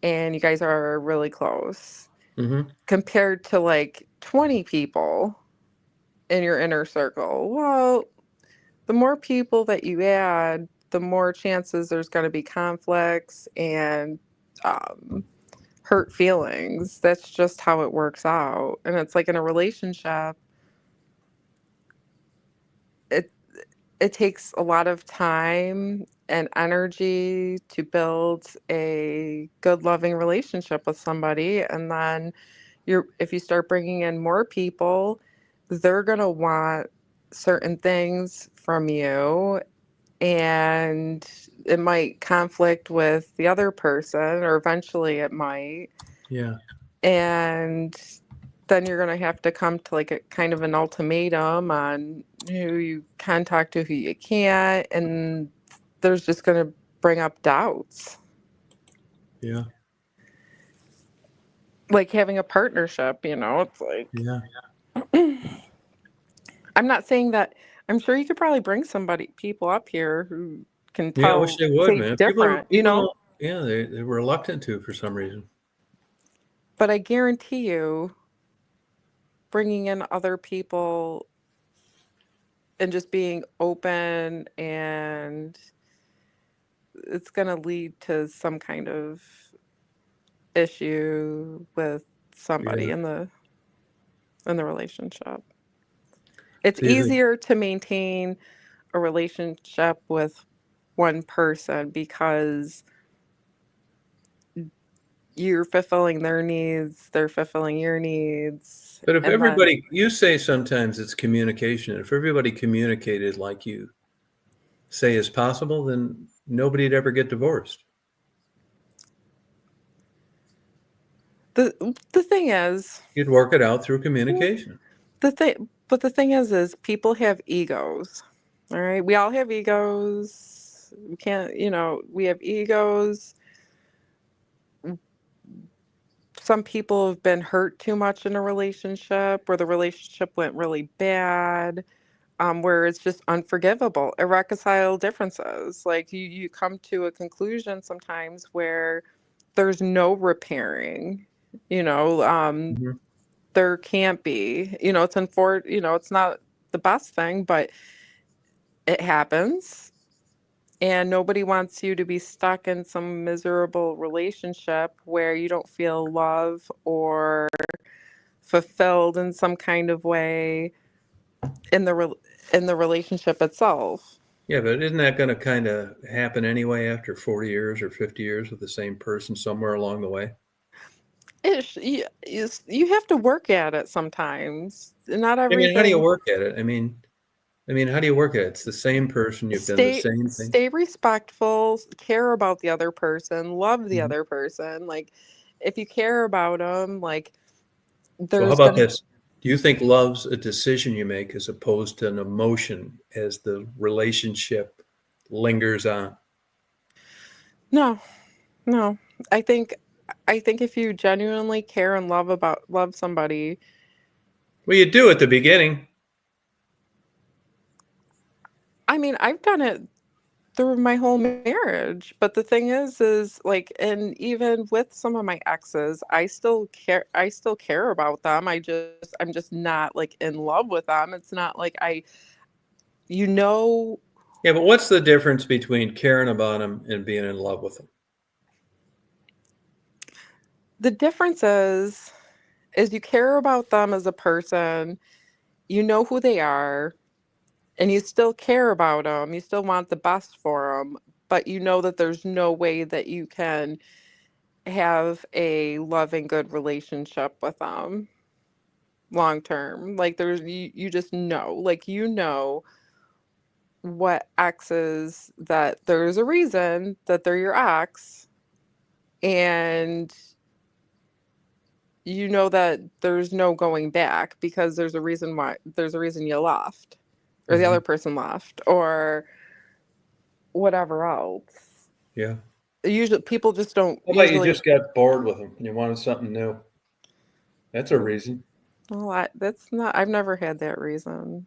and you guys are really close Mm-hmm. compared to like 20 people in your inner circle. Well, the more people that you add, the more chances there's going to be conflicts and um, hurt feelings. That's just how it works out. And it's like in a relationship, it it takes a lot of time and energy to build a good loving relationship with somebody, and then you're if you start bringing in more people, they're going to want certain things from you, and it might conflict with the other person, or eventually it might. Yeah. And then you're going to have to come to like a kind of an ultimatum on who you can talk to, who you can't, and there's just going to bring up doubts, Yeah. like having a partnership. It's like Yeah. I'm not saying that. I'm sure you could probably bring people up here who can Yeah. I wish tell they would, say it's man. different, People don't. Yeah, they're reluctant to for some reason. but I guarantee you bringing in other people and just being open, and it's going to lead to some kind of issue with somebody Yeah. in the relationship. It's So you think, easier to maintain a relationship with one person because you're fulfilling their needs, they're fulfilling your needs, but if and then everybody, you say sometimes it's communication. If everybody communicated like you say is possible, then nobody'd ever get divorced. the thing is, You'd work it out through communication. the thing is people have egos. All right, we all have egos. We can't, we have egos. Some people have been hurt too much in a relationship, where the relationship went really bad, where it's just unforgivable, irreconcilable differences. Like you come to a conclusion sometimes where there's no repairing. You know, um, Mhm. there can't be. It's not the best thing, but it happens. And nobody wants you to be stuck in some miserable relationship where you don't feel love or fulfilled in some kind of way in in the relationship itself. Yeah, but isn't that going to kind of happen anyway after 40 years or 50 years with the same person somewhere along the way? You have to work at it sometimes. Not I mean, how do you everything. work at it? I mean, how do you work at it? It's the same person. You've done the same thing. Stay respectful, care about the other person, love the Mhm. other person. Like if you care about them, like Well, how there's about gonna this? Do you think love's a decision you make as opposed to an emotion as the relationship lingers on? no, no. I think I think if you genuinely care and love somebody, Well, you do at the beginning. I mean, I've done it through my whole marriage. But the thing is like, and even with some of my exes, I still care about them. I'm just not like in love with them. It's not like you know, Yeah, but what's the difference between caring about them and being in love with them? the difference is you care about them as a person, you know who they are, and you still care about them. You still want the best for them, but you know that there's no way that you can have a loving, good relationship with them long term. Like you just know, like what exes, that there's a reason that they're your ex, and you know that there's no going back because there's a reason you left, or the Mhm. other person left, or whatever else. Yeah. Usually, people just don't How about you usually. just got bored with them and you wanted something new? That's a reason. Well, that's not. I've never had that reason.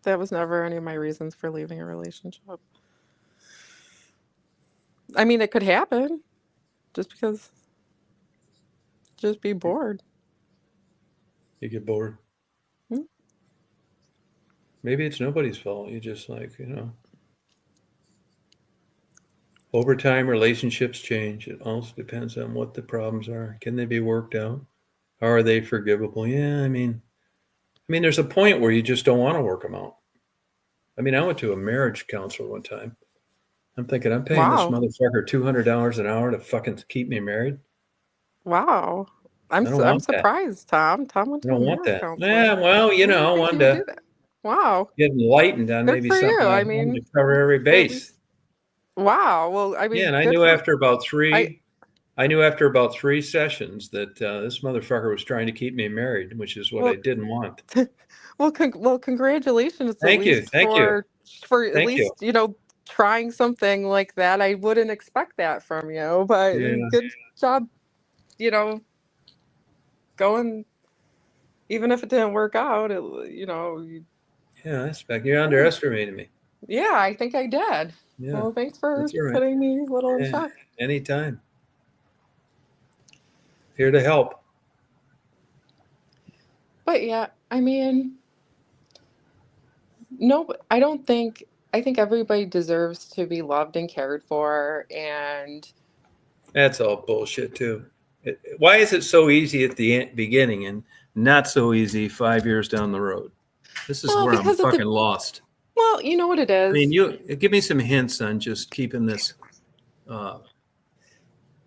That was never any of my reasons for leaving a relationship. I mean, it could happen just because, just be bored. You get bored. Hmm? Maybe it's nobody's fault. You just over time relationships change. It also depends on what the problems are. Can they be worked out? How are they forgivable? Yeah, I mean, there's a point where you just don't want to work them out. I mean, I went to a marriage counselor one time. I'm thinking, I'm paying this Wow, motherfucker $200 an hour to fucking keep me married. wow. I don't I'm want that. surprised. Tom went I to a don't want marriage that. Yeah, counselor. well, I didn't I think wanted you would to do that. Wow, get enlightened on good maybe for you. something I I wanted mean, to cover every at base. least. Wow. Well, I Yeah, mean, and good for. I. I knew after about 3 sessions that this motherfucker was trying to keep me married, which is what I Well, didn't want. well, congratulations at Thank you, least thank you, for at thank you. least, trying something like that. I wouldn't expect that from you, but Yeah, good job, you know, going even if it didn't work out, yeah, I expect you yeah, underestimated me. yeah, I think I did. Yeah, Well, thanks for that's all right. putting me a little in Yeah, check. anytime. Here to help. But yeah, I mean, no, I don't think I think everybody deserves to be loved and cared for and That's all bullshit too. Why is it so easy at the beginning and not so easy 5 years down the road? This is well, where I'm because at the fucking lost. well, you know what it I mean, is. you give me some hints on just keeping this uh,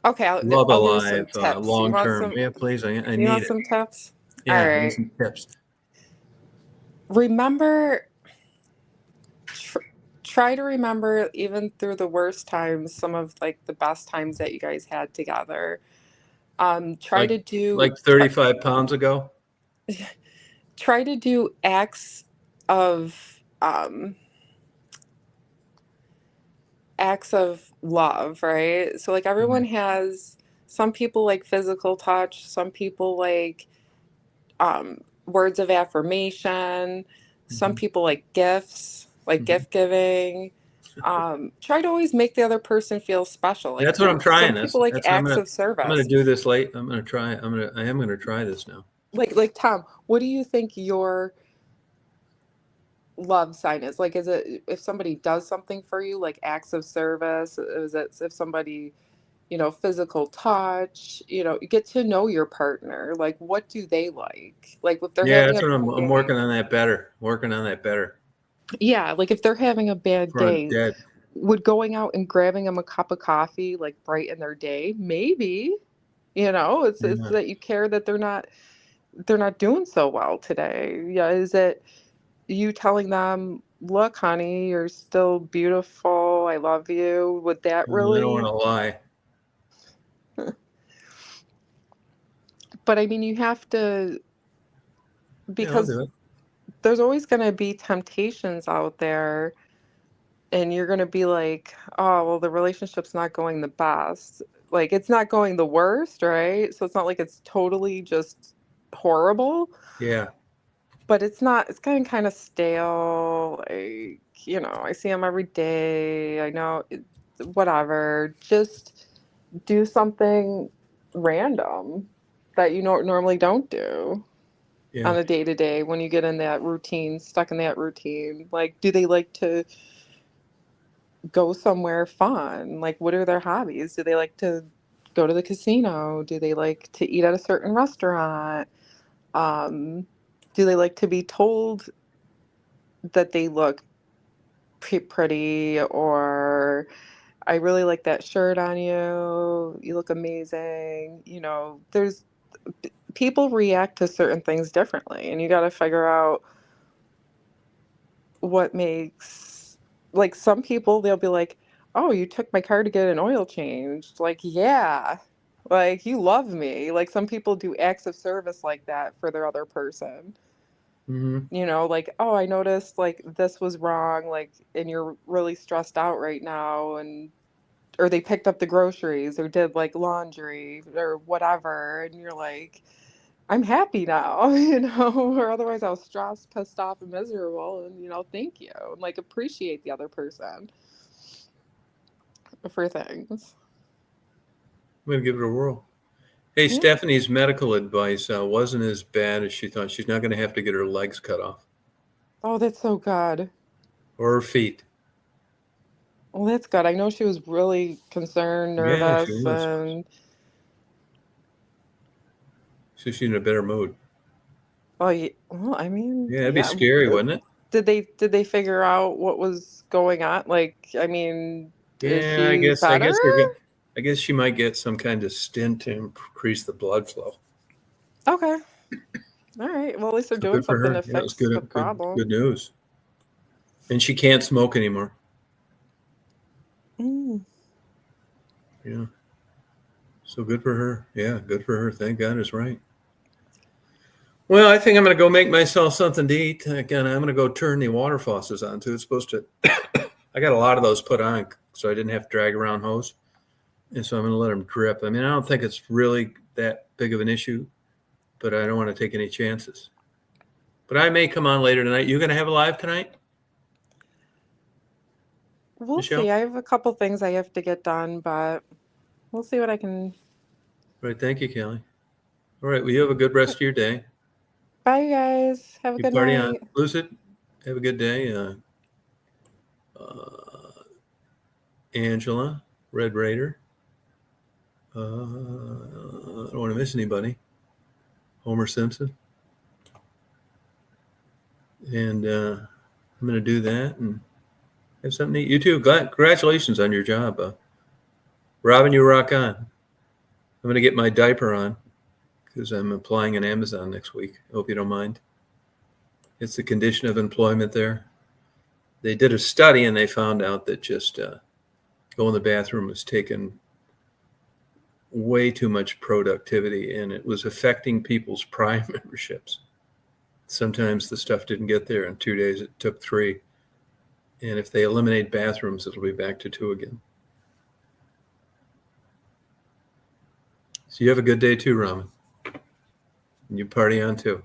Okay, love I'll give you some alive tips. long term. Yeah, please, I You need want it. some tips? All Yeah, give me right. some tips. Remember, tr try to remember even through the worst times, some of like the best times that you guys had together. Try Like to do like 35 pounds ago. try to do of um acts of love, right? So like everyone has some people like physical touch, some people like words of affirmation. Some Mm-hmm. people like gifts, like Mm-hmm. gift giving. Try to always make the other person feel special. Like That's what I'm some trying. people like That's what acts of I'm gonna service. do this late. I am gonna try this now. Like Tom, what do you think your love sign is? Like, is it if somebody does something for you, like acts of service? Is it if somebody, physical touch? You get to know your partner. Like, what do they like? Like, if they're Yeah, having that's a what bad I'm day. working on that better. Working on that better. Yeah, like if they're having a bad For I'm day, dead. would going out and grabbing them a cup of coffee like brighten their day? Maybe. It's Yeah. that you care that they're not doing so well today. Yeah, is it you telling them, "Look, honey, you're still beautiful. I love you." Would that I don't want really to lie. but I mean, you have to Yeah, I'll do because it. there's always going to be temptations out there and you're gonna be like, "Oh, well, the relationship's not going the best." Like, it's not going the worst, right? So it's not like it's totally just horrible, Yeah. but it's getting kinda stale, like, I see him every day, I know whatever. Just do something random that you normally don't do Yeah. on a day to day when you get in that routine, stuck in that routine. Like, do they like to go somewhere fun? Like, what are their hobbies? Do they like to go to the casino? Do they like to eat at a certain restaurant? Um, do they like to be told that they look pretty or I really like that shirt on you. You look amazing. There's people react to certain things differently, and you got to figure out what makes like some people they'll be like, "Oh, you took my car to get an oil changed." Like, yeah. Like, you love me. Like some people do acts of service like that for their other person. You know, like, oh, I noticed like this was wrong, like, and you're really stressed out right now, and or they picked up the groceries or did like laundry or whatever, and you're like, I'm happy now, you know, or otherwise I was stressed, pissed off, and miserable, and you know, thank you, and like appreciate the other person for things. I'm gonna give it a whirl. Hey, Yeah. Stephanie's medical advice wasn't as bad as she thought. She's not going to have to get her legs cut off Oh, that's so good. or her feet. Well, that's good. I know she was really concerned, Yeah, she nervous, was. and So she's in a better mood. oh, well, I mean, Yeah, it'd be yeah. scary, wouldn't it? Did they figure out what was going on? Like, I mean, is Yeah, I she guess. I better? guess they're good. I guess she might get some kind of stent to increase the blood flow. Okay. All right. Well, at least they're So doing good for something her. to Yeah, it was fix the good. problem. Good news. And she can't smoke anymore. Mm. Yeah. So good for her. Yeah, good for her. Thank God is right. Well, I think I'm going to go make myself something to eat. Again, I'm going to go turn the water faucets on too. It's supposed to. I got a lot of those put on, so I didn't have to drag around hose, and so I'm going to let them drip. I mean, I don't think it's really that big of an issue, but I don't want to take any chances. But I may come on later tonight. You going to have a live tonight, We'll Michelle? see. I have a couple things I have to get done, but we'll see what I can. All right. Thank you, Kelly. All right. Well, you have a good rest of your day. Bye, you guys. Have a You good party on. night. Lucid, have a good day. Angela, Red Raider. I don't want to miss anybody. Homer Simpson. And I'm going to do that and have something to eat. You too. Congratulations on your job. Robin, you rock on. I'm going to get my diaper on because I'm applying on Amazon next week. Hope you don't mind. It's the condition of employment there. They did a study and they found out that just go in the bathroom was taking way too much productivity and it was affecting people's Prime memberships. Sometimes the stuff didn't get there in 2 days. It took 3. And if they eliminate bathrooms, it'll be back to 2 again. So you have a good day too, Raman. And you party on too.